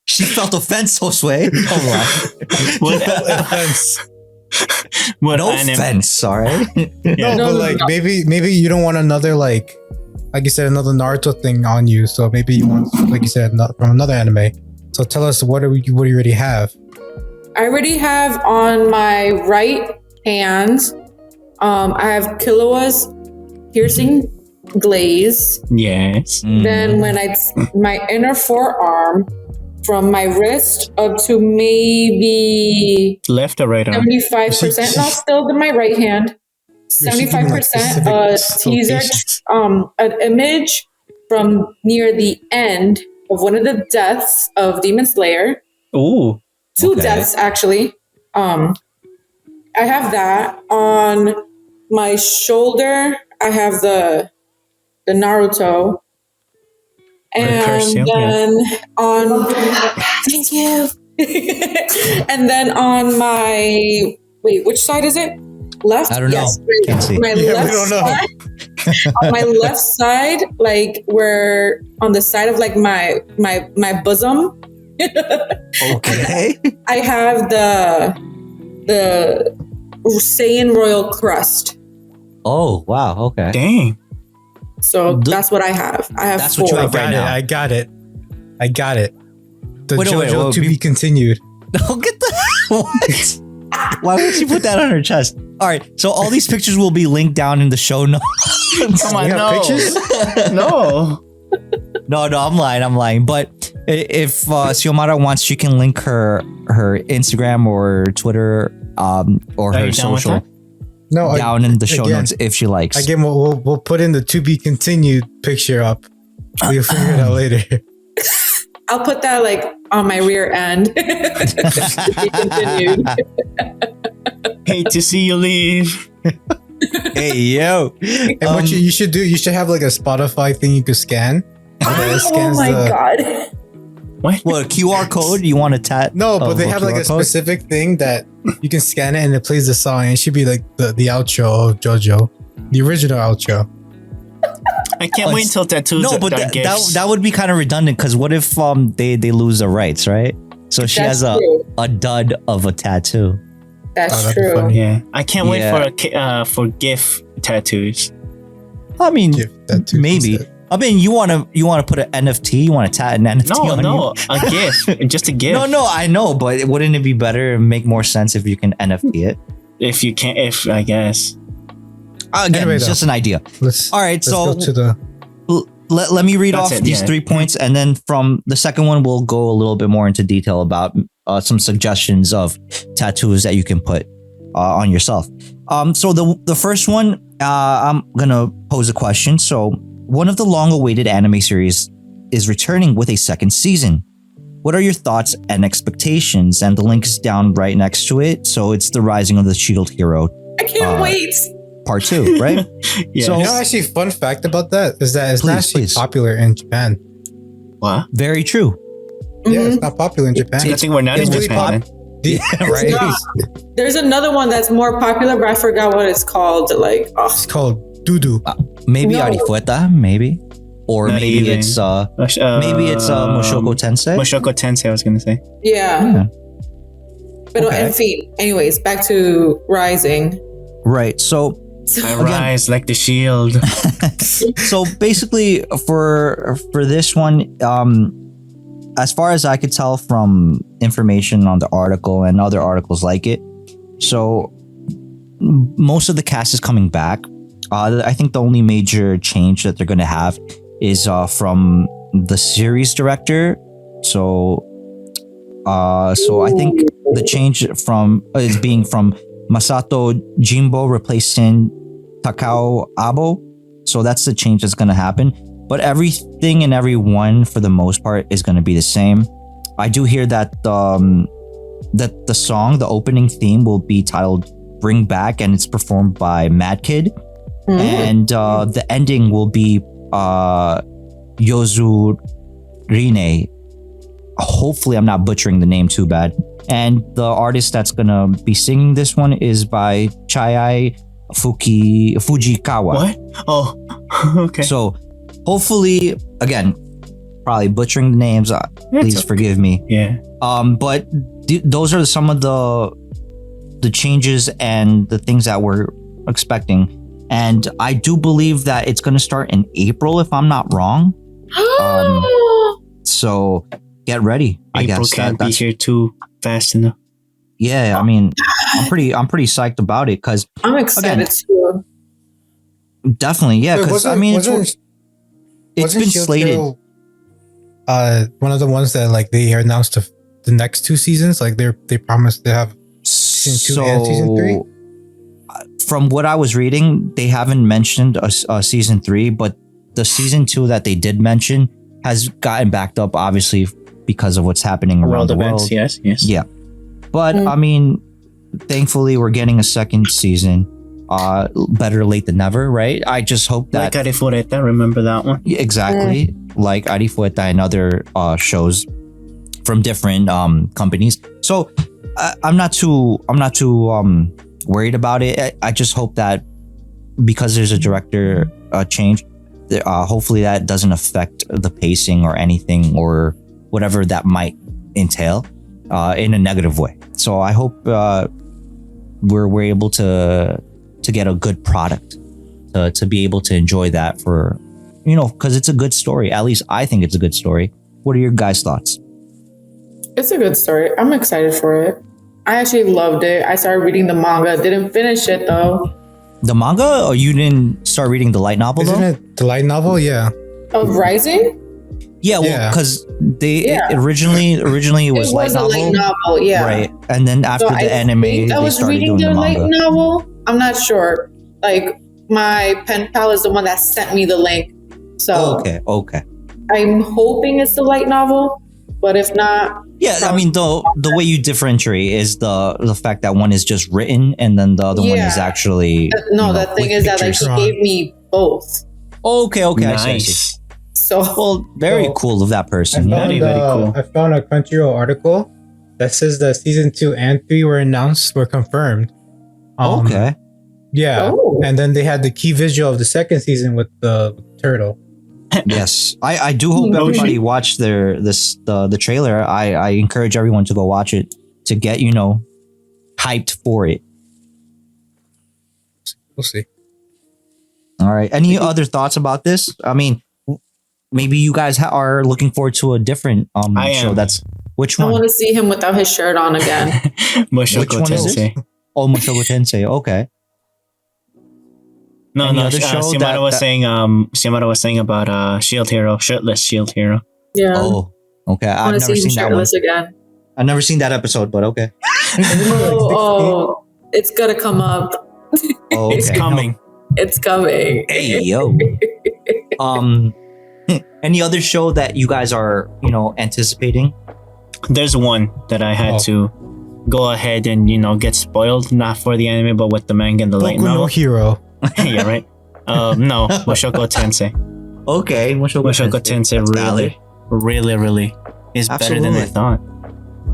[SPEAKER 1] She felt offense, Josue.
[SPEAKER 2] What
[SPEAKER 1] No
[SPEAKER 2] anime?
[SPEAKER 1] offense, all right?
[SPEAKER 2] Yeah.
[SPEAKER 6] No, but like maybe you don't want another like you said, another Naruto thing on you. So maybe you want, like you said, from another anime. So tell us what do you already have?
[SPEAKER 5] I already have on my right hand. I have Killua's piercing glaze.
[SPEAKER 2] Yes.
[SPEAKER 5] Then when my inner forearm, from my wrist up to maybe
[SPEAKER 2] Left or right arm?
[SPEAKER 5] 75%. No, still in my right hand. 75% teaser, an image from near the end of one of the deaths of Demon Slayer.
[SPEAKER 2] Ooh.
[SPEAKER 5] Two deaths, actually. I have that on my shoulder. I have the Naruto. And then on thank you. And then on my which side is it? Left?
[SPEAKER 1] I don't know.
[SPEAKER 5] Can't see. My left side. On my left side, like we're on the side of like my bosom.
[SPEAKER 1] Okay.
[SPEAKER 5] I have the Saiyan Royal Crust.
[SPEAKER 1] Oh wow. Okay.
[SPEAKER 2] Dang.
[SPEAKER 5] So that's what I have. I have
[SPEAKER 1] That's
[SPEAKER 5] 4.
[SPEAKER 1] what you have right now.
[SPEAKER 6] I got it. The
[SPEAKER 1] Wait,
[SPEAKER 6] JoJo to be continued.
[SPEAKER 1] Don't get the what? Why would you put that on her chest? All right, so all these pictures will be linked down in the show notes.
[SPEAKER 2] Come on,
[SPEAKER 6] You got pictures?
[SPEAKER 2] No.
[SPEAKER 1] No, I'm lying. But if Xiomara wants, she can link her Instagram or Twitter or her social down in the show notes if she likes.
[SPEAKER 6] Again, we'll put in the to be continued picture up. We'll figure it out later.
[SPEAKER 5] I'll put that like on my rear end. To be continued.
[SPEAKER 2] Hate to see you leave.
[SPEAKER 1] Hey yo!
[SPEAKER 6] And what you should do, you should have like a Spotify thing you could scan.
[SPEAKER 5] Oh my god!
[SPEAKER 2] What?
[SPEAKER 1] What, a QR code? You want to tat?
[SPEAKER 6] No, but they have like a
[SPEAKER 1] QR code?
[SPEAKER 6] specific thing that you can scan it and it plays the song. And it should be like the outro of JoJo, the original outro.
[SPEAKER 2] I can't wait until tattoos.
[SPEAKER 1] No, but
[SPEAKER 2] are gifts.
[SPEAKER 1] that would be kind of redundant because what if they lose the rights, right? So she
[SPEAKER 5] That's
[SPEAKER 1] has
[SPEAKER 5] true.
[SPEAKER 1] a dud of a tattoo.
[SPEAKER 5] That's
[SPEAKER 6] that'd be
[SPEAKER 5] true.
[SPEAKER 6] funny.
[SPEAKER 2] Yeah, I can't wait for GIF tattoos.
[SPEAKER 1] I mean,
[SPEAKER 6] Give tattoos
[SPEAKER 1] maybe.
[SPEAKER 6] instead.
[SPEAKER 1] I mean, you want to put an NFT? You want to tat an NFT on
[SPEAKER 2] No,
[SPEAKER 1] you?
[SPEAKER 2] a GIF, just a GIF.
[SPEAKER 1] No, I know, but wouldn't it be better and make more sense if you can NFT it?
[SPEAKER 2] If you can, I guess.
[SPEAKER 1] Again,
[SPEAKER 6] Anyway,
[SPEAKER 1] it's just an idea. All right,
[SPEAKER 6] let's
[SPEAKER 1] so
[SPEAKER 6] go to the
[SPEAKER 1] let me read
[SPEAKER 2] That's
[SPEAKER 1] off
[SPEAKER 2] it,
[SPEAKER 1] these 3 points, and then from the second one, we'll go a little bit more into detail about some suggestions of tattoos that you can put on yourself. So the first one, I'm gonna pose a question. So one of the long-awaited anime series is returning with a second season. What are your thoughts and expectations? And the link is down right next to it. So it's The Rising of the Shield Hero
[SPEAKER 5] I can't wait.
[SPEAKER 1] Part 2, right?
[SPEAKER 2] Yeah.
[SPEAKER 1] So
[SPEAKER 6] actually, fun fact about that is that it's not actually
[SPEAKER 1] please.
[SPEAKER 6] popular in Japan.
[SPEAKER 2] What?
[SPEAKER 1] very true.
[SPEAKER 6] Yeah, it's not popular in Japan.
[SPEAKER 2] I think we're not in
[SPEAKER 6] It's really
[SPEAKER 2] Japan.
[SPEAKER 6] Yeah, right.
[SPEAKER 5] Yeah. There's another one that's more popular, but I forgot what it's called. Like,
[SPEAKER 6] It's called Dudu.
[SPEAKER 1] Maybe
[SPEAKER 5] No.
[SPEAKER 1] Arifueta, maybe. Or
[SPEAKER 2] Not
[SPEAKER 1] maybe
[SPEAKER 2] even.
[SPEAKER 1] it's Mushoko Tensei.
[SPEAKER 2] Mushoko Tensei, I was gonna say.
[SPEAKER 5] yeah.
[SPEAKER 1] Yeah.
[SPEAKER 5] But
[SPEAKER 1] Okay.
[SPEAKER 5] en fin, anyways, back to Rising.
[SPEAKER 1] Right. So
[SPEAKER 2] I rise like the shield.
[SPEAKER 1] so basically for this one, as far as I could tell from information on the article and other articles like it, so most of the cast is coming back. I think the only major change that they're going to have is from the series director. So I think the change is being from Masato Jimbo replacing Takao Abo. So that's the change that's going to happen. But everything and everyone, for the most part, is going to be the same. I do hear that that the song, the opening theme, will be titled "Bring Back," and it's performed by Mad Kid. And the ending will be Yozurine. Hopefully, I'm not butchering the name too bad. And the artist that's gonna be singing this one is by Chai Fujikawa.
[SPEAKER 2] What? Oh, okay.
[SPEAKER 1] So hopefully, again, probably butchering the names. Please
[SPEAKER 2] okay.
[SPEAKER 1] forgive me.
[SPEAKER 2] Yeah.
[SPEAKER 1] But those are some of the changes and the things that we're expecting. And I do believe that it's going to start in April, if I'm not wrong. So get ready. I
[SPEAKER 2] April
[SPEAKER 1] guess
[SPEAKER 2] can't be
[SPEAKER 1] that's
[SPEAKER 2] here too fast enough.
[SPEAKER 1] yeah. I mean, I'm pretty psyched about it because
[SPEAKER 5] I'm excited too.
[SPEAKER 1] definitely, yeah. Because I mean, it's been
[SPEAKER 6] Shield
[SPEAKER 1] slated.
[SPEAKER 6] Hero, one of the ones that like they announced the next 2 seasons. Like they promised to have season 2 and season 3.
[SPEAKER 1] From what I was reading, they haven't mentioned a season 3, but the season 2 that they did mention has gotten backed up, obviously, because of what's happening around
[SPEAKER 2] World
[SPEAKER 1] the
[SPEAKER 2] events,
[SPEAKER 1] world.
[SPEAKER 2] yes.
[SPEAKER 1] Yeah. But I mean, thankfully, we're getting a second season. Better late than never, right? I just hope that.
[SPEAKER 2] Like Arifureta, remember that one?
[SPEAKER 1] Exactly. Like Arifueta and other shows from different companies. So I'm not too worried about it. I just hope that because there's a director change, hopefully that doesn't affect the pacing or anything or whatever that might entail in a negative way. So I hope we're able to get a good product to be able to enjoy that for, because it's a good story. At least I think it's a good story. What are your guys' thoughts?
[SPEAKER 5] It's a good story. I'm excited for it. I actually loved it. I started reading the manga. Didn't finish it though.
[SPEAKER 1] The manga, or you didn't start reading the light novel?
[SPEAKER 6] Isn't
[SPEAKER 1] though?
[SPEAKER 6] it the light novel? Yeah.
[SPEAKER 5] Of Rising?
[SPEAKER 1] Yeah, well, because originally it was light
[SPEAKER 5] a
[SPEAKER 1] novel,
[SPEAKER 5] light novel, yeah.
[SPEAKER 1] right? And then after
[SPEAKER 5] So
[SPEAKER 1] the anime,
[SPEAKER 5] I
[SPEAKER 1] they
[SPEAKER 5] was
[SPEAKER 1] started
[SPEAKER 5] reading
[SPEAKER 1] doing the
[SPEAKER 5] the light
[SPEAKER 1] manga.
[SPEAKER 5] novel. I'm not sure. Like my pen pal is the one that sent me the link. So
[SPEAKER 1] Okay.
[SPEAKER 5] I'm hoping it's the light novel, but if not,
[SPEAKER 1] Yeah, I mean the way you differentiate is the fact that one is just written and then the other one is actually
[SPEAKER 5] the thing is that like
[SPEAKER 6] pictures.
[SPEAKER 5] he gave me both.
[SPEAKER 1] Okay, I see.
[SPEAKER 2] Nice.
[SPEAKER 5] So
[SPEAKER 1] Well, very cool of that person.
[SPEAKER 2] Very, very cool.
[SPEAKER 6] I found a Crunchyroll article that says that season 2 and 3 were confirmed.
[SPEAKER 1] Okay.
[SPEAKER 6] Yeah.
[SPEAKER 5] Oh.
[SPEAKER 6] And then they had the key visual of the second season with the turtle.
[SPEAKER 1] Yes, I do hope everybody watched the trailer. I encourage everyone to go watch it to get hyped for it.
[SPEAKER 6] We'll see.
[SPEAKER 1] All right. Any other thoughts about this? I mean, maybe you guys are looking forward to a different
[SPEAKER 2] I
[SPEAKER 1] show.
[SPEAKER 2] am.
[SPEAKER 1] That's which
[SPEAKER 5] I
[SPEAKER 1] one?
[SPEAKER 5] want to see him without his shirt on again.
[SPEAKER 2] Mushoku
[SPEAKER 1] one is
[SPEAKER 2] Tensei.
[SPEAKER 1] Oh, Mushoku Tensei. Okay.
[SPEAKER 2] No,
[SPEAKER 1] Any
[SPEAKER 2] no.
[SPEAKER 1] other show
[SPEAKER 2] Xiomara was saying. Xiomara was saying about Shield Hero, shirtless Shield Hero.
[SPEAKER 5] Yeah.
[SPEAKER 1] Oh, okay.
[SPEAKER 5] I
[SPEAKER 1] I've
[SPEAKER 5] want to
[SPEAKER 1] never
[SPEAKER 5] see him
[SPEAKER 1] seen that one.
[SPEAKER 5] shirtless again.
[SPEAKER 1] I've never seen that episode, but okay.
[SPEAKER 5] Oh, it's gonna come up.
[SPEAKER 1] Oh, okay.
[SPEAKER 2] It's coming.
[SPEAKER 5] It's coming.
[SPEAKER 1] Hey yo. Any other show that you guys are anticipating?
[SPEAKER 2] There's one that I had to go ahead and get spoiled, not for the anime, but with the manga and the light
[SPEAKER 6] Boku no
[SPEAKER 2] novel.
[SPEAKER 6] Hero.
[SPEAKER 2] Yeah, right. No, Mushoku Tensei.
[SPEAKER 1] Okay,
[SPEAKER 2] Mushoku Tensei really is better than I thought.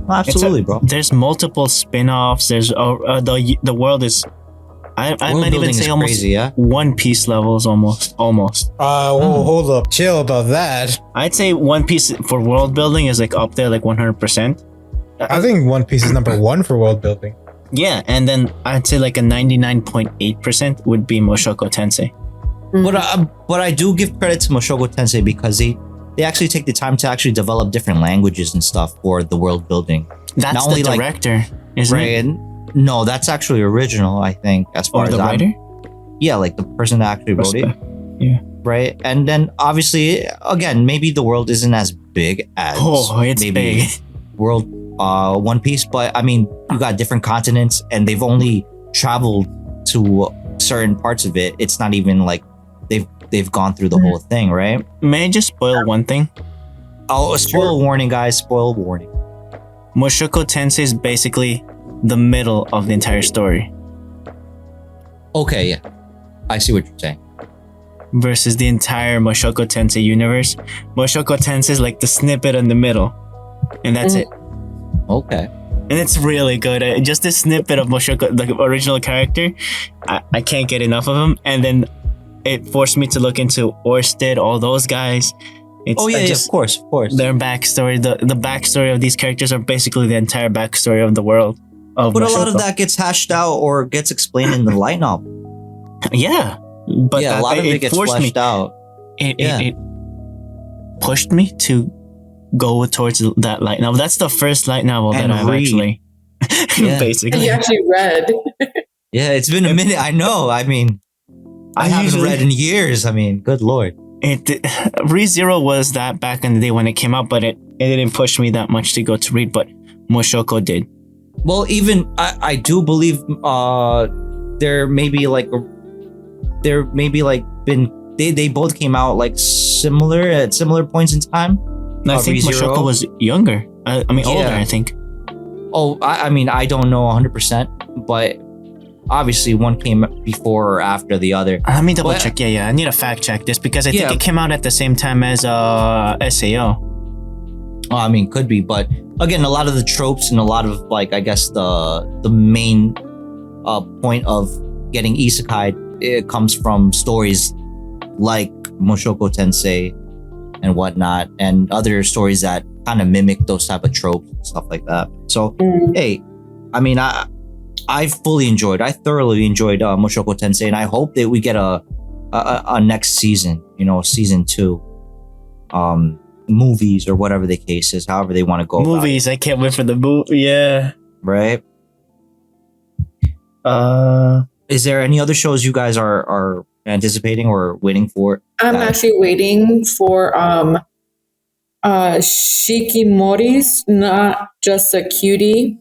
[SPEAKER 1] Absolutely, bro.
[SPEAKER 2] There's multiple spin-offs. There's the world is. I might even say almost
[SPEAKER 1] crazy, yeah?
[SPEAKER 2] One Piece levels almost.
[SPEAKER 6] Hold up, chill about that.
[SPEAKER 2] I'd say One Piece for world building is like up there, like 100%.
[SPEAKER 6] I think One Piece is number 1 for world building.
[SPEAKER 2] Yeah, and then I'd say like a 99.8% would be Mushoku Tensei.
[SPEAKER 1] But I do give credit to Mushoku Tensei because they actually take the time to actually develop different languages and stuff for the world building.
[SPEAKER 2] That's
[SPEAKER 1] Not
[SPEAKER 2] the
[SPEAKER 1] only, like,
[SPEAKER 2] director, isn't
[SPEAKER 1] right?
[SPEAKER 2] it?
[SPEAKER 1] And no, that's actually original, I think, as far
[SPEAKER 2] Or
[SPEAKER 1] as
[SPEAKER 2] the writer?
[SPEAKER 1] Yeah, like the person that actually wrote it.
[SPEAKER 2] Yeah.
[SPEAKER 1] Right? And then obviously, again, maybe the world isn't as big as
[SPEAKER 2] It's
[SPEAKER 1] maybe
[SPEAKER 2] big.
[SPEAKER 1] World One Piece, but I mean, you got different continents and they've only traveled to certain parts of it. It's not even like they've gone through the whole thing, right?
[SPEAKER 2] May I just spoil one thing?
[SPEAKER 1] Oh, spoil warning, guys. Spoil warning.
[SPEAKER 2] Mushoku Tensei is basically the middle of the entire story
[SPEAKER 1] Okay, yeah. I see what you're saying.
[SPEAKER 2] versus the entire Mushoku Tensei universe. Mushoku Tensei is like the snippet in the middle, and that's it.
[SPEAKER 1] Okay.
[SPEAKER 2] And it's really good. Just this snippet of Mushoku, the original character, I can't get enough of him. And then it forced me to look into Orsted, all those guys. It's,
[SPEAKER 1] of course.
[SPEAKER 2] Their backstory, the backstory of these characters are basically the entire backstory of the world. But
[SPEAKER 1] a lot of that gets hashed out or gets explained in the light novel.
[SPEAKER 2] Yeah. But
[SPEAKER 1] a lot of it gets fleshed out.
[SPEAKER 2] It pushed me to go towards that light novel. That's the first light novel
[SPEAKER 1] And
[SPEAKER 2] that I've
[SPEAKER 1] read.
[SPEAKER 2] actually basically.
[SPEAKER 5] You actually read.
[SPEAKER 1] Yeah, it's been a minute. I know. I mean, I haven't read in years. I mean, good lord.
[SPEAKER 2] ReZero was that back in the day when it came out, but it didn't push me that much to go to read, but Mushoku did.
[SPEAKER 1] Well, even I do believe there may be like been they both came out like similar at similar points in time.
[SPEAKER 2] I think
[SPEAKER 1] ReZero.
[SPEAKER 2] Moshoko was younger. I mean, older,
[SPEAKER 1] Yeah.
[SPEAKER 2] I think.
[SPEAKER 1] Oh, I mean, I don't know 100%, but obviously one came before or after the other.
[SPEAKER 2] Let me double
[SPEAKER 1] But-
[SPEAKER 2] check. Yeah. I need to fact check this because I think
[SPEAKER 1] Yeah.
[SPEAKER 2] it came out at the same time as SAO.
[SPEAKER 1] Oh, I mean, could be, but again, a lot of the tropes and a lot of like, I guess the main point of getting isekai, it comes from stories like Moshoko Tensei and whatnot, and other stories that kind of mimic those type of tropes and stuff like that. So, hey, I mean, I thoroughly enjoyed Moshoko Tensei, and I hope that we get a next season, season 2, movies or whatever the case is, however they want to go.
[SPEAKER 2] Movies. I can't wait for the movie. Yeah.
[SPEAKER 1] Right. Is there any other shows you guys are anticipating or waiting for?
[SPEAKER 5] I'm actually waiting for Shikimori's Not Just a Cutie.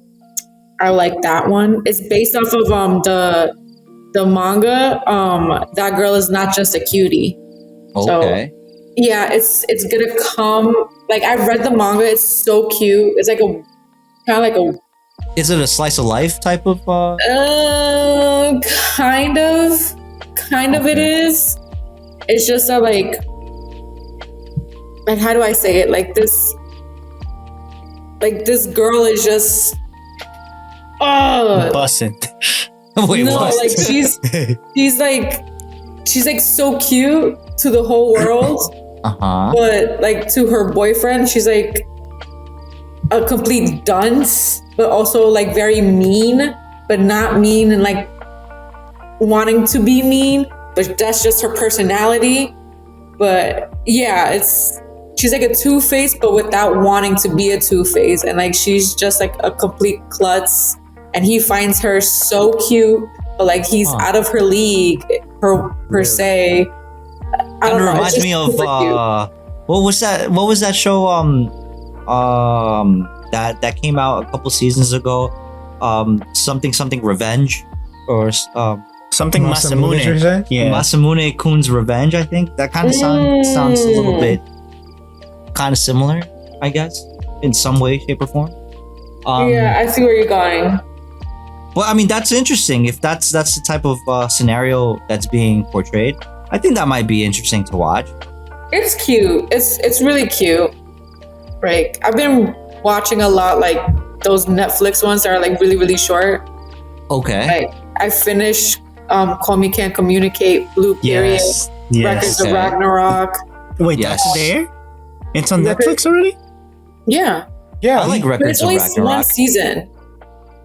[SPEAKER 5] I like that one. It's based off of the manga. That girl is not just a cutie.
[SPEAKER 1] Okay.
[SPEAKER 5] So, yeah, it's gonna come. Like, I've read the manga. It's so cute. It's like
[SPEAKER 1] Is it a slice of life type of?
[SPEAKER 5] Kind of. It is. It's just a like how do I say it? Like this girl is just
[SPEAKER 2] Bussin'.
[SPEAKER 1] Wait,
[SPEAKER 5] no,
[SPEAKER 1] what?
[SPEAKER 5] like she's like so cute to the whole world, but like to her boyfriend, she's like a complete dunce, but also like very mean, but not mean and like wanting to be mean, but that's just her personality. But yeah, she's like a two-face, but without wanting to be a two-face, and like she's just like a complete klutz, and he finds her so cute, but like he's out of her league per se. I don't know.
[SPEAKER 1] It reminds me of what was that show that came out a couple seasons ago, something Revenge, or
[SPEAKER 2] Something Masamune. Yeah.
[SPEAKER 1] Masamune Kun's Revenge. I think that kind of sounds a little bit kind of similar, I guess, in some way, shape, or form.
[SPEAKER 5] Yeah, I see where you're going.
[SPEAKER 1] Well, I mean, that's interesting. If that's the type of scenario that's being portrayed, I think that might be interesting to watch.
[SPEAKER 5] It's cute. It's really cute. Like, I've been watching a lot, like those Netflix ones that are like really, really short.
[SPEAKER 1] Okay.
[SPEAKER 5] Like, I finished Komi Can't Communicate, Blue Period, Records of Ragnarok.
[SPEAKER 2] Wait, that's there? It's on Netflix already?
[SPEAKER 5] Yeah.
[SPEAKER 1] I like Records of
[SPEAKER 5] There's
[SPEAKER 1] Ragnarok.
[SPEAKER 5] only one season.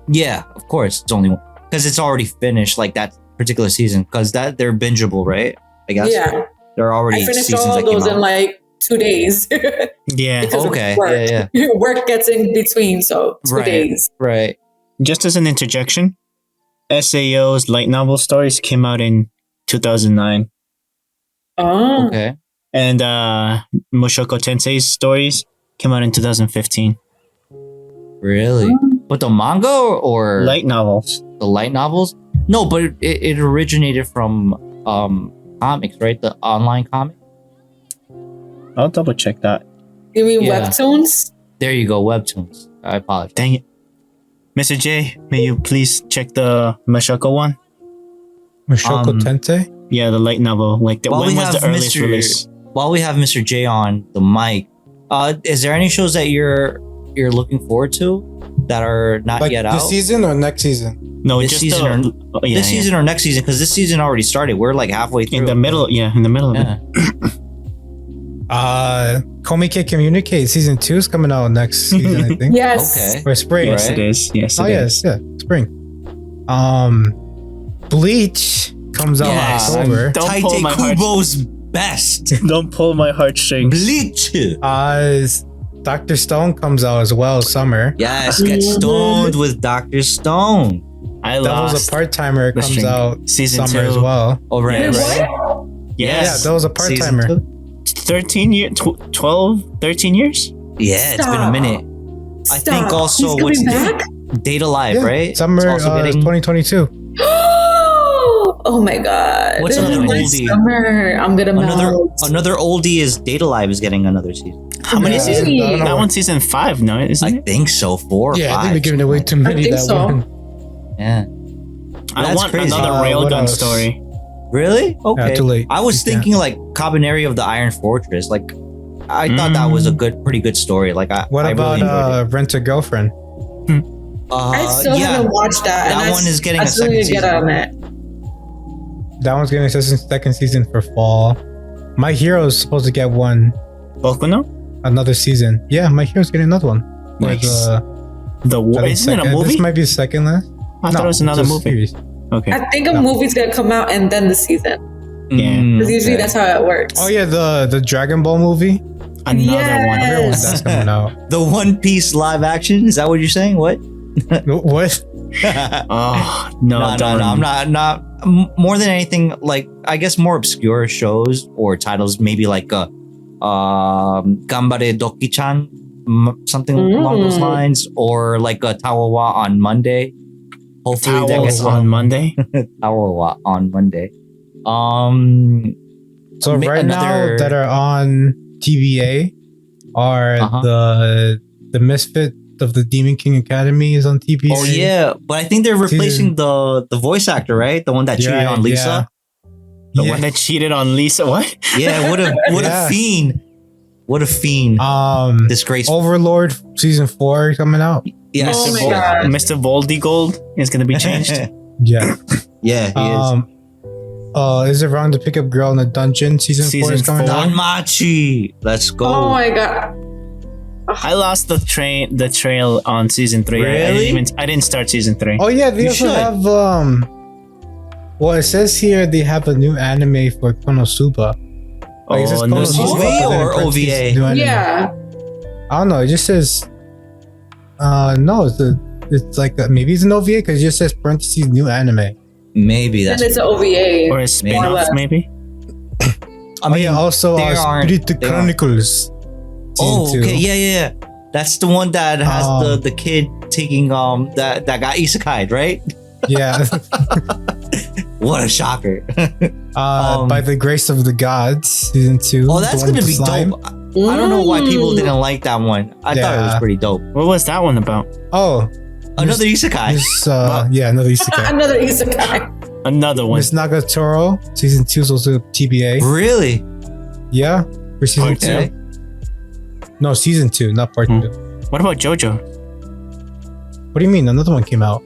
[SPEAKER 1] Yeah, of course. It's only one. Because it's already finished, like that particular season. Because they're bingeable, right? I guess.
[SPEAKER 5] Yeah.
[SPEAKER 1] They're already
[SPEAKER 5] I finished
[SPEAKER 1] seasons
[SPEAKER 5] all
[SPEAKER 1] that
[SPEAKER 5] of those
[SPEAKER 1] came
[SPEAKER 5] in
[SPEAKER 1] out.
[SPEAKER 5] like 2 days.
[SPEAKER 2] Yeah.
[SPEAKER 5] Because of
[SPEAKER 1] Okay.
[SPEAKER 5] work.
[SPEAKER 1] Yeah.
[SPEAKER 5] Work gets in between, so 2 days.
[SPEAKER 1] Right.
[SPEAKER 2] Just as an interjection, SAO's light novel stories came out in 2009.
[SPEAKER 5] Oh.
[SPEAKER 1] Okay.
[SPEAKER 2] And Moshoko Tensei's stories came out in 2015.
[SPEAKER 1] Really? But the manga or
[SPEAKER 2] Light novels.
[SPEAKER 1] the light novels? No, but it originated from comics, right? The online comic.
[SPEAKER 2] I'll double check that.
[SPEAKER 5] You mean
[SPEAKER 1] Yeah.
[SPEAKER 5] webtoons?
[SPEAKER 1] There you go, webtoons. I apologize.
[SPEAKER 2] Dang it. Mr. J, may you please check the Moshoko one?
[SPEAKER 6] Moshoko Tensei?
[SPEAKER 2] Yeah, the light novel. Like,
[SPEAKER 1] While
[SPEAKER 2] when
[SPEAKER 1] we
[SPEAKER 2] was
[SPEAKER 1] have
[SPEAKER 2] the earliest
[SPEAKER 1] Mr.
[SPEAKER 2] release?
[SPEAKER 1] While we have Mr. J on the mic, is there any shows that you're looking forward to that are not
[SPEAKER 6] Like
[SPEAKER 1] yet
[SPEAKER 6] this
[SPEAKER 1] out?
[SPEAKER 6] season or next season?
[SPEAKER 2] No,
[SPEAKER 1] This
[SPEAKER 2] just
[SPEAKER 1] season
[SPEAKER 2] this
[SPEAKER 1] season or next season? Because this season already started. We're like halfway through.
[SPEAKER 2] in the middle of
[SPEAKER 1] Yeah.
[SPEAKER 2] it.
[SPEAKER 6] Komi Can't Communicate season 2 is coming out next season, I think.
[SPEAKER 5] Yes.
[SPEAKER 1] Okay.
[SPEAKER 6] Or spring.
[SPEAKER 2] Yes,
[SPEAKER 1] Right.
[SPEAKER 2] it is. Yes,
[SPEAKER 6] Oh
[SPEAKER 2] it
[SPEAKER 6] yes,
[SPEAKER 2] is.
[SPEAKER 6] yeah, spring. Bleach comes out in
[SPEAKER 1] Yes.
[SPEAKER 6] October.
[SPEAKER 2] Don't pull
[SPEAKER 1] Taite
[SPEAKER 2] my heart.
[SPEAKER 1] Kubo's best.
[SPEAKER 2] Don't pull my heartstrings.
[SPEAKER 1] Bleach.
[SPEAKER 6] Dr. Stone comes out as well summer.
[SPEAKER 1] Yes, get stoned with Dr. Stone.
[SPEAKER 2] I
[SPEAKER 6] Devil's
[SPEAKER 2] lost.
[SPEAKER 6] a Part-Timer
[SPEAKER 2] the
[SPEAKER 6] comes
[SPEAKER 2] string.
[SPEAKER 6] out
[SPEAKER 2] Season
[SPEAKER 6] summer
[SPEAKER 2] 2.
[SPEAKER 6] as well.
[SPEAKER 1] Oh, right,
[SPEAKER 2] Yes.
[SPEAKER 1] right.
[SPEAKER 6] Yeah,
[SPEAKER 2] Yes.
[SPEAKER 6] Devil's a
[SPEAKER 1] Season
[SPEAKER 6] Part-Timer.
[SPEAKER 2] 13 years, 12, 13 years?
[SPEAKER 1] Yeah, it's been a minute. I think
[SPEAKER 5] Stop.
[SPEAKER 1] also
[SPEAKER 5] He's
[SPEAKER 1] what's
[SPEAKER 5] coming back?
[SPEAKER 1] Date Alive,
[SPEAKER 6] Yeah,
[SPEAKER 1] right?
[SPEAKER 6] summer
[SPEAKER 1] It's also getting
[SPEAKER 6] 2022.
[SPEAKER 5] Oh my god.
[SPEAKER 1] What's another oldie?
[SPEAKER 5] Summer. I'm gonna melt.
[SPEAKER 1] Another oldie is Data Live is getting another season.
[SPEAKER 2] How many seasons? That one's season 5, no? Isn't
[SPEAKER 1] I
[SPEAKER 2] it?
[SPEAKER 1] think so. 4 or 5.
[SPEAKER 6] Yeah, I think we're giving away too many.
[SPEAKER 5] I think
[SPEAKER 6] that
[SPEAKER 5] so.
[SPEAKER 6] one.
[SPEAKER 1] Yeah.
[SPEAKER 2] I
[SPEAKER 1] That's
[SPEAKER 2] want
[SPEAKER 1] crazy.
[SPEAKER 2] another
[SPEAKER 6] What
[SPEAKER 2] railgun
[SPEAKER 6] else?
[SPEAKER 2] story.
[SPEAKER 1] Really? Okay.
[SPEAKER 6] too late.
[SPEAKER 1] I was
[SPEAKER 6] You
[SPEAKER 1] thinking like Cabaneri of the Iron Fortress. Like, I thought that was a pretty good story. Like,
[SPEAKER 6] What
[SPEAKER 1] I
[SPEAKER 6] about
[SPEAKER 1] really enjoyed it.
[SPEAKER 6] Rent a Girlfriend?
[SPEAKER 5] I still haven't watched that.
[SPEAKER 1] That
[SPEAKER 5] and
[SPEAKER 1] one is getting
[SPEAKER 5] I
[SPEAKER 1] a
[SPEAKER 5] still
[SPEAKER 1] second
[SPEAKER 5] need to get
[SPEAKER 1] season.
[SPEAKER 5] on it.
[SPEAKER 6] That one's getting a second season for fall. My Hero is supposed to get
[SPEAKER 2] Boku no?
[SPEAKER 6] another season. Yeah, My Hero's getting another one.
[SPEAKER 2] Nice.
[SPEAKER 6] I think
[SPEAKER 2] Isn't it a
[SPEAKER 6] second-
[SPEAKER 2] movie?
[SPEAKER 6] This might be the second last.
[SPEAKER 2] I thought it was another
[SPEAKER 6] it's a
[SPEAKER 2] movie.
[SPEAKER 6] series.
[SPEAKER 2] Okay.
[SPEAKER 5] I think a movie's gonna come out and then the season.
[SPEAKER 2] Yeah.
[SPEAKER 5] Because usually that's how it works.
[SPEAKER 6] Oh yeah, the Dragon Ball movie.
[SPEAKER 2] Another one.
[SPEAKER 5] Yes.
[SPEAKER 6] That's coming out.
[SPEAKER 1] The One Piece live action. Is that what you're saying? What?
[SPEAKER 6] What?
[SPEAKER 2] Oh, no.
[SPEAKER 1] I'm not. More than anything, like I guess more obscure shows or titles, maybe like Gambare Doki-chan, something along those lines, or like a Tawawa on Monday. Hopefully that gets
[SPEAKER 2] on Monday.
[SPEAKER 1] Tawawa on Monday.
[SPEAKER 6] So right now that are on TVA are the Misfit of the Demon King Academy is on TVA.
[SPEAKER 1] Oh yeah, but I think they're replacing the voice actor, right? The one that cheated on Lisa.
[SPEAKER 2] The one that cheated on Lisa. What?
[SPEAKER 1] Yeah, what a fiend. What a fiend. Disgraceful.
[SPEAKER 6] Overlord season 4 coming out.
[SPEAKER 1] Yes.
[SPEAKER 5] Oh my god.
[SPEAKER 2] Mr. Voldygold is gonna be changed.
[SPEAKER 6] Yeah.
[SPEAKER 1] Yeah, he is.
[SPEAKER 6] Is it wrong to pick up girl in a dungeon? Season 4 is coming out.
[SPEAKER 1] Danmachi. Let's go.
[SPEAKER 5] Oh my god.
[SPEAKER 2] I lost the trail on season 3.
[SPEAKER 1] Really?
[SPEAKER 2] I didn't start season 3.
[SPEAKER 6] Oh yeah, they
[SPEAKER 1] You
[SPEAKER 6] also
[SPEAKER 1] should.
[SPEAKER 6] have well it says here they have a new anime for Konosuba. Like, it says
[SPEAKER 2] Oh, no.
[SPEAKER 6] Konosuba,
[SPEAKER 1] OVA
[SPEAKER 6] but then in
[SPEAKER 1] or
[SPEAKER 6] parentheses,
[SPEAKER 1] OVA?
[SPEAKER 6] new anime.
[SPEAKER 5] Yeah.
[SPEAKER 6] I don't know. It just says, no, it's like maybe it's an OVA because it just says parentheses new anime.
[SPEAKER 1] Maybe
[SPEAKER 5] Then
[SPEAKER 1] that's.
[SPEAKER 5] it's an OVA.
[SPEAKER 2] Or a spin-off, maybe?
[SPEAKER 1] I mean,
[SPEAKER 6] yeah, also
[SPEAKER 1] they aren't-
[SPEAKER 6] Spirit
[SPEAKER 1] they aren't.
[SPEAKER 6] Chronicles.
[SPEAKER 1] Oh,
[SPEAKER 6] season 2.
[SPEAKER 1] okay, yeah. That's the one that has the kid taking that got isekai'd, right?
[SPEAKER 6] Yeah.
[SPEAKER 1] What a shocker.
[SPEAKER 6] By the grace of the gods, season 2.
[SPEAKER 1] Oh, that's
[SPEAKER 6] the one
[SPEAKER 1] gonna
[SPEAKER 6] with
[SPEAKER 1] be
[SPEAKER 6] the slime.
[SPEAKER 1] dope. I don't know why people didn't like that one. I thought it was
[SPEAKER 6] Yeah.
[SPEAKER 1] pretty dope.
[SPEAKER 2] What was that one about?
[SPEAKER 6] Oh,
[SPEAKER 1] Another isekai.
[SPEAKER 6] Miss, yeah, another isekai.
[SPEAKER 5] Another isekai.
[SPEAKER 2] Another one.
[SPEAKER 6] Miss Nagatoro, season 2 is also TBA.
[SPEAKER 1] Really?
[SPEAKER 6] Yeah, for season
[SPEAKER 1] Okay.
[SPEAKER 6] 2. No, season 2, not part 2.
[SPEAKER 2] What about JoJo?
[SPEAKER 6] What do you mean? Another one came out.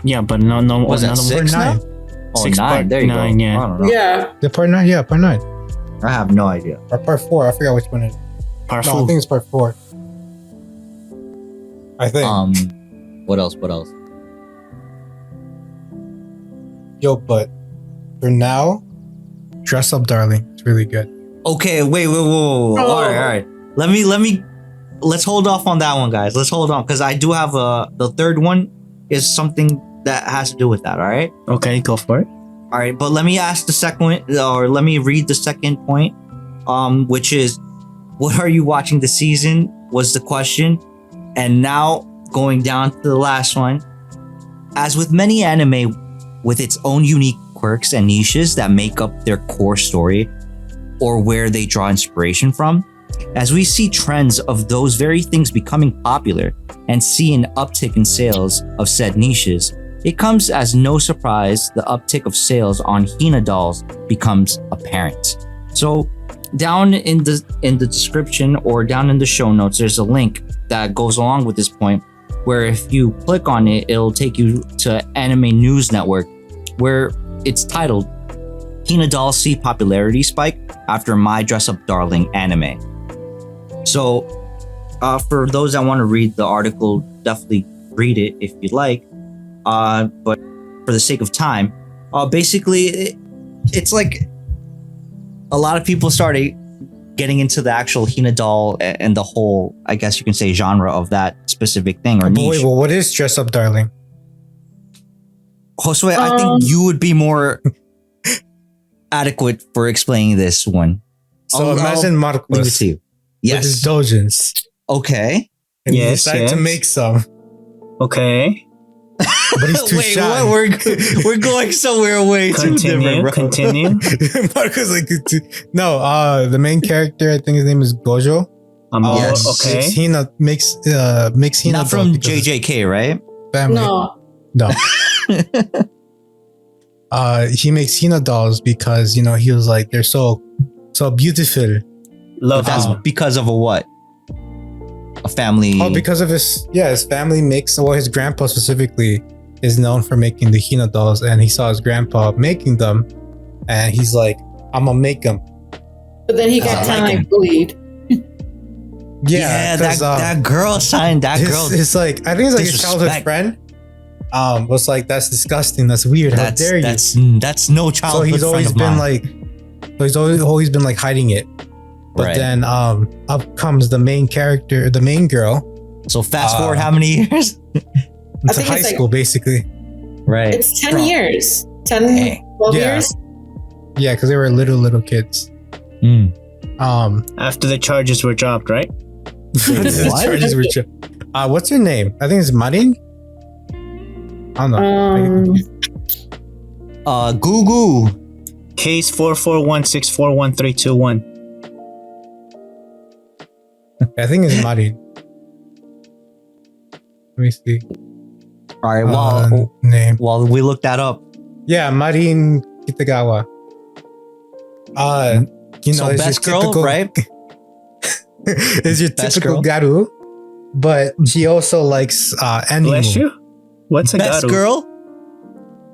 [SPEAKER 2] Yeah, but no,
[SPEAKER 1] Was that
[SPEAKER 2] another
[SPEAKER 1] six
[SPEAKER 2] one.
[SPEAKER 1] now?
[SPEAKER 6] Part 9.
[SPEAKER 1] Oh,
[SPEAKER 2] 6
[SPEAKER 1] 9.
[SPEAKER 2] part
[SPEAKER 1] There you
[SPEAKER 2] 9,
[SPEAKER 1] go.
[SPEAKER 2] yeah.
[SPEAKER 1] I don't know.
[SPEAKER 5] Yeah.
[SPEAKER 6] The part 9? Yeah, part 9.
[SPEAKER 1] I have no idea.
[SPEAKER 6] Or part 4. I forgot which one it is. No, I
[SPEAKER 2] Parfum.
[SPEAKER 6] think it's part 4. I think.
[SPEAKER 1] What else?
[SPEAKER 6] Yo, but for now, Dress Up Darling. It's really good.
[SPEAKER 1] Okay, wait. All right. Let's hold off on that one, guys. Let's hold on because I do have the third one is something that has to do with that. All right.
[SPEAKER 2] Okay, go for it.
[SPEAKER 1] All right, but let me ask the second, or let me read the second point, which is, what are you watching this season? Was the question, and now going down to the last one. As with many anime, with its own unique quirks and niches that make up their core story, or where they draw inspiration from, as we see trends of those very things becoming popular and see an uptick in sales of said niches, it comes as no surprise the uptick of sales on Hina dolls becomes apparent. So down in the description or down in the show notes, there's a link that goes along with this point where if you click on it, it'll take you to Anime News Network where it's titled Hina dolls see popularity spike after My Dress Up Darling anime. So for those that want to read the article, definitely read it if you'd like. But for the sake of time, basically it's like a lot of people started getting into the actual Hina doll and the whole, I guess you can say, genre of that specific thing or niche.
[SPEAKER 6] Wait, well, what is Dress Up Darling?
[SPEAKER 1] Josue, I think you would be more adequate for explaining this one.
[SPEAKER 6] So imagine
[SPEAKER 1] leave it
[SPEAKER 6] Marcos
[SPEAKER 1] to you.
[SPEAKER 6] with
[SPEAKER 1] Yes.
[SPEAKER 6] his dojins.
[SPEAKER 1] Okay.
[SPEAKER 6] And he
[SPEAKER 2] Yes,
[SPEAKER 6] decided to
[SPEAKER 2] yes.
[SPEAKER 6] make some.
[SPEAKER 2] Okay.
[SPEAKER 6] but he's too
[SPEAKER 1] Wait,
[SPEAKER 6] shy.
[SPEAKER 1] what? We're going somewhere way too different, bro.
[SPEAKER 2] Continue.
[SPEAKER 6] Marco's like, no. The main character, I think his name is Gojo.
[SPEAKER 1] Yes.
[SPEAKER 2] Okay.
[SPEAKER 6] Hina makes Hina
[SPEAKER 1] Not from JJK, right?
[SPEAKER 6] family. No. He makes Hina dolls because he was like they're so beautiful.
[SPEAKER 2] Love
[SPEAKER 1] But that's
[SPEAKER 2] how.
[SPEAKER 1] because of a what? A family.
[SPEAKER 6] Oh, because of his family makes, well, his grandpa specifically is known for making the Hina dolls, and he saw his grandpa making them, and he's like, I'm gonna make them.
[SPEAKER 5] But then he got kind of bullied.
[SPEAKER 6] Yeah,
[SPEAKER 1] that girl signed that girl.
[SPEAKER 6] It's like, I think it's like his childhood friend. Was like, that's disgusting. That's weird. How dare you?
[SPEAKER 1] That's no childhood.
[SPEAKER 6] So he's always
[SPEAKER 1] friend of
[SPEAKER 6] been
[SPEAKER 1] mine.
[SPEAKER 6] like, he's always been like hiding it. But then up comes the main character, the main girl.
[SPEAKER 1] So fast forward how many years?
[SPEAKER 6] It's high school, basically.
[SPEAKER 1] Right.
[SPEAKER 5] It's 10 years. 10, 12 years.
[SPEAKER 6] Yeah, because they were little kids.
[SPEAKER 2] After the charges were dropped, right?
[SPEAKER 6] The charges were what's her name? I think it's Marin. I don't know.
[SPEAKER 1] Goo.
[SPEAKER 2] Case 441641321.
[SPEAKER 6] I think it's Marin. Let me see.
[SPEAKER 1] All right.
[SPEAKER 6] Name.
[SPEAKER 1] While we look that up.
[SPEAKER 6] Yeah, Marin Kitagawa.
[SPEAKER 1] So best girl,
[SPEAKER 6] typical,
[SPEAKER 1] right?
[SPEAKER 6] Is your
[SPEAKER 1] Best
[SPEAKER 6] typical
[SPEAKER 1] girl.
[SPEAKER 6] garu, but she also likes anime.
[SPEAKER 2] Bless you. What's a
[SPEAKER 1] Best
[SPEAKER 2] garu?
[SPEAKER 1] girl?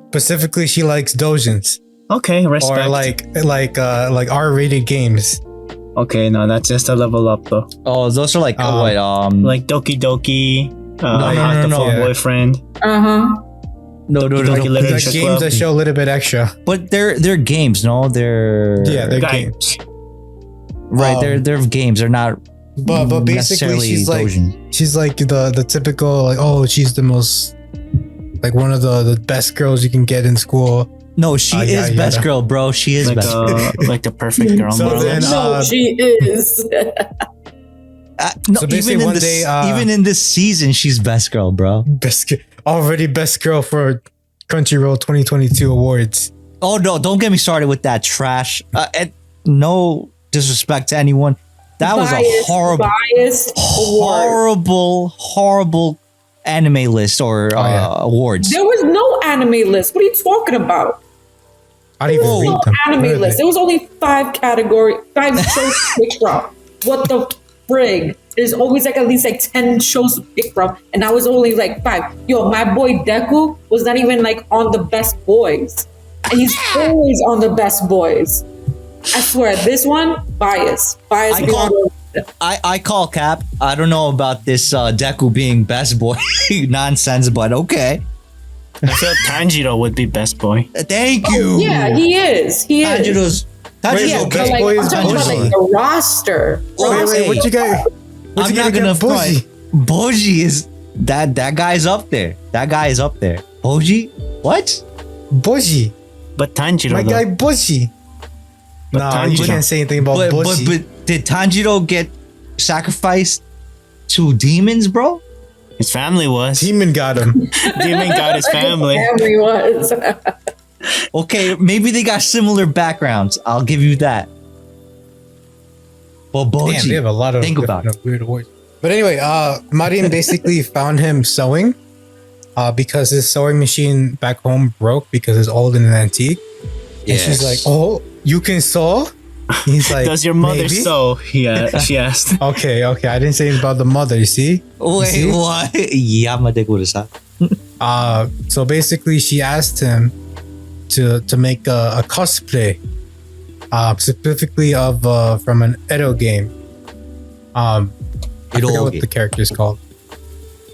[SPEAKER 6] Specifically, she likes doujins
[SPEAKER 2] Okay, respect.
[SPEAKER 6] or like R-rated games.
[SPEAKER 2] Okay, no, that's just a level up though.
[SPEAKER 1] Oh, those are like what?
[SPEAKER 2] Like Doki Doki,
[SPEAKER 1] no,
[SPEAKER 2] Heartful
[SPEAKER 6] yeah.
[SPEAKER 2] Boyfriend.
[SPEAKER 1] No.
[SPEAKER 2] Doki
[SPEAKER 6] Like
[SPEAKER 2] Literature
[SPEAKER 6] games
[SPEAKER 2] Club.
[SPEAKER 6] that show a little bit extra.
[SPEAKER 1] But they're games, no? They're
[SPEAKER 6] They're
[SPEAKER 2] Games.
[SPEAKER 6] games.
[SPEAKER 1] right. They're games. They're not.
[SPEAKER 6] But basically,
[SPEAKER 1] necessarily
[SPEAKER 6] she's like the typical like, oh, she's the most like one of the best girls you can get in school.
[SPEAKER 1] No, she is best girl, bro. She is
[SPEAKER 2] Like
[SPEAKER 1] best.
[SPEAKER 2] like the perfect girl.
[SPEAKER 6] So
[SPEAKER 2] more or
[SPEAKER 6] then,
[SPEAKER 2] less.
[SPEAKER 5] No, she is.
[SPEAKER 1] No,
[SPEAKER 6] So basically
[SPEAKER 1] even in
[SPEAKER 6] one
[SPEAKER 1] this,
[SPEAKER 6] day,
[SPEAKER 1] even in this season, she's best girl, bro.
[SPEAKER 6] Already best girl for Crunchyroll 2022 awards.
[SPEAKER 1] Oh no, don't get me started with that trash. And no disrespect to anyone. That was a horrible anime list or awards.
[SPEAKER 5] There was no anime list. What are you talking about?
[SPEAKER 6] I didn't even read them.
[SPEAKER 5] Anime list. There was only 5 shows to pick from. What the frig? There's always like at least like 10 shows to pick from, and I was only like 5. Yo, my boy Deku was not even like on the best boys, and he's always on the best boys. I swear, this one bias.
[SPEAKER 1] I call cap. I don't know about this Deku being best boy nonsense, but okay.
[SPEAKER 2] I feel Tanjiro would be best boy.
[SPEAKER 1] Thank you.
[SPEAKER 5] Yeah, he is. He is.
[SPEAKER 1] Tanjiro's
[SPEAKER 5] Yeah,
[SPEAKER 6] best
[SPEAKER 5] but like,
[SPEAKER 6] boy
[SPEAKER 5] I'm
[SPEAKER 6] is
[SPEAKER 5] talking about
[SPEAKER 6] Boji.
[SPEAKER 5] like the roster.
[SPEAKER 6] Wait, what you got?
[SPEAKER 1] I'm not gonna front. Boji is that guy's up there. That guy is up there. Boji? What?
[SPEAKER 6] Boji.
[SPEAKER 2] But Tanjiro,
[SPEAKER 6] My
[SPEAKER 2] though.
[SPEAKER 6] guy Boji.
[SPEAKER 2] But
[SPEAKER 6] Nah, you
[SPEAKER 2] Tanjiro.
[SPEAKER 6] can't say anything about Boji.
[SPEAKER 1] But did Tanjiro get sacrificed to demons, bro?
[SPEAKER 2] His family was.
[SPEAKER 6] Demon got him.
[SPEAKER 2] Demon got his family.
[SPEAKER 5] Family was.
[SPEAKER 1] Okay, maybe they got similar backgrounds. I'll give you that. Well, Boji,
[SPEAKER 6] Damn, they have a lot of
[SPEAKER 1] think about it.
[SPEAKER 6] weird awards. But anyway, Marin basically found him sewing because his sewing machine back home broke because it's old and an antique. And she's like, "Oh, you can sew?" He's like,
[SPEAKER 2] Does your mother
[SPEAKER 6] "Maybe."
[SPEAKER 2] sew? She asked.
[SPEAKER 6] Okay. I didn't say anything about the mother, you see?
[SPEAKER 1] Wait, what? Yamade-guru-san.
[SPEAKER 6] So basically she asked him to make a cosplay, specifically of from an Edo game. I forget what the character is called.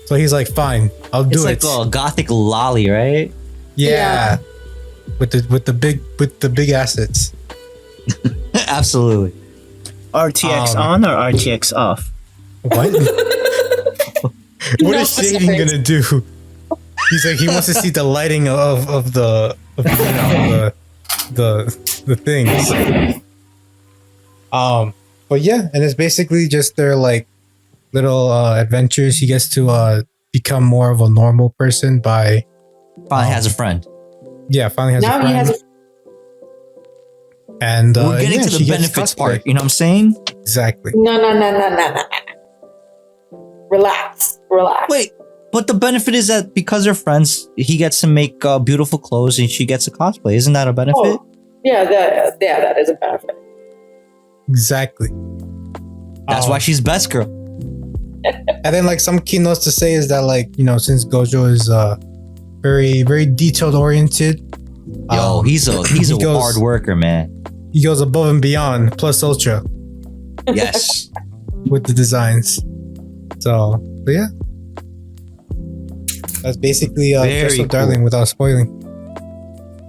[SPEAKER 6] So he's like, "Fine, I'll do it."
[SPEAKER 1] It's like a gothic lolly, right?
[SPEAKER 6] Yeah. With the big assets.
[SPEAKER 1] Absolutely.
[SPEAKER 2] RTX on or RTX off?
[SPEAKER 6] What? What is Shading gonna do? He's like, he wants to see the lighting of the things. But yeah, and it's basically just their like little adventures. He gets to become more of a normal person by
[SPEAKER 1] Finally has a friend.
[SPEAKER 6] Yeah, finally has
[SPEAKER 5] Now
[SPEAKER 6] a
[SPEAKER 5] he
[SPEAKER 6] friend.
[SPEAKER 5] has.
[SPEAKER 6] And
[SPEAKER 1] We're getting to
[SPEAKER 6] she
[SPEAKER 1] the
[SPEAKER 6] gets
[SPEAKER 1] benefits
[SPEAKER 6] cosplay.
[SPEAKER 1] part. You know what I'm saying?
[SPEAKER 6] Exactly.
[SPEAKER 5] No. Relax.
[SPEAKER 1] Wait, but the benefit is that because they're friends, he gets to make beautiful clothes and she gets a cosplay. Isn't that a benefit?
[SPEAKER 5] Oh, yeah, that is a benefit.
[SPEAKER 6] Exactly.
[SPEAKER 1] That's why she's best girl.
[SPEAKER 6] And then like some keynotes to say is that like, you know, since Gojo is very, very detailed oriented.
[SPEAKER 1] Yo, he's a
[SPEAKER 6] he goes-
[SPEAKER 1] hard worker, man.
[SPEAKER 6] He goes above and beyond, plus ultra
[SPEAKER 1] Yes.
[SPEAKER 6] with the designs. So, but yeah. That's basically
[SPEAKER 1] Very
[SPEAKER 6] Dress Up
[SPEAKER 1] cool.
[SPEAKER 6] Darling without spoiling.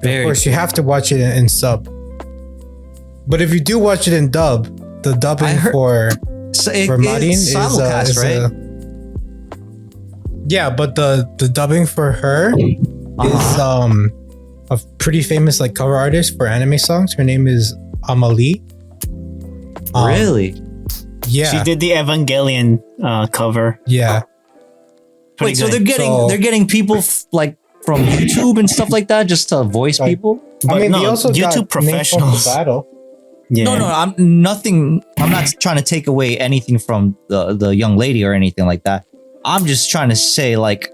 [SPEAKER 1] Very
[SPEAKER 6] Of course, you have to watch it in sub. But if you do watch it in dub, the dubbing for
[SPEAKER 1] So
[SPEAKER 6] Marin
[SPEAKER 1] it's simulcast, right?
[SPEAKER 6] Yeah, but the dubbing for her is a pretty famous like cover artist for anime songs. Her name is Amelie.
[SPEAKER 1] Really?
[SPEAKER 6] Yeah.
[SPEAKER 2] She did the Evangelion cover.
[SPEAKER 6] Yeah.
[SPEAKER 1] Wait, so
[SPEAKER 2] good.
[SPEAKER 1] they're getting people like from YouTube and stuff like that just to voice
[SPEAKER 6] Like-
[SPEAKER 1] people?
[SPEAKER 6] I mean,
[SPEAKER 2] no,
[SPEAKER 6] they also
[SPEAKER 2] YouTube
[SPEAKER 6] got named from
[SPEAKER 2] professionals.
[SPEAKER 6] the battle.
[SPEAKER 2] Yeah.
[SPEAKER 1] No, I'm not trying to take away anything from the young lady or anything like that. I'm just trying to say like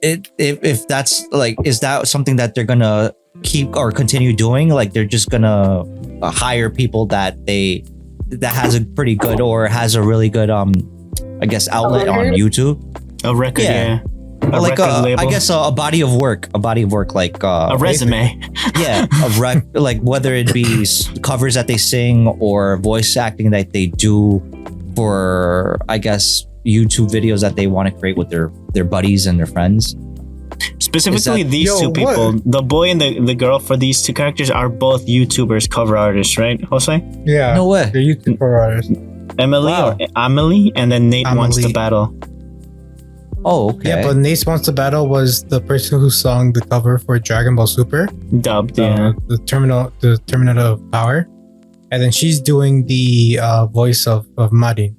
[SPEAKER 1] if that's like, is that something that they're gonna keep or continue doing? Like they're just gonna hire people that has a pretty good or has a really good I guess outlet on YouTube.
[SPEAKER 2] A record,
[SPEAKER 1] Yeah.
[SPEAKER 2] yeah. A
[SPEAKER 1] Like
[SPEAKER 2] record label.
[SPEAKER 1] I guess a body of work like
[SPEAKER 2] a resume.
[SPEAKER 1] yeah, like whether it be covers that they sing or voice acting that they do for, I guess, YouTube videos that they want to create with their buddies and their friends.
[SPEAKER 2] Specifically,
[SPEAKER 1] Is that-
[SPEAKER 2] these
[SPEAKER 6] Yo,
[SPEAKER 2] two people,
[SPEAKER 6] what?
[SPEAKER 2] the boy and the girl for these two characters are both YouTubers, cover artists, right, Jose?
[SPEAKER 6] Yeah.
[SPEAKER 1] No way.
[SPEAKER 6] They're YouTube cover artists.
[SPEAKER 2] Emily
[SPEAKER 1] Wow.
[SPEAKER 2] or Amelie, and then Nate wants to
[SPEAKER 6] Amelie.
[SPEAKER 2] battle.
[SPEAKER 1] Oh, okay.
[SPEAKER 6] Yeah, but Nace Wants to Battle was the person who sung the cover for Dragon Ball Super.
[SPEAKER 2] Dubbed, yeah.
[SPEAKER 6] The Terminal of Power. And then she's doing the voice of Marin.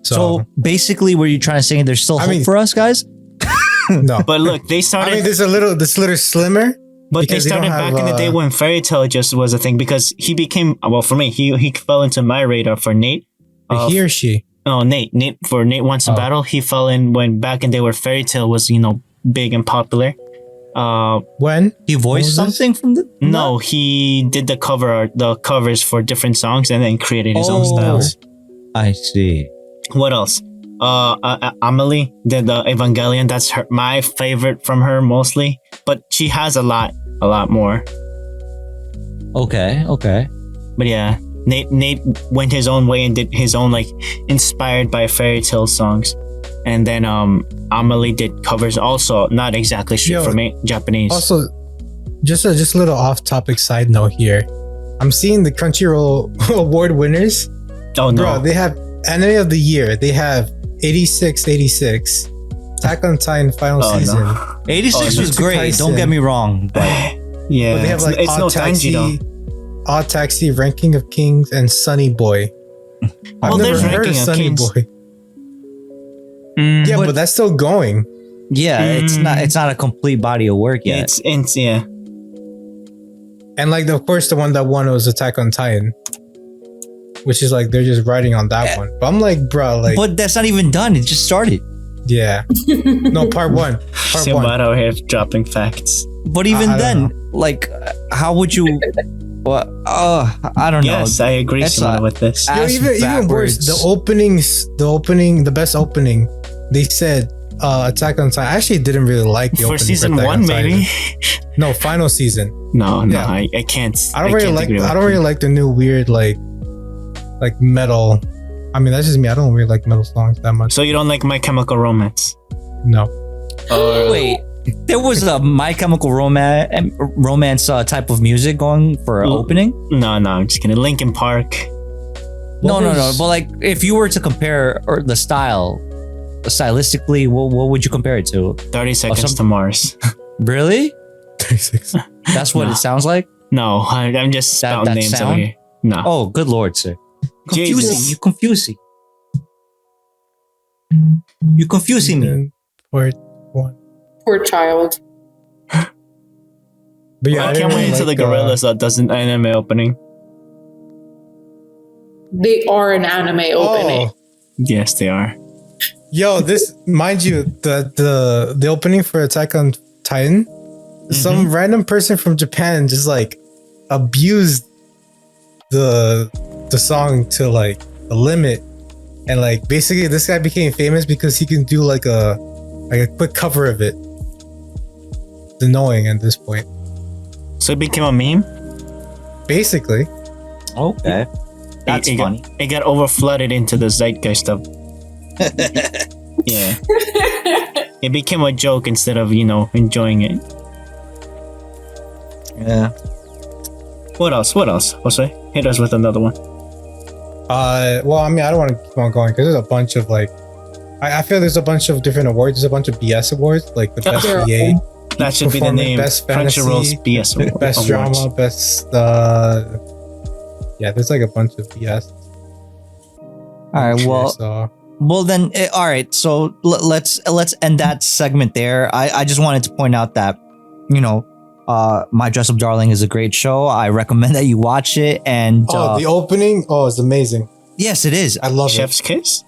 [SPEAKER 1] So basically, were you trying to say there's still hope for us, guys?
[SPEAKER 6] no.
[SPEAKER 2] But look, they started.
[SPEAKER 6] I mean, this little slimmer.
[SPEAKER 2] But they
[SPEAKER 6] because they don't
[SPEAKER 2] started back
[SPEAKER 6] have,
[SPEAKER 2] in the day when Fairy Tale just was a thing, because he became, well, for me, he fell into my radar for Nate.
[SPEAKER 6] He or she?
[SPEAKER 2] No, Nate Wants to Battle. He fell in when back in the day where Fairy Tale was, big and popular.
[SPEAKER 6] When
[SPEAKER 1] he voiced something from the?
[SPEAKER 2] No, he did the covers for different songs and then created his own styles.
[SPEAKER 1] I see.
[SPEAKER 2] What else? Amelie did the Evangelion. That's my favorite from her mostly, but she has a lot more.
[SPEAKER 1] Okay.
[SPEAKER 2] But yeah, Nate went his own way and did his own like inspired by Fairy Tale songs, and then Amelie did covers also, not exactly straight from Japanese.
[SPEAKER 6] Also, just a little off-topic side note here. I'm seeing the Crunchyroll award winners.
[SPEAKER 2] Oh no,
[SPEAKER 6] bro! They have Anime of the Year. They have 86, Attack on Titan final season.
[SPEAKER 2] No.
[SPEAKER 1] 86 was
[SPEAKER 6] Jujutsu
[SPEAKER 1] great.
[SPEAKER 6] Kaisen.
[SPEAKER 1] Don't get me wrong. But
[SPEAKER 2] yeah,
[SPEAKER 6] But they have like
[SPEAKER 2] it's no
[SPEAKER 6] Odd
[SPEAKER 2] Tanji though.
[SPEAKER 6] Taxi, Odd Taxi, Ranking of Kings, and Sunny Boy. I've
[SPEAKER 2] Well,
[SPEAKER 6] never
[SPEAKER 2] there's
[SPEAKER 6] heard of
[SPEAKER 2] Ranking of
[SPEAKER 6] Sunny
[SPEAKER 2] Kings.
[SPEAKER 6] Boy. Yeah, but that's still going.
[SPEAKER 1] yeah, it's not a complete body of work yet.
[SPEAKER 2] It's yeah.
[SPEAKER 6] And like, of course, the one that won was Attack on Titan, which is like they're just riding on that one. But I'm like, bro, like,
[SPEAKER 1] But that's not even done. It just started.
[SPEAKER 6] yeah, no, part one.
[SPEAKER 2] Xiomara out here dropping facts.
[SPEAKER 1] But even
[SPEAKER 6] I don't
[SPEAKER 1] then, like, how would you? Well, I don't know.
[SPEAKER 2] Yes, I agree
[SPEAKER 1] That's
[SPEAKER 2] Xiomara,
[SPEAKER 1] a-
[SPEAKER 2] with this.
[SPEAKER 6] Yo,
[SPEAKER 1] Ass
[SPEAKER 6] even worse,
[SPEAKER 1] backwards.
[SPEAKER 6] the best opening, they said Attack on Titan. I actually didn't really like the
[SPEAKER 2] For
[SPEAKER 6] opening
[SPEAKER 2] season
[SPEAKER 6] Attack on
[SPEAKER 2] 1,
[SPEAKER 6] Titan.
[SPEAKER 2] maybe.
[SPEAKER 6] No, final season.
[SPEAKER 2] No,
[SPEAKER 6] Yeah.
[SPEAKER 2] I can't.
[SPEAKER 6] I don't really
[SPEAKER 2] can't
[SPEAKER 6] like.
[SPEAKER 2] agree with
[SPEAKER 6] I don't
[SPEAKER 2] you.
[SPEAKER 6] really like the new weird like metal. I mean, that's just me. I don't really like metal songs that much.
[SPEAKER 2] So you don't like My Chemical Romance?
[SPEAKER 6] No.
[SPEAKER 1] Wait, there was a My Chemical Romance type of music going for an opening.
[SPEAKER 2] No, I'm just kidding. Linkin Park.
[SPEAKER 1] No. But like, if you were to compare or the stylistically, what would you compare it to?
[SPEAKER 2] 30 Seconds to Mars.
[SPEAKER 1] Really?
[SPEAKER 6] 36.
[SPEAKER 1] That's what
[SPEAKER 2] No.
[SPEAKER 1] it sounds like.
[SPEAKER 2] No, I'm just spouting names over
[SPEAKER 1] sound?
[SPEAKER 2] here. No.
[SPEAKER 1] Oh, good lord, sir! Confusing.
[SPEAKER 2] Jesus.
[SPEAKER 1] You confusing. You confusing me.
[SPEAKER 6] Part 1.
[SPEAKER 5] Poor child.
[SPEAKER 6] But yeah,
[SPEAKER 2] I can't wait until the Gorillas does an anime opening.
[SPEAKER 5] They are an anime opening.
[SPEAKER 2] Yes, they are.
[SPEAKER 6] Yo, this, mind you, the opening for Attack on Titan, some random person from Japan just like abused the song to like a limit, and like basically this guy became famous because he can do like a quick cover of it. It's annoying at this point.
[SPEAKER 2] So it became a meme?
[SPEAKER 6] Basically.
[SPEAKER 1] Okay. That's funny.
[SPEAKER 2] It got overflooded into the zeitgeist of. Yeah. It became a joke instead of, enjoying it.
[SPEAKER 1] Yeah.
[SPEAKER 2] What else? Jose, hit us with another one.
[SPEAKER 6] Well, I mean, I don't want to keep on going because there's a bunch of like, I feel there's a bunch of different awards. There's a bunch of BS awards, like the best VA.
[SPEAKER 2] That should be the name.
[SPEAKER 6] Best fantasy,
[SPEAKER 2] Crunchyroll's BS award.
[SPEAKER 6] best drama, best. Yeah, there's like a bunch of BS.
[SPEAKER 1] All right. Well then. All right. So let's end that segment there. I just wanted to point out that, My Dress Up Darling is a great show. I recommend that you watch it. And
[SPEAKER 6] the opening, it's amazing.
[SPEAKER 1] Yes, it is.
[SPEAKER 6] I love
[SPEAKER 2] Chef's Kiss.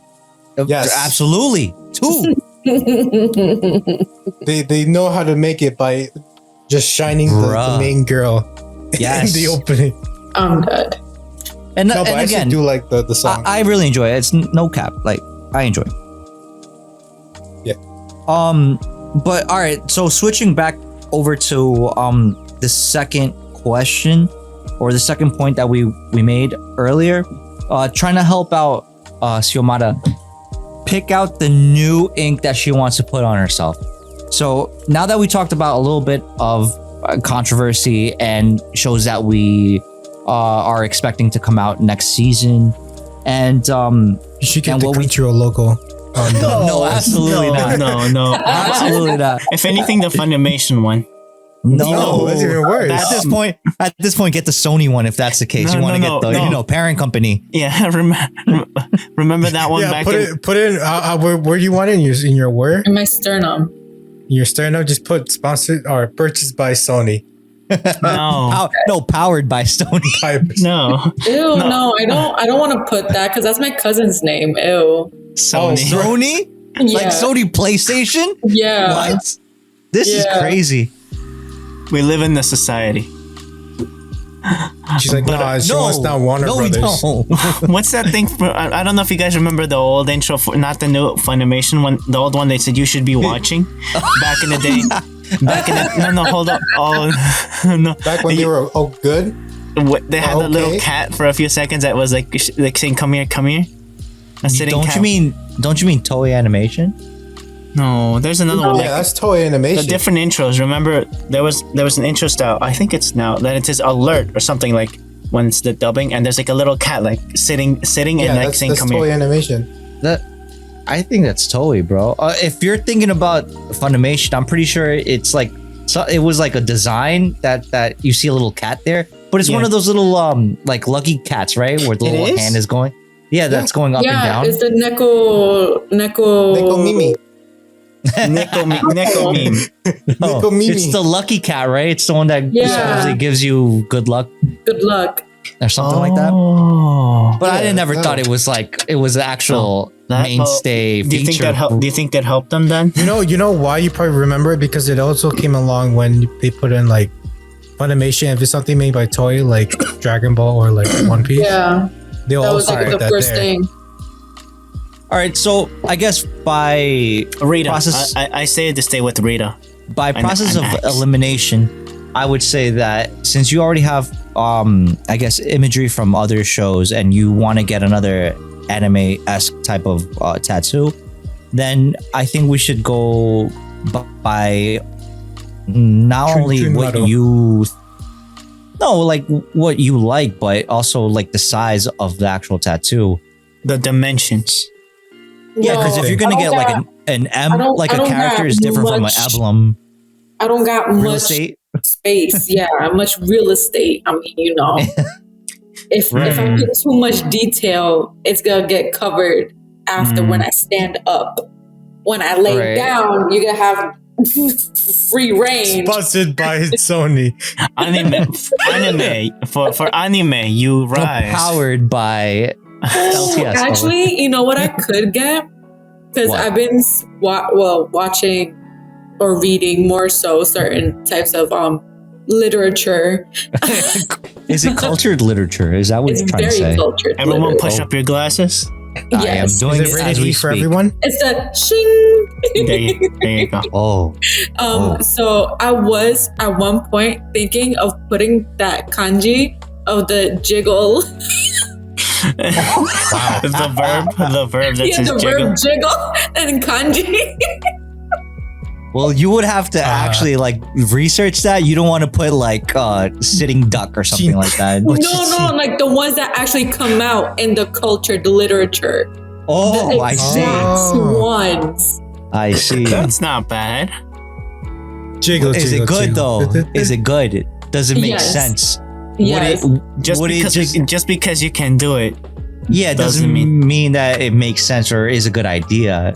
[SPEAKER 6] Yes,
[SPEAKER 1] absolutely. Too.
[SPEAKER 6] They know how to make it by just shining the main girl in the opening.
[SPEAKER 5] I'm dead.
[SPEAKER 1] And
[SPEAKER 6] but I
[SPEAKER 1] again,
[SPEAKER 6] do like the song.
[SPEAKER 1] I really enjoy it. It's no cap. Like I enjoy it.
[SPEAKER 6] Yeah.
[SPEAKER 1] But all right. So switching back over to the second question or the second point that we made earlier, trying to help out Xiomara pick out the new ink that she wants to put on herself. So now that we talked about a little bit of controversy and shows that we are expecting to come out next season, and
[SPEAKER 6] you should get the Crunchyroll logo.
[SPEAKER 1] No, absolutely not.
[SPEAKER 2] No,
[SPEAKER 1] absolutely not.
[SPEAKER 2] If anything, the Funimation one.
[SPEAKER 1] No,
[SPEAKER 6] that's even worse.
[SPEAKER 1] At this point, get the Sony one if that's the case. You want to get the parent company.
[SPEAKER 2] Yeah, remember that one back.
[SPEAKER 6] Put it in. Where do you want it in your where?
[SPEAKER 5] In my sternum.
[SPEAKER 6] In your sternum, just put sponsored or purchased by Sony.
[SPEAKER 2] No,
[SPEAKER 1] powered by Sony.
[SPEAKER 2] No.
[SPEAKER 5] Ew, no, I don't want to put that because that's my cousin's name. Ew.
[SPEAKER 2] Sony.
[SPEAKER 1] Sony?
[SPEAKER 5] Yeah.
[SPEAKER 1] Like Sony PlayStation?
[SPEAKER 5] Yeah.
[SPEAKER 1] What? This is crazy.
[SPEAKER 2] We live in the society.
[SPEAKER 6] She wants now Warner Brothers.
[SPEAKER 2] What's that thing? I don't know if you guys remember the old intro, not the new Funimation one, the old one they said you should be watching back in the day. Hold up. Oh, no.
[SPEAKER 6] Back when you were good?
[SPEAKER 2] They had a little cat for a few seconds that was like saying, come here. A sitting
[SPEAKER 1] don't
[SPEAKER 2] cat.
[SPEAKER 1] you mean Toei Animation?
[SPEAKER 2] No, there's another one.
[SPEAKER 6] Yeah, that's Toei Animation.
[SPEAKER 2] The different intros. Remember, there was an intro style. I think it's now that it says alert or something like when it's the dubbing, and there's like a little cat like sitting and like saying, "Come
[SPEAKER 6] Toei
[SPEAKER 2] here."
[SPEAKER 6] Animation.
[SPEAKER 1] I think that's Toei, bro. If you're thinking about Funimation, I'm pretty sure it's like it was like a design that you see a little cat there, but it's one of those little like lucky cats, right? Where the little hand is going. Yeah, that's going up and down.
[SPEAKER 5] Yeah, it's the Neko
[SPEAKER 6] Mimi.
[SPEAKER 2] Neko meme.
[SPEAKER 1] No, it's the lucky cat, right? It's the one that supposedly gives you good luck.
[SPEAKER 5] Good luck.
[SPEAKER 1] Or something like that. But I never thought it was like it was the actual mainstay
[SPEAKER 2] do you
[SPEAKER 1] feature.
[SPEAKER 2] Do you think that helped them then?
[SPEAKER 6] You know why you probably remember it? Because it also came along when they put in like Funimation. If it's something made by Toei, like Dragon Ball or like One Piece.
[SPEAKER 5] Yeah.
[SPEAKER 6] They
[SPEAKER 5] that was like the first thing.
[SPEAKER 1] All right, so I guess by
[SPEAKER 2] Rita,
[SPEAKER 1] process,
[SPEAKER 2] I say to stay with Rita.
[SPEAKER 1] By process of elimination, I would say that since you already have, I guess, imagery from other shows, and you want to get another anime-esque type of tattoo, then I think we should go by not only what you. No, like what you like, but also like the size of the actual tattoo.
[SPEAKER 2] The dimensions.
[SPEAKER 1] Yeah, because if you're gonna get like an M, like a character is different from an emblem.
[SPEAKER 5] I don't got much space. Yeah, much real estate. I mean, if I get too much detail, it's gonna get covered after when I stand up. When I lay down, you're gonna have free reign.
[SPEAKER 6] Sponsored by Sony.
[SPEAKER 2] Anime for anime, you rise.
[SPEAKER 1] Powered by LTS.
[SPEAKER 5] Actually, you know what I could get? Because
[SPEAKER 1] What?
[SPEAKER 5] I've been watching or reading more so certain types of literature.
[SPEAKER 1] Is it cultured literature? Is that what
[SPEAKER 5] It's
[SPEAKER 1] you're trying to
[SPEAKER 5] very
[SPEAKER 1] say?
[SPEAKER 5] cultured.
[SPEAKER 2] Everyone,
[SPEAKER 5] literature.
[SPEAKER 2] push up your glasses.
[SPEAKER 1] I am
[SPEAKER 5] Yes.
[SPEAKER 1] doing
[SPEAKER 6] Is
[SPEAKER 1] it
[SPEAKER 6] it
[SPEAKER 1] as
[SPEAKER 6] rated
[SPEAKER 1] we
[SPEAKER 6] E for
[SPEAKER 1] speak.
[SPEAKER 6] everyone?
[SPEAKER 5] It's a shing.
[SPEAKER 2] There you go.
[SPEAKER 1] Oh, Oh.
[SPEAKER 5] So I was at one point thinking of putting that kanji of the jiggle.
[SPEAKER 2] the verb that
[SPEAKER 5] Yeah,
[SPEAKER 2] says
[SPEAKER 5] the
[SPEAKER 2] jiggle.
[SPEAKER 5] verb jiggle and kanji.
[SPEAKER 1] well, you would have to actually like research that. You don't want to put like sitting duck or something like that.
[SPEAKER 5] No, like the ones that actually come out in the cultured literature.
[SPEAKER 1] Oh,
[SPEAKER 5] The
[SPEAKER 1] I see.
[SPEAKER 5] exact
[SPEAKER 6] Oh.
[SPEAKER 5] ones.
[SPEAKER 1] I see.
[SPEAKER 2] That's not bad.
[SPEAKER 6] Jiggle,
[SPEAKER 1] Is it
[SPEAKER 6] jiggle,
[SPEAKER 1] good
[SPEAKER 6] jiggle.
[SPEAKER 1] though? Is it good? Does it make
[SPEAKER 5] Yes.
[SPEAKER 1] sense?
[SPEAKER 5] Yes.
[SPEAKER 2] Just because you can do it.
[SPEAKER 1] Yeah, it doesn't mean that it makes sense or is a good idea.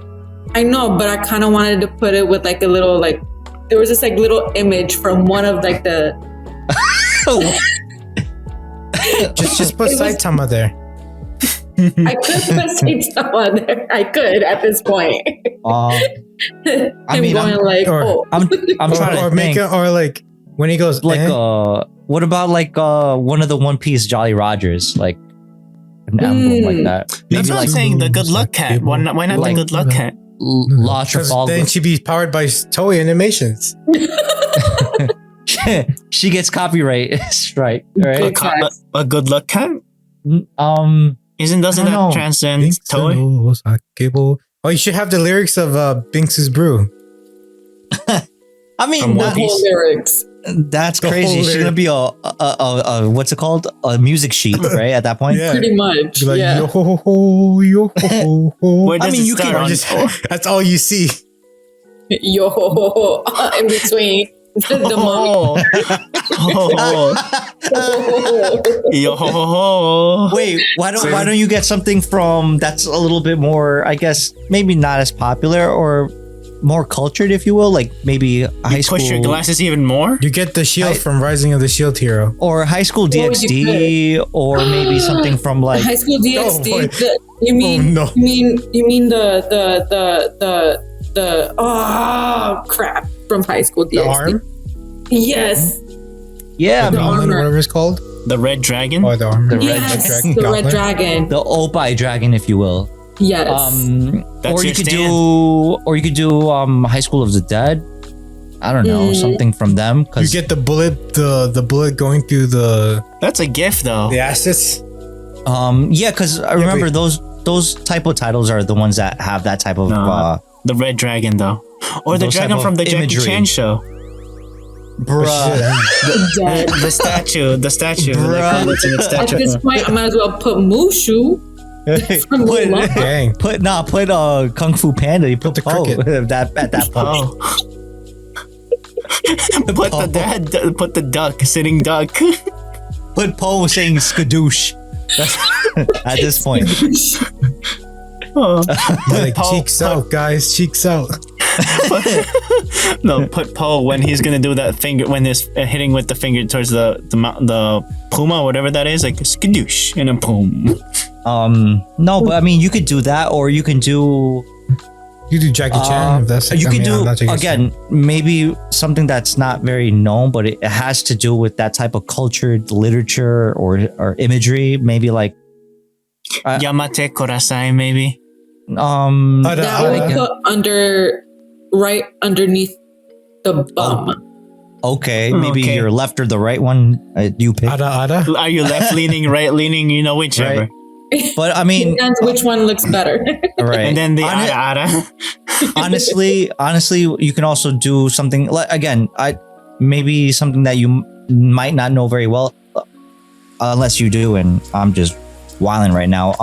[SPEAKER 5] I know, but I kind of wanted to put it with like a little like there was this like little image from one of like the.
[SPEAKER 6] Just put
[SPEAKER 5] It was-
[SPEAKER 6] Saitama there.
[SPEAKER 5] I could put Saitama there. I could at this point.
[SPEAKER 1] I mean,
[SPEAKER 5] going like,
[SPEAKER 6] or-
[SPEAKER 1] I'm trying
[SPEAKER 6] Or
[SPEAKER 1] to
[SPEAKER 6] make
[SPEAKER 1] think.
[SPEAKER 6] it, or like when he goes
[SPEAKER 1] Like,
[SPEAKER 6] eh?
[SPEAKER 1] what about like one of the One Piece Jolly Rogers, like an emblem like that?
[SPEAKER 2] That's
[SPEAKER 1] Maybe
[SPEAKER 2] what I'm
[SPEAKER 1] like
[SPEAKER 2] saying. The good luck cat. Why not
[SPEAKER 1] Like-
[SPEAKER 2] the good luck cat?
[SPEAKER 1] La
[SPEAKER 6] 'Cause
[SPEAKER 1] Trafalgar.
[SPEAKER 6] then she'd be powered by Toei Animations.
[SPEAKER 1] She gets copyright strike, right?
[SPEAKER 2] A good luck cat? Doesn't
[SPEAKER 1] I don't know.
[SPEAKER 2] that transcend Toei?
[SPEAKER 6] Oh, you should have the lyrics of Binks's Brew.
[SPEAKER 1] I mean,
[SPEAKER 2] From
[SPEAKER 5] the
[SPEAKER 2] One
[SPEAKER 1] that-
[SPEAKER 2] Piece.
[SPEAKER 5] whole lyrics.
[SPEAKER 1] that's
[SPEAKER 6] The
[SPEAKER 1] crazy.
[SPEAKER 6] whole
[SPEAKER 1] She's
[SPEAKER 6] lyric.
[SPEAKER 1] gonna be a what's it called? A music sheet, right? At that point.
[SPEAKER 6] Yeah.
[SPEAKER 5] Pretty much.
[SPEAKER 6] Be like,
[SPEAKER 5] Yeah.
[SPEAKER 6] yo ho ho, yo ho ho.
[SPEAKER 2] Where does
[SPEAKER 1] mean,
[SPEAKER 2] it
[SPEAKER 1] you
[SPEAKER 2] start
[SPEAKER 1] can
[SPEAKER 2] on-
[SPEAKER 6] Just- that's all you see.
[SPEAKER 5] Yo ho ho ho in between the month.
[SPEAKER 2] Yo ho ho ho.
[SPEAKER 1] Wait, why don't you get something from that's a little bit more, I guess, maybe not as popular or more cultured, if you will, like maybe high school
[SPEAKER 2] Push your glasses even more?
[SPEAKER 6] You get the shield from Rising of the Shield Hero.
[SPEAKER 1] or high school
[SPEAKER 5] you
[SPEAKER 1] DxD, or maybe something from like
[SPEAKER 5] High school DxD.
[SPEAKER 6] boy.
[SPEAKER 5] You mean
[SPEAKER 6] no.
[SPEAKER 5] you mean the oh crap from high school DxD.
[SPEAKER 6] The arm?
[SPEAKER 5] Yes.
[SPEAKER 1] yeah,
[SPEAKER 5] The
[SPEAKER 1] I mean,
[SPEAKER 5] armor.
[SPEAKER 6] Whatever it's called.
[SPEAKER 2] The red dragon?
[SPEAKER 6] Or the armor.
[SPEAKER 5] Yes. The red
[SPEAKER 6] Gauntlet.
[SPEAKER 5] dragon.
[SPEAKER 1] the Opie dragon, if you will.
[SPEAKER 5] Yes.
[SPEAKER 2] That's
[SPEAKER 1] Or you
[SPEAKER 2] your
[SPEAKER 1] could
[SPEAKER 2] stand.
[SPEAKER 1] do High School of the Dead. I don't know, something from them,
[SPEAKER 6] You
[SPEAKER 1] because
[SPEAKER 6] get the bullet, the bullet going through the
[SPEAKER 2] That's a gift though.
[SPEAKER 6] assets.
[SPEAKER 1] yeah, because I remember
[SPEAKER 6] but-
[SPEAKER 1] those type of titles are the ones that have that type of
[SPEAKER 2] No. The red dragon though. Or the
[SPEAKER 1] Those
[SPEAKER 2] dragon
[SPEAKER 1] type
[SPEAKER 2] from
[SPEAKER 1] of
[SPEAKER 2] the Jackie
[SPEAKER 1] imagery.
[SPEAKER 2] Chan show.
[SPEAKER 1] bruh.
[SPEAKER 5] Dead.
[SPEAKER 2] The statue. The statue.
[SPEAKER 1] Bruh.
[SPEAKER 2] Like, oh, it's in the
[SPEAKER 5] At
[SPEAKER 2] statue.
[SPEAKER 5] this point, I might as well put Mushu from
[SPEAKER 1] Put-
[SPEAKER 5] Mulan.
[SPEAKER 6] Dang.
[SPEAKER 1] Put Kung Fu Panda. You put
[SPEAKER 6] the
[SPEAKER 1] Poe
[SPEAKER 6] cricket.
[SPEAKER 1] at that point.
[SPEAKER 2] Oh. Put the duck, sitting duck.
[SPEAKER 1] Put Poe saying skadoosh. That's at this point.
[SPEAKER 2] Oh.
[SPEAKER 6] Like
[SPEAKER 2] Poe-
[SPEAKER 6] cheeks out, guys. Cheeks out.
[SPEAKER 2] No, put Poe when he's gonna do that finger when he's hitting with the finger towards the puma, whatever that is, like a skadoosh and a boom.
[SPEAKER 1] No, but I mean, you could do that, or you can do.
[SPEAKER 6] You do Jackie Chan. If that's
[SPEAKER 1] You
[SPEAKER 6] I
[SPEAKER 1] can
[SPEAKER 6] mean, I'm
[SPEAKER 1] do
[SPEAKER 6] not Jackie Chan.
[SPEAKER 1] again, maybe something that's not very known, but it has to do with that type of cultured literature or imagery. Maybe like
[SPEAKER 2] Yamate Korasai, maybe.
[SPEAKER 6] Ada,
[SPEAKER 5] That would
[SPEAKER 6] Ada.
[SPEAKER 5] put right underneath the bum.
[SPEAKER 1] okay, maybe
[SPEAKER 2] Okay.
[SPEAKER 1] your left or the right one you pick.
[SPEAKER 6] Ada.
[SPEAKER 2] Are you left leaning, right leaning? You know, whichever.
[SPEAKER 1] Right. But I mean,
[SPEAKER 5] Depends which one looks better.
[SPEAKER 1] right.
[SPEAKER 2] And then the
[SPEAKER 1] Hon-
[SPEAKER 2] ara.
[SPEAKER 1] honestly, you can also do something like again, maybe something that you might not know very well, unless you do. And I'm just wilding right now.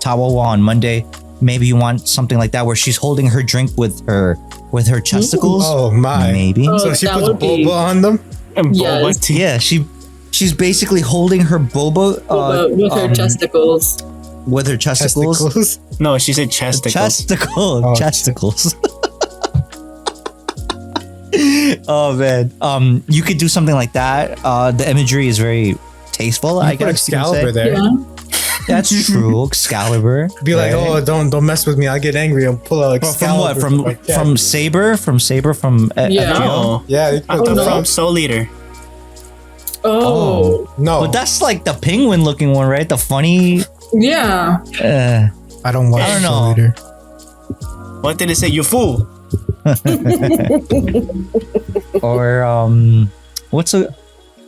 [SPEAKER 1] Tawawa on Monday. Maybe you want something like that where she's holding her drink with her chesticles.
[SPEAKER 6] Oh my.
[SPEAKER 1] Maybe.
[SPEAKER 5] Oh,
[SPEAKER 6] So she
[SPEAKER 5] that
[SPEAKER 6] puts
[SPEAKER 5] would be-
[SPEAKER 6] boba on them.
[SPEAKER 2] And
[SPEAKER 5] Yes.
[SPEAKER 2] boba tea.
[SPEAKER 1] Yeah, she's basically holding her boba
[SPEAKER 5] with her testicles.
[SPEAKER 1] with her chesticles.
[SPEAKER 6] Testicles.
[SPEAKER 2] No, she said chesticles.
[SPEAKER 1] Chesticles.
[SPEAKER 6] Oh,
[SPEAKER 1] Chesticles. Oh man. You could do something like that. The imagery is very tasteful. I
[SPEAKER 6] Put
[SPEAKER 1] guess you could say.
[SPEAKER 6] Excalibur there.
[SPEAKER 5] Yeah.
[SPEAKER 1] That's true. Excalibur.
[SPEAKER 6] Be like,
[SPEAKER 1] right?
[SPEAKER 6] oh, don't mess with me. I get angry. I'll pull out
[SPEAKER 1] From what?
[SPEAKER 6] Excalibur.
[SPEAKER 1] From Saber? From Saber? From
[SPEAKER 5] Yeah.
[SPEAKER 1] FGO?
[SPEAKER 2] No.
[SPEAKER 6] Yeah. They
[SPEAKER 2] I
[SPEAKER 6] put
[SPEAKER 2] thought
[SPEAKER 6] the-
[SPEAKER 2] from Soul Eater.
[SPEAKER 5] Oh.
[SPEAKER 6] No.
[SPEAKER 1] But that's like the penguin looking one, right? The funny.
[SPEAKER 5] Yeah.
[SPEAKER 6] I don't watch
[SPEAKER 1] I don't
[SPEAKER 6] Soul
[SPEAKER 1] know.
[SPEAKER 6] Eater.
[SPEAKER 2] What did it say? You fool.
[SPEAKER 1] Or what's a?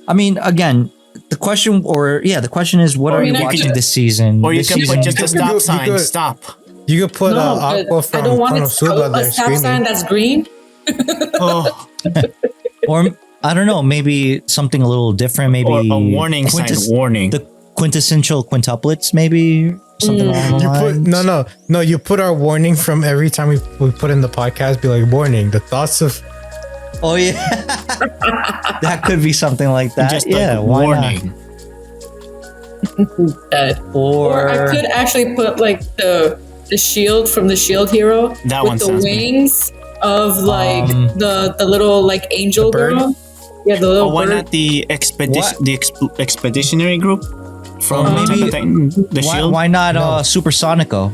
[SPEAKER 1] I mean, again, the question is, what
[SPEAKER 5] Or
[SPEAKER 1] are
[SPEAKER 5] you
[SPEAKER 1] you
[SPEAKER 5] know,
[SPEAKER 1] watching
[SPEAKER 5] you-
[SPEAKER 1] this season?
[SPEAKER 2] Or you
[SPEAKER 1] This
[SPEAKER 2] can
[SPEAKER 1] season,
[SPEAKER 2] put just a
[SPEAKER 6] you
[SPEAKER 2] stop
[SPEAKER 6] could-
[SPEAKER 2] sign.
[SPEAKER 6] you could-
[SPEAKER 2] Stop.
[SPEAKER 6] You could put
[SPEAKER 5] No,
[SPEAKER 6] Aqua
[SPEAKER 5] but
[SPEAKER 6] from
[SPEAKER 5] I don't want
[SPEAKER 6] Konosuba there
[SPEAKER 5] a stop sign
[SPEAKER 6] screaming.
[SPEAKER 5] that's green.
[SPEAKER 2] Oh,
[SPEAKER 1] or I don't know, maybe something a little different. Maybe
[SPEAKER 2] or a warning sign. Warning.
[SPEAKER 1] The quintessential quintuplets, maybe something along the
[SPEAKER 6] You put
[SPEAKER 1] lines.
[SPEAKER 6] no. You put our warning from every time we put in the podcast. Be like, warning. The thoughts of
[SPEAKER 1] Oh yeah, that could be something like that.
[SPEAKER 2] Just
[SPEAKER 1] yeah,
[SPEAKER 2] like
[SPEAKER 1] why
[SPEAKER 2] warning.
[SPEAKER 5] Dead.
[SPEAKER 1] not?
[SPEAKER 5] Or I could actually put like the shield from the Shield Hero
[SPEAKER 2] That
[SPEAKER 5] with
[SPEAKER 2] one
[SPEAKER 5] the
[SPEAKER 2] sounds good.
[SPEAKER 5] wings of like the little like angel
[SPEAKER 6] The bird?
[SPEAKER 5] girl. Yeah, the little
[SPEAKER 2] Or why
[SPEAKER 5] bird.
[SPEAKER 2] not the expedition?
[SPEAKER 1] What?
[SPEAKER 2] The expeditionary group from
[SPEAKER 1] maybe-
[SPEAKER 2] the
[SPEAKER 1] why,
[SPEAKER 2] Shield.
[SPEAKER 1] why not Supersonico?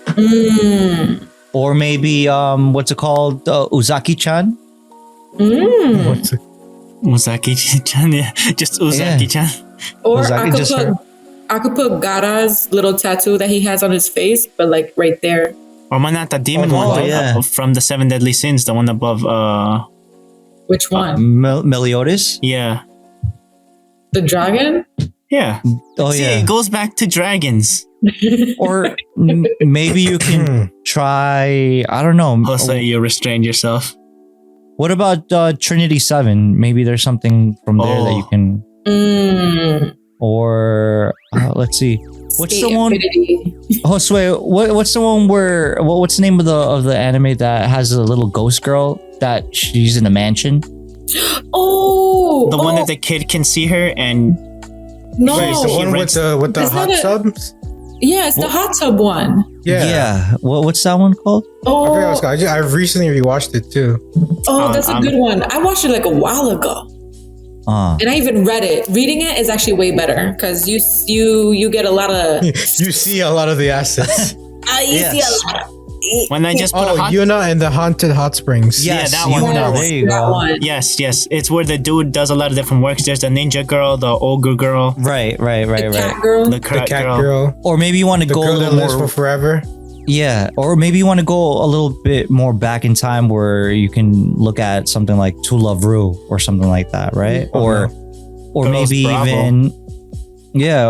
[SPEAKER 5] Mm.
[SPEAKER 1] Or maybe what's it called? Uzaki-chan?
[SPEAKER 5] Mm.
[SPEAKER 6] what's it?
[SPEAKER 2] Uzaki-chan, yeah, just Uzaki-chan.
[SPEAKER 5] Or
[SPEAKER 1] Was that
[SPEAKER 5] I could
[SPEAKER 1] just
[SPEAKER 5] put
[SPEAKER 1] her?
[SPEAKER 5] Gaara's little tattoo that he has on his face, but like right there.
[SPEAKER 2] Or why not the demon
[SPEAKER 6] Oh,
[SPEAKER 2] one
[SPEAKER 1] yeah.
[SPEAKER 2] from the Seven Deadly Sins, the one above?
[SPEAKER 5] Which one?
[SPEAKER 1] Meliodas?
[SPEAKER 2] Yeah,
[SPEAKER 5] The dragon?
[SPEAKER 2] yeah.
[SPEAKER 1] Oh
[SPEAKER 2] See,
[SPEAKER 1] yeah.
[SPEAKER 2] it goes back to dragons.
[SPEAKER 1] Or maybe you can try. I don't know.
[SPEAKER 2] Also, you restrain yourself.
[SPEAKER 1] What about Trinity 7? Maybe there's something from there that you
[SPEAKER 2] Oh.
[SPEAKER 1] can.
[SPEAKER 5] Mm.
[SPEAKER 1] Or let's see. What's the one?
[SPEAKER 5] Infinity.
[SPEAKER 1] Oh, so wait, what's the one where? What's the name of the anime that has a little ghost girl that she's in a mansion?
[SPEAKER 5] Oh,
[SPEAKER 2] The one that the kid can see her and
[SPEAKER 5] no,
[SPEAKER 6] Wait, the one with the
[SPEAKER 5] It's
[SPEAKER 6] hot
[SPEAKER 5] not a-
[SPEAKER 6] subs?
[SPEAKER 5] yeah, it's the hot tub one.
[SPEAKER 6] Yeah.
[SPEAKER 1] What's that one called?
[SPEAKER 6] I forgot what it's
[SPEAKER 5] Oh,
[SPEAKER 6] called. I recently rewatched it too.
[SPEAKER 5] that's a
[SPEAKER 2] I'm-
[SPEAKER 5] good one. I watched it like a while ago, and I even read it. Reading it is actually way better because you get a lot of.
[SPEAKER 6] You see a lot of the assets.
[SPEAKER 5] You see a lot.
[SPEAKER 2] when I just put a
[SPEAKER 6] Oh,
[SPEAKER 2] hot.
[SPEAKER 6] Yuna and the haunted hot springs.
[SPEAKER 1] Yes,
[SPEAKER 2] that one.
[SPEAKER 1] Yuna, there you
[SPEAKER 5] that
[SPEAKER 1] go.
[SPEAKER 5] one.
[SPEAKER 2] Yes, it's where the dude does a lot of different works. There's the ninja girl, the ogre girl,
[SPEAKER 1] Right.
[SPEAKER 5] The cat girl.
[SPEAKER 2] the
[SPEAKER 6] The
[SPEAKER 2] cat
[SPEAKER 6] cat
[SPEAKER 2] girl.
[SPEAKER 6] girl.
[SPEAKER 1] Or maybe you want to
[SPEAKER 6] The
[SPEAKER 1] go a
[SPEAKER 6] girl that
[SPEAKER 1] little
[SPEAKER 6] lives for
[SPEAKER 1] more.
[SPEAKER 6] forever.
[SPEAKER 1] Yeah, or maybe you want to go a little bit more back in time where you can look at something like To Love Ru or something like that, right? Or
[SPEAKER 2] Girls
[SPEAKER 1] maybe
[SPEAKER 2] Bravo.
[SPEAKER 1] even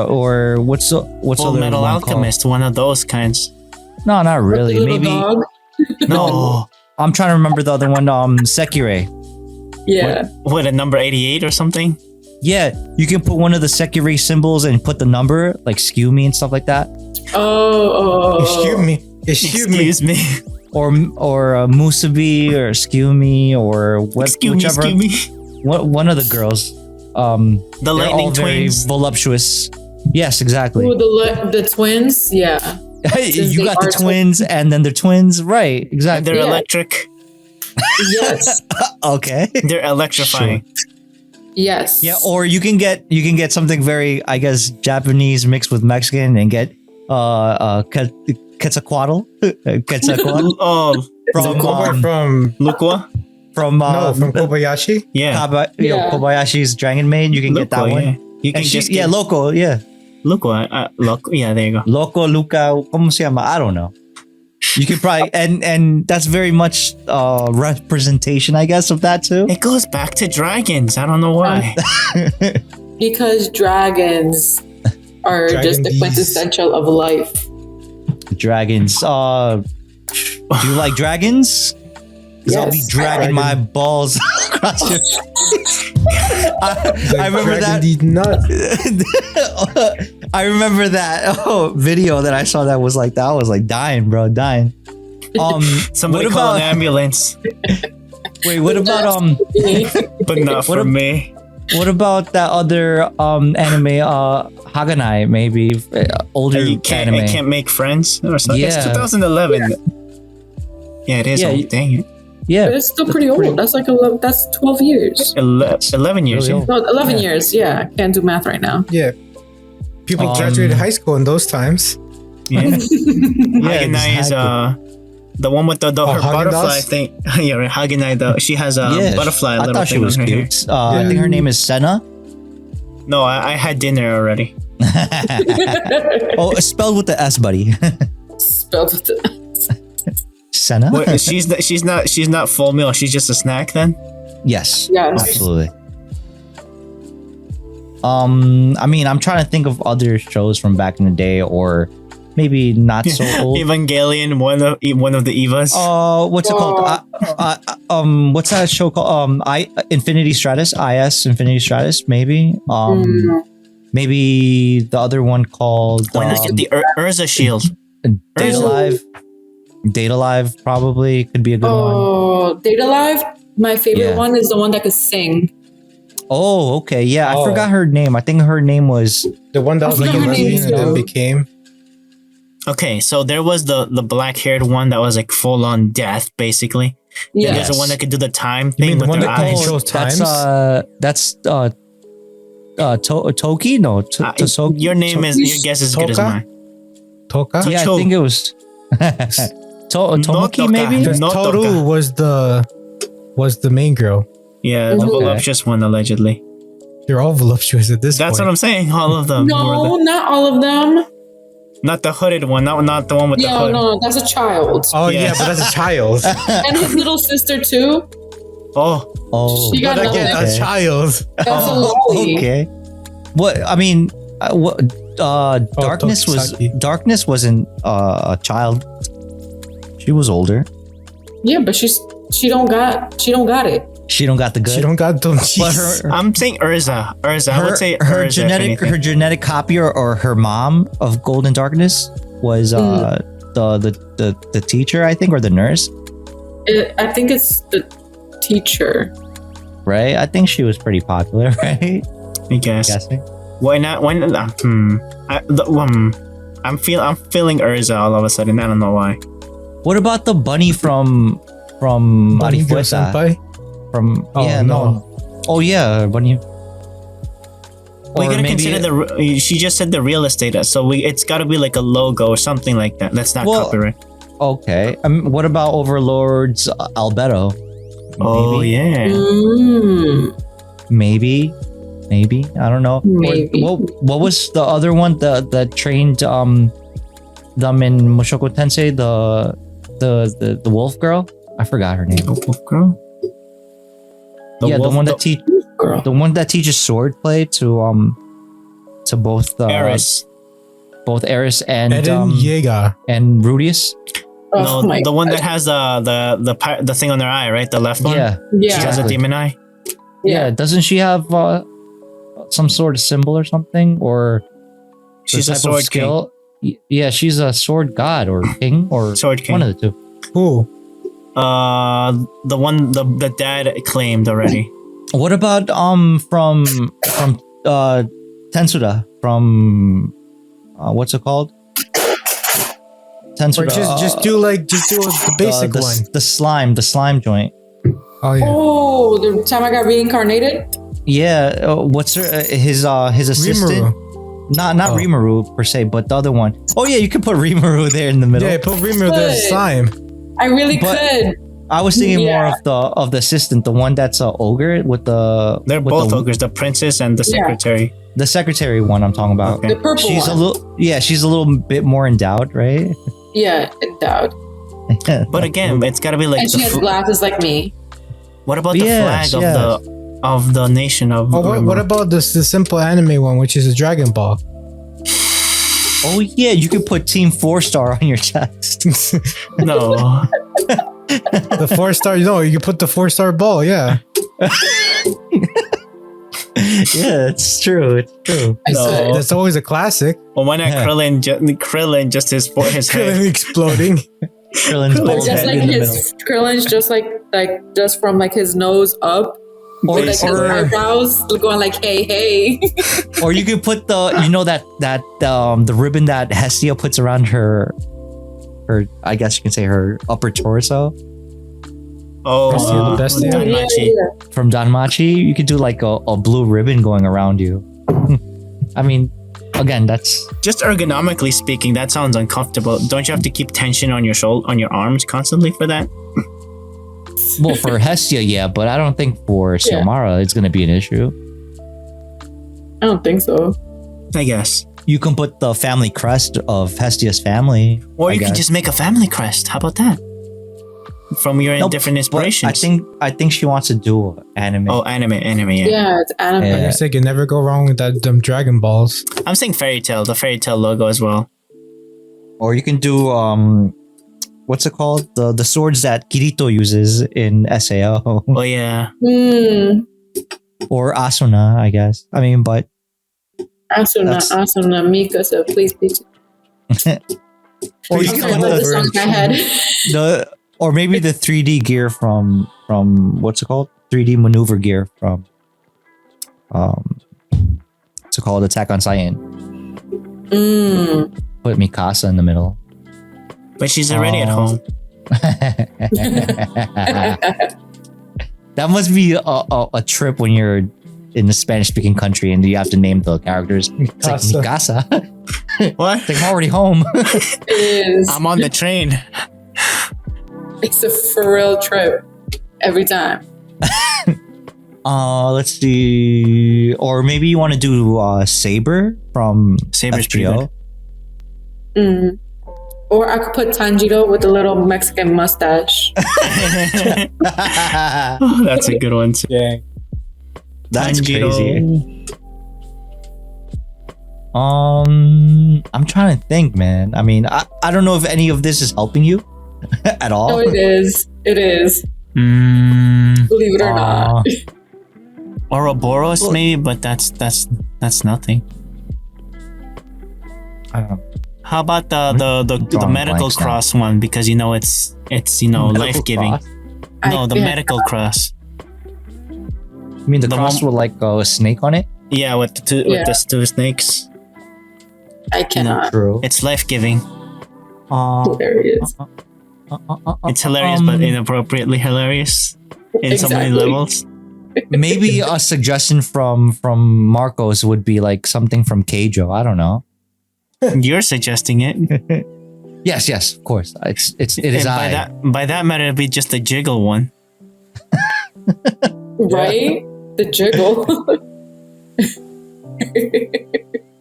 [SPEAKER 1] or what's
[SPEAKER 2] Full
[SPEAKER 1] other
[SPEAKER 2] Metal
[SPEAKER 1] one called?
[SPEAKER 2] Alchemist, one of those kinds.
[SPEAKER 1] No, not
[SPEAKER 5] The
[SPEAKER 1] really.
[SPEAKER 5] little
[SPEAKER 1] Maybe
[SPEAKER 5] dog.
[SPEAKER 2] No,
[SPEAKER 1] I'm trying to remember the other one. Sekirei.
[SPEAKER 5] Yeah.
[SPEAKER 2] what a number 88 or something.
[SPEAKER 1] Yeah, you can put one of the Sekirei symbols and put the number, like skew me and stuff like that.
[SPEAKER 5] Oh.
[SPEAKER 6] Excuse me. Excuse me.
[SPEAKER 2] Excuse me.
[SPEAKER 1] Or Musabi or skew me or whichever.
[SPEAKER 2] Excuse me.
[SPEAKER 1] One of the girls.
[SPEAKER 2] The
[SPEAKER 1] They're
[SPEAKER 2] Lightning
[SPEAKER 1] all very
[SPEAKER 2] Twins.
[SPEAKER 1] voluptuous. Yes, exactly.
[SPEAKER 5] Ooh, the twins. Yeah.
[SPEAKER 1] You got the
[SPEAKER 5] are
[SPEAKER 1] twins and then the twins, right? Exactly.
[SPEAKER 2] They're
[SPEAKER 5] Yeah.
[SPEAKER 2] electric.
[SPEAKER 5] Yes.
[SPEAKER 1] Okay.
[SPEAKER 2] They're electrifying.
[SPEAKER 5] Yes.
[SPEAKER 1] Yeah, or you can get something very, I guess, Japanese mixed with Mexican and get Quetzalcoatl. Quetzalcoatl
[SPEAKER 2] Oh,
[SPEAKER 1] from
[SPEAKER 2] Lukwa?
[SPEAKER 1] from
[SPEAKER 6] From Kobayashi.
[SPEAKER 2] Yeah.
[SPEAKER 5] Yeah.
[SPEAKER 1] Kobayashi's Dragon Maid. You can get that
[SPEAKER 2] Lukwa,
[SPEAKER 1] one.
[SPEAKER 2] yeah. You can
[SPEAKER 1] And
[SPEAKER 2] just
[SPEAKER 1] yeah,
[SPEAKER 2] get
[SPEAKER 1] loco, yeah.
[SPEAKER 2] Lukwa. Yeah, there you go.
[SPEAKER 1] Loco, Luca, como se llama? I don't know. You could probably and that's very much representation, I guess, of that too.
[SPEAKER 2] It goes back to dragons. I don't know why.
[SPEAKER 5] Because dragons are just the
[SPEAKER 6] Dragon
[SPEAKER 5] quintessential of life.
[SPEAKER 1] Dragons. Do you like dragons? 'Cause I'll be
[SPEAKER 5] Yes.
[SPEAKER 1] dragging my balls across your. I remember that. I remember that video that I saw that was like that. I was like dying, bro, dying.
[SPEAKER 2] Somebody
[SPEAKER 1] what
[SPEAKER 2] call
[SPEAKER 1] about
[SPEAKER 2] an ambulance,
[SPEAKER 1] wait? What about
[SPEAKER 2] but not for me.
[SPEAKER 1] What about that other anime, Haganai? Maybe older
[SPEAKER 2] You can't,
[SPEAKER 1] anime.
[SPEAKER 2] I can't make friends or something. It's
[SPEAKER 1] Yeah.
[SPEAKER 2] 2011. Yeah, it is.
[SPEAKER 1] Yeah,
[SPEAKER 2] old. Dang it.
[SPEAKER 1] Yeah,
[SPEAKER 5] But it's still pretty old. That's like 11, that's 12 years.
[SPEAKER 2] 11 years.
[SPEAKER 1] Really
[SPEAKER 2] Yeah.
[SPEAKER 1] old.
[SPEAKER 5] No, 11 years. Yeah, I can't do math right now.
[SPEAKER 6] Yeah. People graduated high school in those times.
[SPEAKER 2] Yeah. Hagenai is
[SPEAKER 1] exactly.
[SPEAKER 2] the one with the her butterfly
[SPEAKER 6] Haagen-Dazs?
[SPEAKER 2] thing. Yeah, right. Hagenai. She has a butterfly.
[SPEAKER 1] I
[SPEAKER 2] little
[SPEAKER 1] thought she
[SPEAKER 2] thing
[SPEAKER 1] was
[SPEAKER 2] on her hair.
[SPEAKER 1] cute. I think her name is Senna.
[SPEAKER 2] No, I had dinner already.
[SPEAKER 1] Oh, it's spelled with the S, buddy.
[SPEAKER 5] Spelled with the
[SPEAKER 1] Senna.
[SPEAKER 2] Wait, she's not full meal. She's just a snack then.
[SPEAKER 1] Yes.
[SPEAKER 5] Yes.
[SPEAKER 1] Absolutely. I mean, I'm trying to think of other shows from back in the day, or maybe not so old.
[SPEAKER 2] Evangelion, one of the Evas.
[SPEAKER 1] What's it called? What's that show called? Infinity Stratus, IS Infinity Stratus, maybe. Maybe the other one called
[SPEAKER 2] When I get the Urza shield.
[SPEAKER 1] Data Live probably could be a good one.
[SPEAKER 5] Oh, Data Live. My favorite
[SPEAKER 1] Yeah.
[SPEAKER 5] one is the one that could sing.
[SPEAKER 1] Oh, okay. Yeah, I
[SPEAKER 6] Oh.
[SPEAKER 1] forgot her name. I think her name was.
[SPEAKER 6] The one that was like a
[SPEAKER 5] forgot her name
[SPEAKER 6] lesbian and then
[SPEAKER 5] too.
[SPEAKER 6] became.
[SPEAKER 2] Okay, so there was the black haired one that was like full on death, basically.
[SPEAKER 5] Yeah.
[SPEAKER 2] And there's the one that could do the time
[SPEAKER 6] You
[SPEAKER 2] thing
[SPEAKER 6] mean the
[SPEAKER 2] with
[SPEAKER 6] one
[SPEAKER 2] their
[SPEAKER 6] that
[SPEAKER 2] eyes.
[SPEAKER 6] controls times?
[SPEAKER 1] Toki? No, Tosoki.
[SPEAKER 2] Your guess is as good as
[SPEAKER 6] Toka?
[SPEAKER 2] mine.
[SPEAKER 6] Toka?
[SPEAKER 1] Yeah, I
[SPEAKER 2] Cho.
[SPEAKER 1] think it was. Tomoki,
[SPEAKER 2] Toka.
[SPEAKER 1] maybe?
[SPEAKER 6] Because
[SPEAKER 2] No
[SPEAKER 6] Toru
[SPEAKER 2] Toka.
[SPEAKER 6] was the main girl.
[SPEAKER 2] Yeah, the voluptuous one allegedly.
[SPEAKER 6] They're all voluptuous at this
[SPEAKER 2] That's
[SPEAKER 6] point.
[SPEAKER 2] what I'm saying. All of them.
[SPEAKER 5] No, not all of them.
[SPEAKER 2] Not the hooded one. Not the one with the
[SPEAKER 5] Yeah,
[SPEAKER 2] hood.
[SPEAKER 5] no, that's a child.
[SPEAKER 6] Oh
[SPEAKER 2] Yeah.
[SPEAKER 6] yeah, but that's a child.
[SPEAKER 5] And his little sister too.
[SPEAKER 2] Oh,
[SPEAKER 1] Oh,
[SPEAKER 5] She got
[SPEAKER 6] But again,
[SPEAKER 5] nothing.
[SPEAKER 6] a child.
[SPEAKER 5] That's a lolly.
[SPEAKER 1] okay. What I mean, Darkness
[SPEAKER 6] Tokusaki.
[SPEAKER 1] Darkness wasn't a child. She was older.
[SPEAKER 5] Yeah, but she don't got it.
[SPEAKER 1] She don't got the good.
[SPEAKER 6] She don't got them.
[SPEAKER 1] But her
[SPEAKER 2] I'm saying Urza. I would say
[SPEAKER 1] her
[SPEAKER 2] Urza. if anything.
[SPEAKER 1] genetic copy or her mom of Golden Darkness was the teacher, I think, or the nurse,
[SPEAKER 5] I think it's the teacher.
[SPEAKER 1] right? I think she was pretty popular, right?
[SPEAKER 2] I guess.
[SPEAKER 1] Guessing.
[SPEAKER 2] Why not? Why not? I'm feeling Urza all of a sudden. I don't know why.
[SPEAKER 1] What about the bunny from
[SPEAKER 6] Bunny Girl
[SPEAKER 1] Arifueta?
[SPEAKER 6] Senpai?
[SPEAKER 1] From
[SPEAKER 6] Oh,
[SPEAKER 1] yeah, no. Oh yeah, bunny.
[SPEAKER 2] We
[SPEAKER 1] Or
[SPEAKER 2] gotta
[SPEAKER 1] maybe-
[SPEAKER 2] consider she just said the real estate, so it's gotta be like a logo or something like that. That's not
[SPEAKER 1] Well,
[SPEAKER 2] copyright.
[SPEAKER 1] Okay. What about Overlord's Albedo?
[SPEAKER 2] Oh yeah.
[SPEAKER 1] Maybe. I don't know.
[SPEAKER 5] Maybe.
[SPEAKER 1] What was the other one that trained them in Mushoku Tensei? The wolf girl. I forgot her name.
[SPEAKER 2] Wolf girl.
[SPEAKER 1] The one that teaches swordplay to both
[SPEAKER 2] Eris.
[SPEAKER 1] both Eris and
[SPEAKER 6] Eren Yeager.
[SPEAKER 1] and Rudius.
[SPEAKER 5] Oh
[SPEAKER 2] No,
[SPEAKER 5] my
[SPEAKER 2] the one
[SPEAKER 5] God.
[SPEAKER 2] that has the thing on their eye, right? The left one.
[SPEAKER 1] Yeah.
[SPEAKER 2] She
[SPEAKER 5] Yeah.
[SPEAKER 2] has a demon eye.
[SPEAKER 1] Yeah. Doesn't she have some sort of symbol or something, or
[SPEAKER 2] She's
[SPEAKER 1] some
[SPEAKER 2] a
[SPEAKER 1] type of
[SPEAKER 2] sword
[SPEAKER 1] skill? Yeah, she's a sword god or king or
[SPEAKER 2] Sword king.
[SPEAKER 1] one of the two.
[SPEAKER 6] Who?
[SPEAKER 2] The one the dad claimed already.
[SPEAKER 1] What about from Tensura from what's it called? Tensura.
[SPEAKER 6] Or just do the basic one.
[SPEAKER 1] The slime joint.
[SPEAKER 6] Oh yeah.
[SPEAKER 5] Oh, the time I got reincarnated.
[SPEAKER 1] Yeah, what's his assistant?
[SPEAKER 6] Rimuru.
[SPEAKER 1] Not
[SPEAKER 6] Oh.
[SPEAKER 1] Rimuru per se, but the other one. Oh yeah, you could put Rimuru there in the middle.
[SPEAKER 6] Yeah, put Rimuru the
[SPEAKER 5] Good.
[SPEAKER 6] slime.
[SPEAKER 5] I really
[SPEAKER 1] But-
[SPEAKER 5] could.
[SPEAKER 1] I was thinking more
[SPEAKER 5] Yeah.
[SPEAKER 1] of the assistant, the one that's a ogre with the.
[SPEAKER 2] They're
[SPEAKER 1] with
[SPEAKER 2] both
[SPEAKER 1] the,
[SPEAKER 2] ogres, the princess and the
[SPEAKER 5] Yeah.
[SPEAKER 2] secretary.
[SPEAKER 1] The secretary one I'm talking about.
[SPEAKER 2] Okay.
[SPEAKER 5] The purple
[SPEAKER 1] She's
[SPEAKER 5] one.
[SPEAKER 1] she's a little bit more endowed, right?
[SPEAKER 5] Yeah, endowed.
[SPEAKER 2] But again, it's gotta be like
[SPEAKER 5] And she has glasses like me.
[SPEAKER 2] what about the
[SPEAKER 1] Yes,
[SPEAKER 2] flag
[SPEAKER 1] yes.
[SPEAKER 2] of the nation of
[SPEAKER 6] Oh, what about the simple anime one, which is a Dragon Ball?
[SPEAKER 1] Oh yeah, you could put Team 4-Star on your chest.
[SPEAKER 2] No.
[SPEAKER 6] The 4-star. No, you can put the 4-star ball. Yeah.
[SPEAKER 1] Yeah, it's true. It's true.
[SPEAKER 5] I
[SPEAKER 2] No.
[SPEAKER 5] said.
[SPEAKER 6] That's always a classic.
[SPEAKER 2] Well, why not
[SPEAKER 1] Yeah.
[SPEAKER 2] Krillin just his his head?
[SPEAKER 6] Exploding.
[SPEAKER 1] Krillin's
[SPEAKER 5] But
[SPEAKER 1] bald
[SPEAKER 5] just
[SPEAKER 1] head
[SPEAKER 5] like
[SPEAKER 1] in the
[SPEAKER 5] his Krillin's just like just from like his nose up.
[SPEAKER 1] middle.
[SPEAKER 5] Like his eyebrows going like hey.
[SPEAKER 1] Or you could put the ribbon that Hestia puts around her I guess you can say her upper torso.
[SPEAKER 6] Frosty the Bestia.
[SPEAKER 2] Danmachi.
[SPEAKER 1] From Danmachi, you could do like a blue ribbon going around you. I mean, again, that's
[SPEAKER 2] Just ergonomically speaking, that sounds uncomfortable. Don't you have to keep tension on your on your arms constantly for that?
[SPEAKER 1] well for Hestia, yeah, but I don't think for Xiomara it's gonna be an issue.
[SPEAKER 5] I don't think so.
[SPEAKER 2] I guess.
[SPEAKER 1] You can put the family crest of Hestia's family,
[SPEAKER 2] Or
[SPEAKER 1] I
[SPEAKER 2] you can
[SPEAKER 1] guess.
[SPEAKER 2] just make a family crest. How about that? From your
[SPEAKER 1] No,
[SPEAKER 2] different
[SPEAKER 1] but
[SPEAKER 2] inspirations.
[SPEAKER 1] I think she wants to do anime.
[SPEAKER 2] Oh, anime, yeah.
[SPEAKER 5] Yeah, it's anime.
[SPEAKER 1] Yeah.
[SPEAKER 6] I guess they can never go wrong with them Dragon Balls.
[SPEAKER 2] I'm saying Fairy Tail, the Fairy Tail logo as well.
[SPEAKER 1] Or you can do what's it called? The swords that Kirito uses in SAO.
[SPEAKER 2] Oh yeah.
[SPEAKER 1] Or Asuna, I guess. I mean, but
[SPEAKER 5] Asuna, Mikasa, please.
[SPEAKER 1] or you
[SPEAKER 5] I'm
[SPEAKER 1] can
[SPEAKER 5] sorry,
[SPEAKER 1] put
[SPEAKER 5] but the song in my head.
[SPEAKER 1] or maybe the 3D gear from what's it called? 3D maneuver gear from what's it called? Attack on Titan. Put Mikasa in the middle.
[SPEAKER 2] But she's already at home.
[SPEAKER 1] That must be a trip when you're in the Spanish-speaking country and you have to name the characters. It's like Mikasa.
[SPEAKER 2] What?
[SPEAKER 1] It's like, I'm already home.
[SPEAKER 5] It is.
[SPEAKER 2] I'm on the train.
[SPEAKER 5] It's a for real trip every time.
[SPEAKER 1] Let's see. Or maybe you want to do Saber from
[SPEAKER 2] Saber's pretty
[SPEAKER 1] FGO.
[SPEAKER 5] Mm. Or I could put Tanjiro with a little Mexican mustache.
[SPEAKER 2] That's a good one too.
[SPEAKER 6] Yeah.
[SPEAKER 1] That's
[SPEAKER 2] Tanjiro.
[SPEAKER 1] crazy. I'm trying to think, man. I mean, I don't know if any of this is helping you at all.
[SPEAKER 5] Oh, it is. It is. Believe it or not.
[SPEAKER 2] Ouroboros
[SPEAKER 1] Well-
[SPEAKER 2] maybe, but that's nothing.
[SPEAKER 1] I don't know.
[SPEAKER 2] How about the
[SPEAKER 1] drawing
[SPEAKER 2] medical
[SPEAKER 1] blanks now.
[SPEAKER 2] cross one, because it's life giving.
[SPEAKER 1] Cross?
[SPEAKER 2] No, the
[SPEAKER 5] Yeah.
[SPEAKER 2] medical cross.
[SPEAKER 1] You mean the
[SPEAKER 2] The
[SPEAKER 1] cross
[SPEAKER 2] one-
[SPEAKER 1] with like a snake on it?
[SPEAKER 2] Yeah, with the two snakes.
[SPEAKER 5] I cannot.
[SPEAKER 1] True.
[SPEAKER 2] It's life giving.
[SPEAKER 5] Hilarious.
[SPEAKER 2] It's hilarious, but inappropriately hilarious in so many
[SPEAKER 5] Exactly.
[SPEAKER 2] levels.
[SPEAKER 1] Maybe a suggestion from Marcos would be like something from Keijo. I don't know.
[SPEAKER 2] You're suggesting it.
[SPEAKER 1] Yes, of course. It is
[SPEAKER 2] And by that matter, it'd be just a jiggle one.
[SPEAKER 5] Right? The jiggle.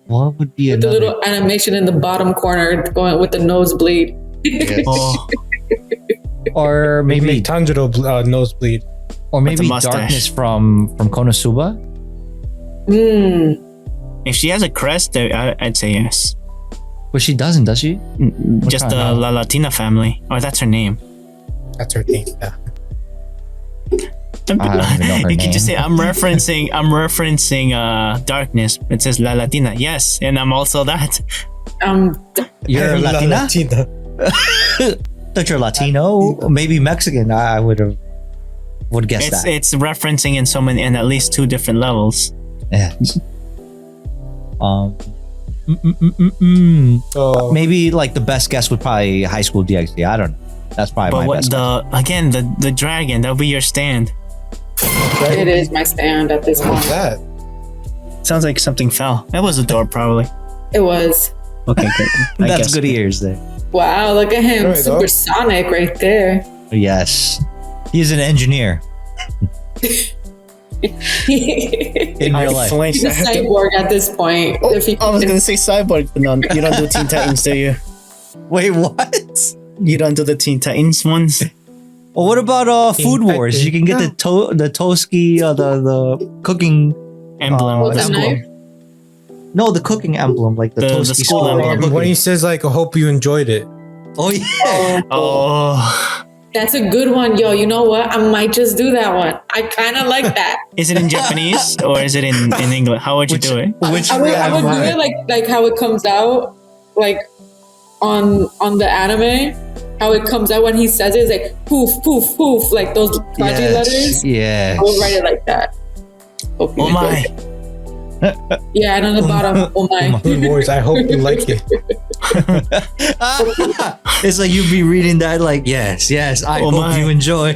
[SPEAKER 1] What would be
[SPEAKER 5] The
[SPEAKER 1] another?
[SPEAKER 5] little animation in the bottom corner going with the nosebleed.
[SPEAKER 2] Oh,
[SPEAKER 1] Or
[SPEAKER 6] Maybe
[SPEAKER 1] maybe
[SPEAKER 6] Tanjiro nosebleed.
[SPEAKER 1] or maybe
[SPEAKER 2] mustache.
[SPEAKER 1] darkness from Konosuba.
[SPEAKER 2] if she has a crest, I'd say yes.
[SPEAKER 1] But she doesn't, does she?
[SPEAKER 2] Just the
[SPEAKER 1] one now?
[SPEAKER 2] La Latina family. Oh, that's her name.
[SPEAKER 6] That's her thing. Yeah.
[SPEAKER 1] I don't even know her
[SPEAKER 2] You can just say
[SPEAKER 1] name.
[SPEAKER 2] I'm referencing darkness. It says La Latina. Yes, and I'm also that.
[SPEAKER 1] You're
[SPEAKER 6] La
[SPEAKER 1] Latina?
[SPEAKER 6] Latina.
[SPEAKER 1] That you're Latino? Maybe Mexican. I would guess that.
[SPEAKER 2] It's referencing in at least two different levels.
[SPEAKER 1] Yeah.
[SPEAKER 6] So
[SPEAKER 1] Maybe like the best guess would probably High School DxD. I don't know. That's probably
[SPEAKER 2] But
[SPEAKER 1] my
[SPEAKER 2] what
[SPEAKER 1] best guess.
[SPEAKER 2] the dragon, that'll be your stand.
[SPEAKER 5] It is my stand at this
[SPEAKER 6] what's
[SPEAKER 5] point.
[SPEAKER 6] that?
[SPEAKER 2] Sounds like something fell. That was a door, probably.
[SPEAKER 5] It was.
[SPEAKER 2] Okay, good. I
[SPEAKER 1] That's
[SPEAKER 2] guess.
[SPEAKER 1] good ears there.
[SPEAKER 5] Wow, look at him.
[SPEAKER 6] There we go.
[SPEAKER 5] Supersonic right there.
[SPEAKER 1] Yes. He's an engineer in real life.
[SPEAKER 2] flinched.
[SPEAKER 5] He's a cyborg at this point. If he
[SPEAKER 2] I was gonna say cyborg, but no, you don't do Teen Titans, do you?
[SPEAKER 1] Wait, what?
[SPEAKER 2] You don't do the Teen Titans ones.
[SPEAKER 1] Well, what about Food
[SPEAKER 6] Teen
[SPEAKER 1] Wars?
[SPEAKER 6] Titan.
[SPEAKER 1] You can get the Toski, the cooking
[SPEAKER 2] Emblem.
[SPEAKER 1] Oh,
[SPEAKER 5] with
[SPEAKER 1] that's
[SPEAKER 5] a
[SPEAKER 1] cool.
[SPEAKER 5] knife.
[SPEAKER 1] No, the cooking emblem, like the
[SPEAKER 2] The
[SPEAKER 1] Toski
[SPEAKER 2] school
[SPEAKER 1] school
[SPEAKER 2] emblem.
[SPEAKER 6] When he says like, "I hope you enjoyed it."
[SPEAKER 1] Oh yeah.
[SPEAKER 2] Oh,
[SPEAKER 5] That's a good one, yo. You know what? I might just do that one. I kind of like that.
[SPEAKER 2] is it in Japanese or is it in English? How would you do it?
[SPEAKER 1] Which
[SPEAKER 5] I would do it like how it comes out, like on the anime. How it comes out when he says it, it's like poof, poof, poof, like those kanji letters.
[SPEAKER 1] Yes.
[SPEAKER 5] I would write it like that. Hope you
[SPEAKER 2] Oh
[SPEAKER 5] enjoy
[SPEAKER 2] my!
[SPEAKER 5] it. Yeah, and on the bottom, oh my.
[SPEAKER 6] Food Wars. I hope you like it.
[SPEAKER 1] It's like you'd be reading that like, yes, I
[SPEAKER 2] Oh
[SPEAKER 1] hope
[SPEAKER 2] my.
[SPEAKER 1] you enjoy.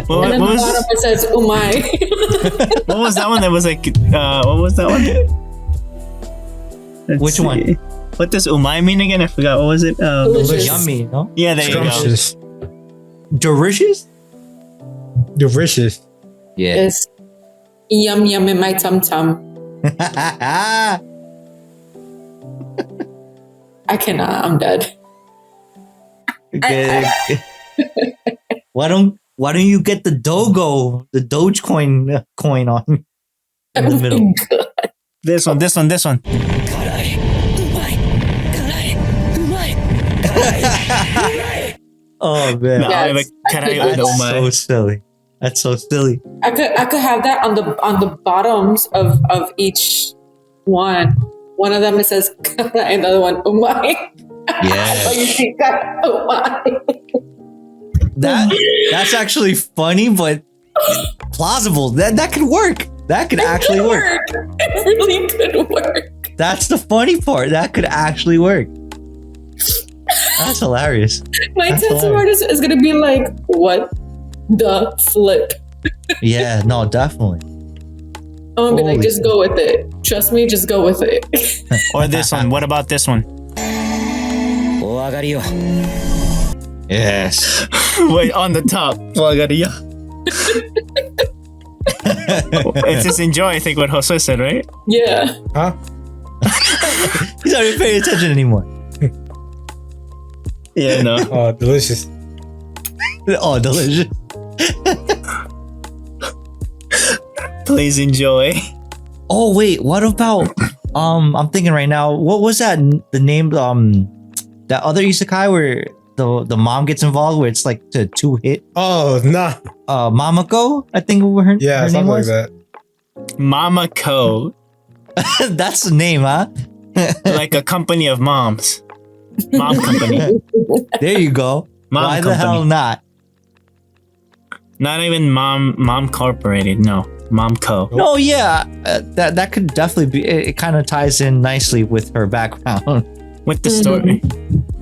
[SPEAKER 2] What,
[SPEAKER 5] And then
[SPEAKER 2] what
[SPEAKER 5] the bottom
[SPEAKER 2] was,
[SPEAKER 5] it says umai.
[SPEAKER 2] what was that one that was like, what was that one? Let's
[SPEAKER 1] Which one?
[SPEAKER 2] see. What does umai mean again? I forgot. What was it?
[SPEAKER 5] Delicious.
[SPEAKER 1] Yummy, no?
[SPEAKER 2] Yeah, there you go.
[SPEAKER 6] Scrumptious.
[SPEAKER 1] Delicious?
[SPEAKER 6] Delicious.
[SPEAKER 1] Yeah.
[SPEAKER 5] It's yum yum in my tum tum. I cannot. I'm dead.
[SPEAKER 1] Okay. Why don't you get the Dogecoin coin on in the middle?
[SPEAKER 2] This one.
[SPEAKER 1] Oh man,
[SPEAKER 2] No,
[SPEAKER 5] Yes.
[SPEAKER 2] like, caray,
[SPEAKER 5] That's
[SPEAKER 2] umai.
[SPEAKER 1] so silly. That's so silly.
[SPEAKER 5] I could have that on the bottoms of each one. One of them it says and the other one umai.
[SPEAKER 1] Yeah.
[SPEAKER 5] Oh, you see that umai.
[SPEAKER 1] That's actually funny, but plausible. That could work. That could actually work.
[SPEAKER 5] It really could work.
[SPEAKER 1] That's the funny part. That could actually work. That's hilarious.
[SPEAKER 5] My
[SPEAKER 1] That's
[SPEAKER 5] tattoo
[SPEAKER 1] hilarious.
[SPEAKER 5] artist is gonna be like, what the flip?
[SPEAKER 1] Yeah, no, definitely.
[SPEAKER 5] I'm gonna be like,
[SPEAKER 1] Holy
[SPEAKER 5] just go with it. Trust me, just go with it.
[SPEAKER 2] Or this one. What about this one?
[SPEAKER 1] Yes.
[SPEAKER 2] Wait, on the top. It says enjoy, I think what Jose said, right?
[SPEAKER 5] Yeah.
[SPEAKER 6] Huh?
[SPEAKER 1] He's not even paying attention anymore.
[SPEAKER 2] Yeah, no.
[SPEAKER 6] Oh, delicious.
[SPEAKER 1] Oh, delicious.
[SPEAKER 2] Please enjoy.
[SPEAKER 1] Oh wait, what about I'm thinking right now, what was that the name that other isekai where the mom gets involved where it's like the two hit
[SPEAKER 6] Oh, nah.
[SPEAKER 1] Mamako, I think her
[SPEAKER 6] Yeah,
[SPEAKER 1] her name
[SPEAKER 6] something like
[SPEAKER 1] was.
[SPEAKER 6] that.
[SPEAKER 2] Mama Co.
[SPEAKER 1] That's the name, huh?
[SPEAKER 2] Like a company of moms. Mom company.
[SPEAKER 1] There you go.
[SPEAKER 2] Mom
[SPEAKER 1] Why
[SPEAKER 2] company.
[SPEAKER 1] the hell not?
[SPEAKER 2] Not even mom corporated. No, Mom Co.
[SPEAKER 1] No, yeah, that could definitely be. It kind of ties in nicely with her background.
[SPEAKER 2] With the story.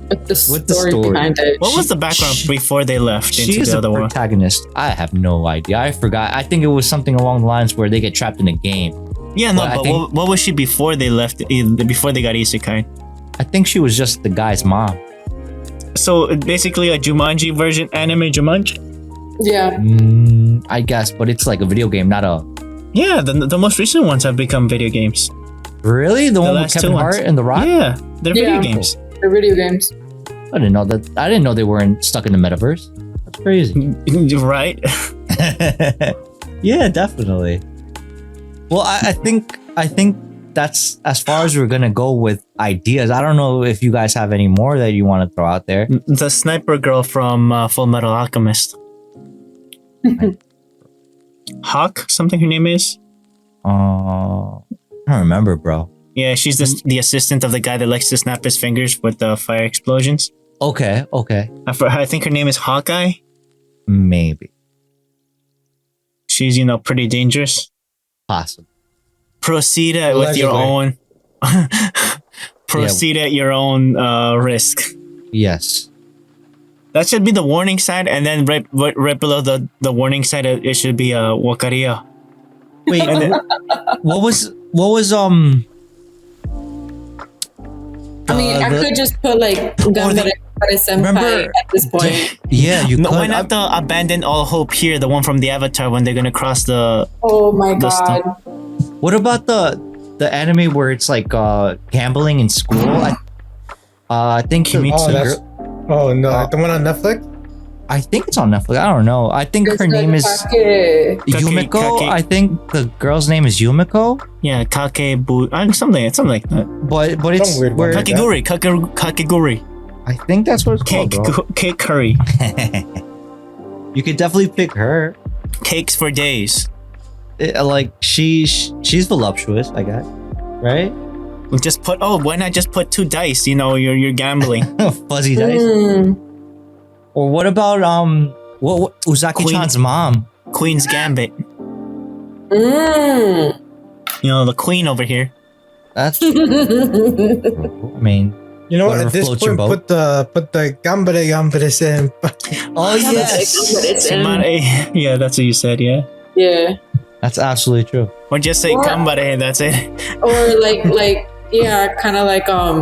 [SPEAKER 5] With the
[SPEAKER 1] With the
[SPEAKER 5] story
[SPEAKER 1] story.
[SPEAKER 5] behind it.
[SPEAKER 2] What was the background before they left into
[SPEAKER 1] She's
[SPEAKER 2] the
[SPEAKER 1] a
[SPEAKER 2] other world?
[SPEAKER 1] protagonist. I have no idea. I forgot. I think it was something along the lines where they get trapped in a game.
[SPEAKER 2] Yeah, no,
[SPEAKER 1] Well, I
[SPEAKER 2] but
[SPEAKER 1] think-
[SPEAKER 2] what was she before they left? Before they got isekai?
[SPEAKER 1] I think she was just the guy's mom.
[SPEAKER 2] So basically a Jumanji version, anime Jumanji.
[SPEAKER 5] Yeah.
[SPEAKER 1] I guess, but it's like a video game, not a.
[SPEAKER 2] Yeah, the most recent ones have become video games.
[SPEAKER 1] Really? The one with
[SPEAKER 2] last two
[SPEAKER 1] Kevin
[SPEAKER 2] ones.
[SPEAKER 1] Hart and The Rock?
[SPEAKER 2] Yeah, they're
[SPEAKER 5] Yeah.
[SPEAKER 2] video games.
[SPEAKER 5] The video games.
[SPEAKER 1] I didn't know that. I didn't know they weren't stuck in the metaverse. That's crazy.
[SPEAKER 2] Right?
[SPEAKER 1] Yeah, definitely. Well, I think that's as far as we're gonna go with ideas. I don't know if you guys have any more that you want to throw out there.
[SPEAKER 2] The sniper girl from Full Metal Alchemist. Hawk, something her name is.
[SPEAKER 1] I don't remember, bro.
[SPEAKER 2] Yeah, she's the assistant of the guy that likes to snap his fingers with the fire explosions.
[SPEAKER 1] Okay.
[SPEAKER 2] I think her name is Hawkeye.
[SPEAKER 1] Maybe.
[SPEAKER 2] She's, pretty dangerous.
[SPEAKER 1] Possible.
[SPEAKER 2] Proceed with your own. Proceed at your own risk.
[SPEAKER 1] Yes.
[SPEAKER 2] That should be the warning sign, and then right below the warning sign, it should be Wakaria.
[SPEAKER 1] Wait, what was
[SPEAKER 5] I mean, I could just put like Gambare Senpai
[SPEAKER 1] remember-
[SPEAKER 5] at this point.
[SPEAKER 1] Yeah, you
[SPEAKER 2] No,
[SPEAKER 1] could.
[SPEAKER 2] why not the abandon all hope here, the one from the Avatar when they're gonna cross the.
[SPEAKER 5] Oh my
[SPEAKER 2] The
[SPEAKER 5] god.
[SPEAKER 1] What about the anime where it's like gambling in school? I think
[SPEAKER 6] Oh, that's. Oh no, the one on Netflix.
[SPEAKER 1] I think it's on Netflix. I don't know. I think her name is
[SPEAKER 5] Kake.
[SPEAKER 1] Yumiko.
[SPEAKER 2] Kake.
[SPEAKER 1] I think the girl's name is Yumiko.
[SPEAKER 2] Yeah, something like that.
[SPEAKER 1] But it's
[SPEAKER 6] Some weird
[SPEAKER 1] where
[SPEAKER 6] one.
[SPEAKER 2] Kakeguri.
[SPEAKER 1] I think that's what it's called, bro.
[SPEAKER 2] Cake curry.
[SPEAKER 1] You could definitely pick her.
[SPEAKER 2] Cakes for days.
[SPEAKER 1] Like she's voluptuous, I guess. Right?
[SPEAKER 2] Why not just put 2 dice? You're gambling.
[SPEAKER 1] Fuzzy dice. Or what about what Uzaki-chan's mom?
[SPEAKER 2] Queen's Gambit.
[SPEAKER 5] Mm.
[SPEAKER 2] The queen over here.
[SPEAKER 1] That's I mean,
[SPEAKER 6] You know what?
[SPEAKER 1] Whatever
[SPEAKER 6] At this
[SPEAKER 1] floats your
[SPEAKER 6] point,
[SPEAKER 1] boat.
[SPEAKER 6] put the gambare sen.
[SPEAKER 1] Oh yes,
[SPEAKER 2] Xiomara, yeah, that's what you said. Yeah.
[SPEAKER 5] Yeah.
[SPEAKER 1] that's absolutely true.
[SPEAKER 2] Or just say
[SPEAKER 5] Or-
[SPEAKER 2] kambare. That's it.
[SPEAKER 5] Or like yeah, kind of like oh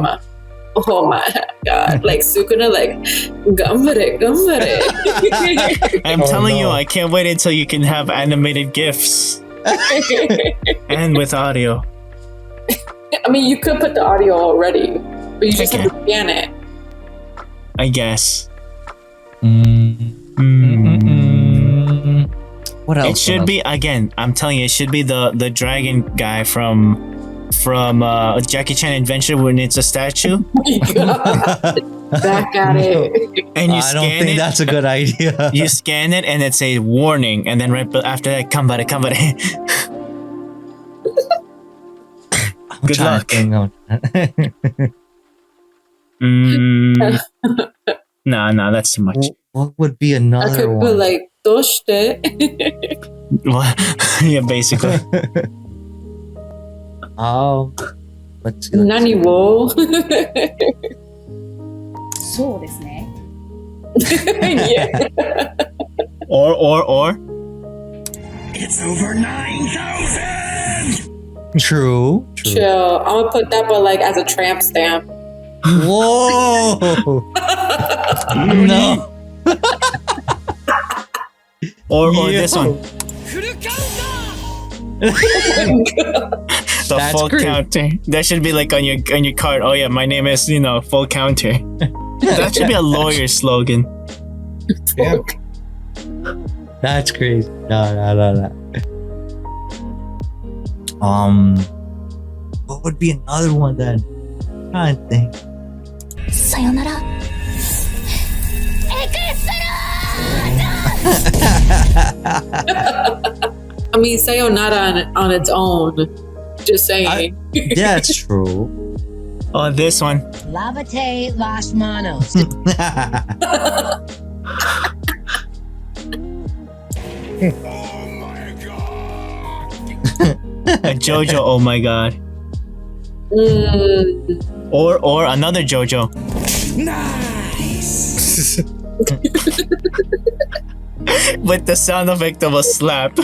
[SPEAKER 5] my god, like Sukuna, like gambare.
[SPEAKER 2] I'm
[SPEAKER 6] Oh,
[SPEAKER 2] telling you,
[SPEAKER 6] no.
[SPEAKER 2] I can't wait until you can have animated GIFs and with audio.
[SPEAKER 5] I mean, you could put the audio already, but you just have to scan it.
[SPEAKER 2] I guess.
[SPEAKER 1] What else?
[SPEAKER 2] It should be again. I'm telling you, it should be the dragon guy from Jackie Chan Adventure when it's a statue
[SPEAKER 5] Back at it.
[SPEAKER 2] and you
[SPEAKER 1] I don't
[SPEAKER 2] scan
[SPEAKER 1] think
[SPEAKER 2] it.
[SPEAKER 1] that's a good idea.
[SPEAKER 2] You scan it and it says warning, and then right after that, kambare. Good luck. Nah, that's too much.
[SPEAKER 1] What would be
[SPEAKER 5] I
[SPEAKER 1] another
[SPEAKER 5] could
[SPEAKER 1] one?
[SPEAKER 5] put like doshite.
[SPEAKER 2] What? Yeah, basically.
[SPEAKER 1] Let's see.
[SPEAKER 5] Nani wo.
[SPEAKER 9] そうですね。
[SPEAKER 5] Yeah.
[SPEAKER 2] Or.
[SPEAKER 8] It's over 9,000!
[SPEAKER 1] True.
[SPEAKER 5] Chill. I'm gonna put that, but like as a tramp stamp.
[SPEAKER 1] Whoa! No.
[SPEAKER 2] Or
[SPEAKER 1] Yo.
[SPEAKER 2] this one. The
[SPEAKER 1] That's
[SPEAKER 2] full
[SPEAKER 1] great.
[SPEAKER 2] counter. That should be like on your card. Oh yeah, my name is full counter. That should be a lawyer slogan.
[SPEAKER 6] Yeah.
[SPEAKER 1] That's crazy. No. What would be another one then? I'm trying to think.
[SPEAKER 9] さよなら。
[SPEAKER 5] I mean, sayonara on its own. Just saying.
[SPEAKER 1] Yeah, it's true.
[SPEAKER 2] Oh, this one.
[SPEAKER 9] Lavate las manos.
[SPEAKER 2] A JoJo. Oh my god.
[SPEAKER 5] Mm.
[SPEAKER 2] Or another JoJo. With the sound effect of a slap.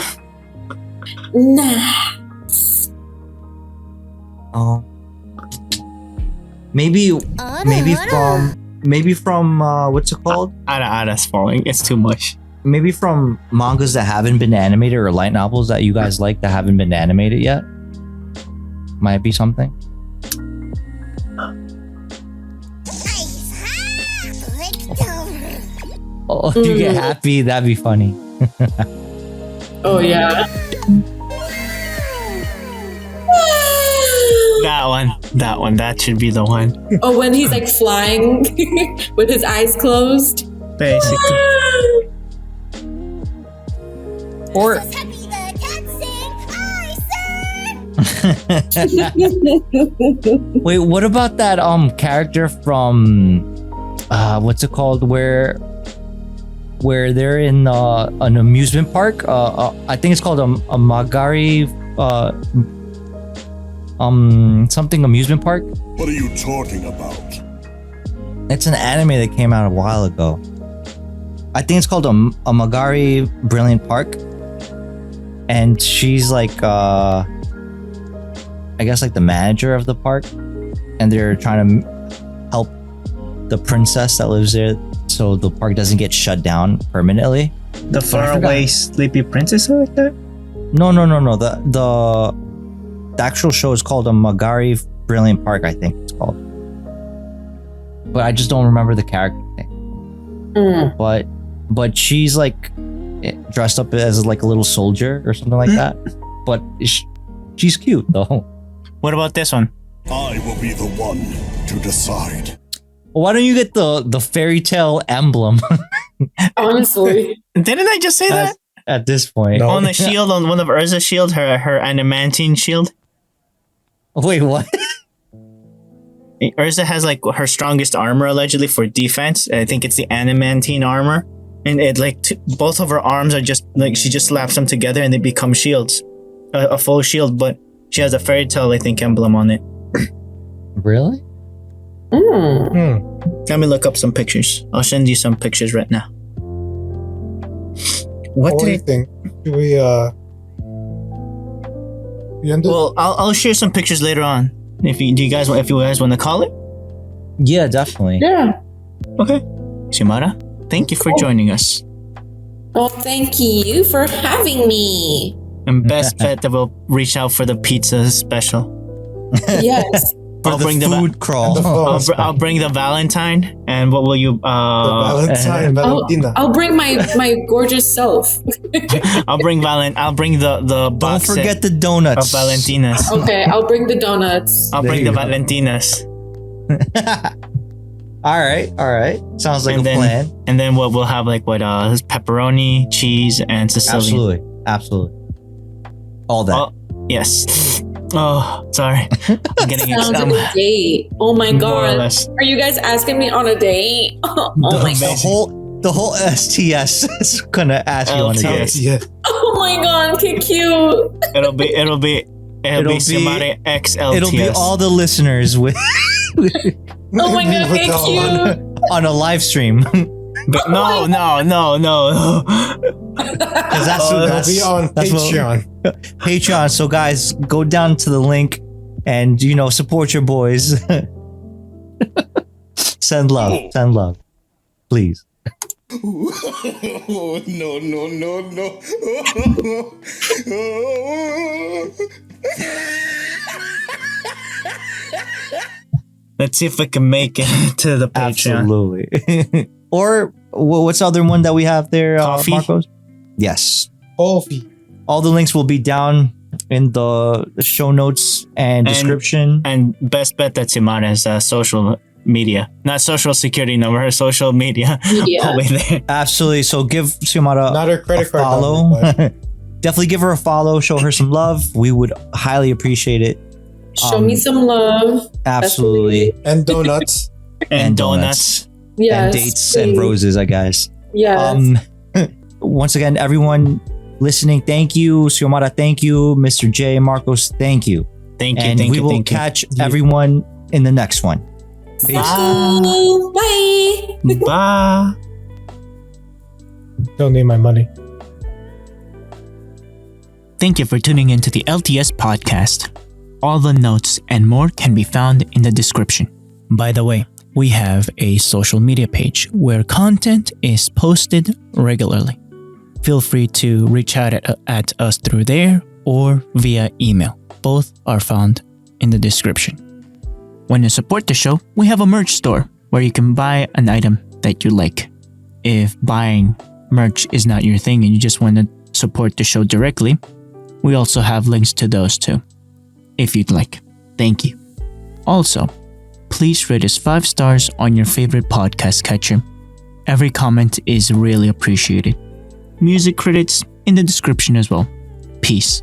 [SPEAKER 5] Nah.
[SPEAKER 1] Oh. Maybe from what's it called?
[SPEAKER 2] Ara's falling. It's too much.
[SPEAKER 1] Maybe from mangas that haven't been animated or light novels that you guys like that haven't been animated yet. Might be something. Oh, if you get happy, that'd be funny.
[SPEAKER 5] Oh yeah.
[SPEAKER 2] That one. That should be the one.
[SPEAKER 5] Oh, when he's like flying with his eyes closed.
[SPEAKER 2] Basically.
[SPEAKER 1] Or wait, what about that character from what's it called where they're in an amusement park? I think it's called a Magari something amusement park.
[SPEAKER 4] What are you talking about?
[SPEAKER 1] It's an anime that came out a while ago. I think it's called a Magari Brilliant Park. And she's like, I guess like the manager of the park. And they're trying to help the princess that lives there so the park doesn't get shut down permanently.
[SPEAKER 2] The faraway sleepy princess or like that?
[SPEAKER 1] No. The actual show is called a Magari Brilliant Park, I think it's called. But I just don't remember the character name. But she's like dressed up as like a little soldier or something like that. But she's cute though.
[SPEAKER 2] What about this one?
[SPEAKER 4] I will be the one to decide.
[SPEAKER 1] Why don't you get the fairy tale emblem
[SPEAKER 5] Honestly.
[SPEAKER 2] Didn't I just say that?
[SPEAKER 1] at this point?
[SPEAKER 6] No.
[SPEAKER 2] On the shield, on one of Urza's shield, her adamantine shield.
[SPEAKER 1] Wait, what?
[SPEAKER 2] Urza has like her strongest armor allegedly for defense. I think it's the adamantine armor, and it like both of her arms are just like she just slaps them together and they become shields, a full shield. But she has a fairy tale I think emblem on it.
[SPEAKER 1] Really?
[SPEAKER 2] Let me look up some pictures. I'll send you some pictures right now.
[SPEAKER 6] What do you think? Do we end it?
[SPEAKER 2] Well, I'll share some pictures later on. If you guys want to call it.
[SPEAKER 1] Yeah, definitely.
[SPEAKER 5] Yeah.
[SPEAKER 2] Okay. Xiomara, thank you for joining us.
[SPEAKER 5] Oh, thank you for having me.
[SPEAKER 2] And best bet that we'll reach out for the pizza special.
[SPEAKER 5] Yes.
[SPEAKER 1] For the food crawl.
[SPEAKER 2] I'll bring the Valentine. And what will you?
[SPEAKER 6] The Valentine, Valentina.
[SPEAKER 5] I'll bring my gorgeous self.
[SPEAKER 2] I'll bring the box.
[SPEAKER 1] Don't forget the donuts
[SPEAKER 2] of Valentinas.
[SPEAKER 5] Okay, I'll bring the donuts.
[SPEAKER 2] I'll bring the Valentinas.
[SPEAKER 1] All right. Sounds like a plan.
[SPEAKER 2] And then we'll have pepperoni, cheese, and Sicilian.
[SPEAKER 1] Absolutely. All that.
[SPEAKER 2] Oh, yes. Oh, sorry. I'm getting
[SPEAKER 5] Sounds
[SPEAKER 2] excited.
[SPEAKER 5] like a date. Oh my
[SPEAKER 2] More or
[SPEAKER 5] god.
[SPEAKER 2] less.
[SPEAKER 5] Are you guys asking me on a date? Oh my god.
[SPEAKER 1] The whole STS is gonna ask you on a date.
[SPEAKER 6] Yeah.
[SPEAKER 5] Oh my god, okay, cute.
[SPEAKER 2] It'll be Xiomara X LTS.
[SPEAKER 1] It'll be all the listeners with
[SPEAKER 5] Oh my god, okay, cute.
[SPEAKER 1] on a live stream.
[SPEAKER 2] But no.
[SPEAKER 1] Because
[SPEAKER 6] It'll be on Patreon.
[SPEAKER 1] Patreon. So guys, go down to the link and support your boys. Send love, please.
[SPEAKER 4] Oh, no.
[SPEAKER 2] Let's see if we can make it to the Patreon.
[SPEAKER 1] Absolutely. Or what's the other one that we have there,
[SPEAKER 2] Coffee?
[SPEAKER 1] Marcos? Yes.
[SPEAKER 6] Coffee.
[SPEAKER 1] All the links will be down in the show notes and description.
[SPEAKER 2] And best bet that Xiomara's social media, not social security number, her social media.
[SPEAKER 5] Yeah.
[SPEAKER 2] Over there.
[SPEAKER 1] Absolutely. So give Xiomara
[SPEAKER 6] Not her credit
[SPEAKER 1] a
[SPEAKER 6] card
[SPEAKER 1] follow.
[SPEAKER 6] number,
[SPEAKER 1] Definitely give her a follow. Show her some love. We would highly appreciate it.
[SPEAKER 5] Show me some love.
[SPEAKER 1] Absolutely.
[SPEAKER 6] and donuts.
[SPEAKER 2] And donuts.
[SPEAKER 5] Yes.
[SPEAKER 1] And dates
[SPEAKER 5] please.
[SPEAKER 1] and roses, I guess.
[SPEAKER 5] Yes.
[SPEAKER 1] Once again, everyone listening, thank you. Xiomara, thank you. Mr. J, Marcos, thank you.
[SPEAKER 2] Thank you.
[SPEAKER 1] And we will catch everyone in the next one. Peace.
[SPEAKER 5] Bye.
[SPEAKER 2] Bye.
[SPEAKER 6] Don't need my money.
[SPEAKER 2] Thank you for tuning into the LTS Podcast. All the notes and more can be found in the description. By the way, we have a social media page where content is posted regularly. Feel free to reach out at us through there or via email. Both are found in the description. When you support the show, we have a merch store where you can buy an item that you like. If buying merch is not your thing and you just want to support the show directly, we also have links to those too, if you'd like. Thank you. Also, please rate us 5 stars on your favorite podcast catcher. Every comment is really appreciated. Music credits in the description as well. Peace.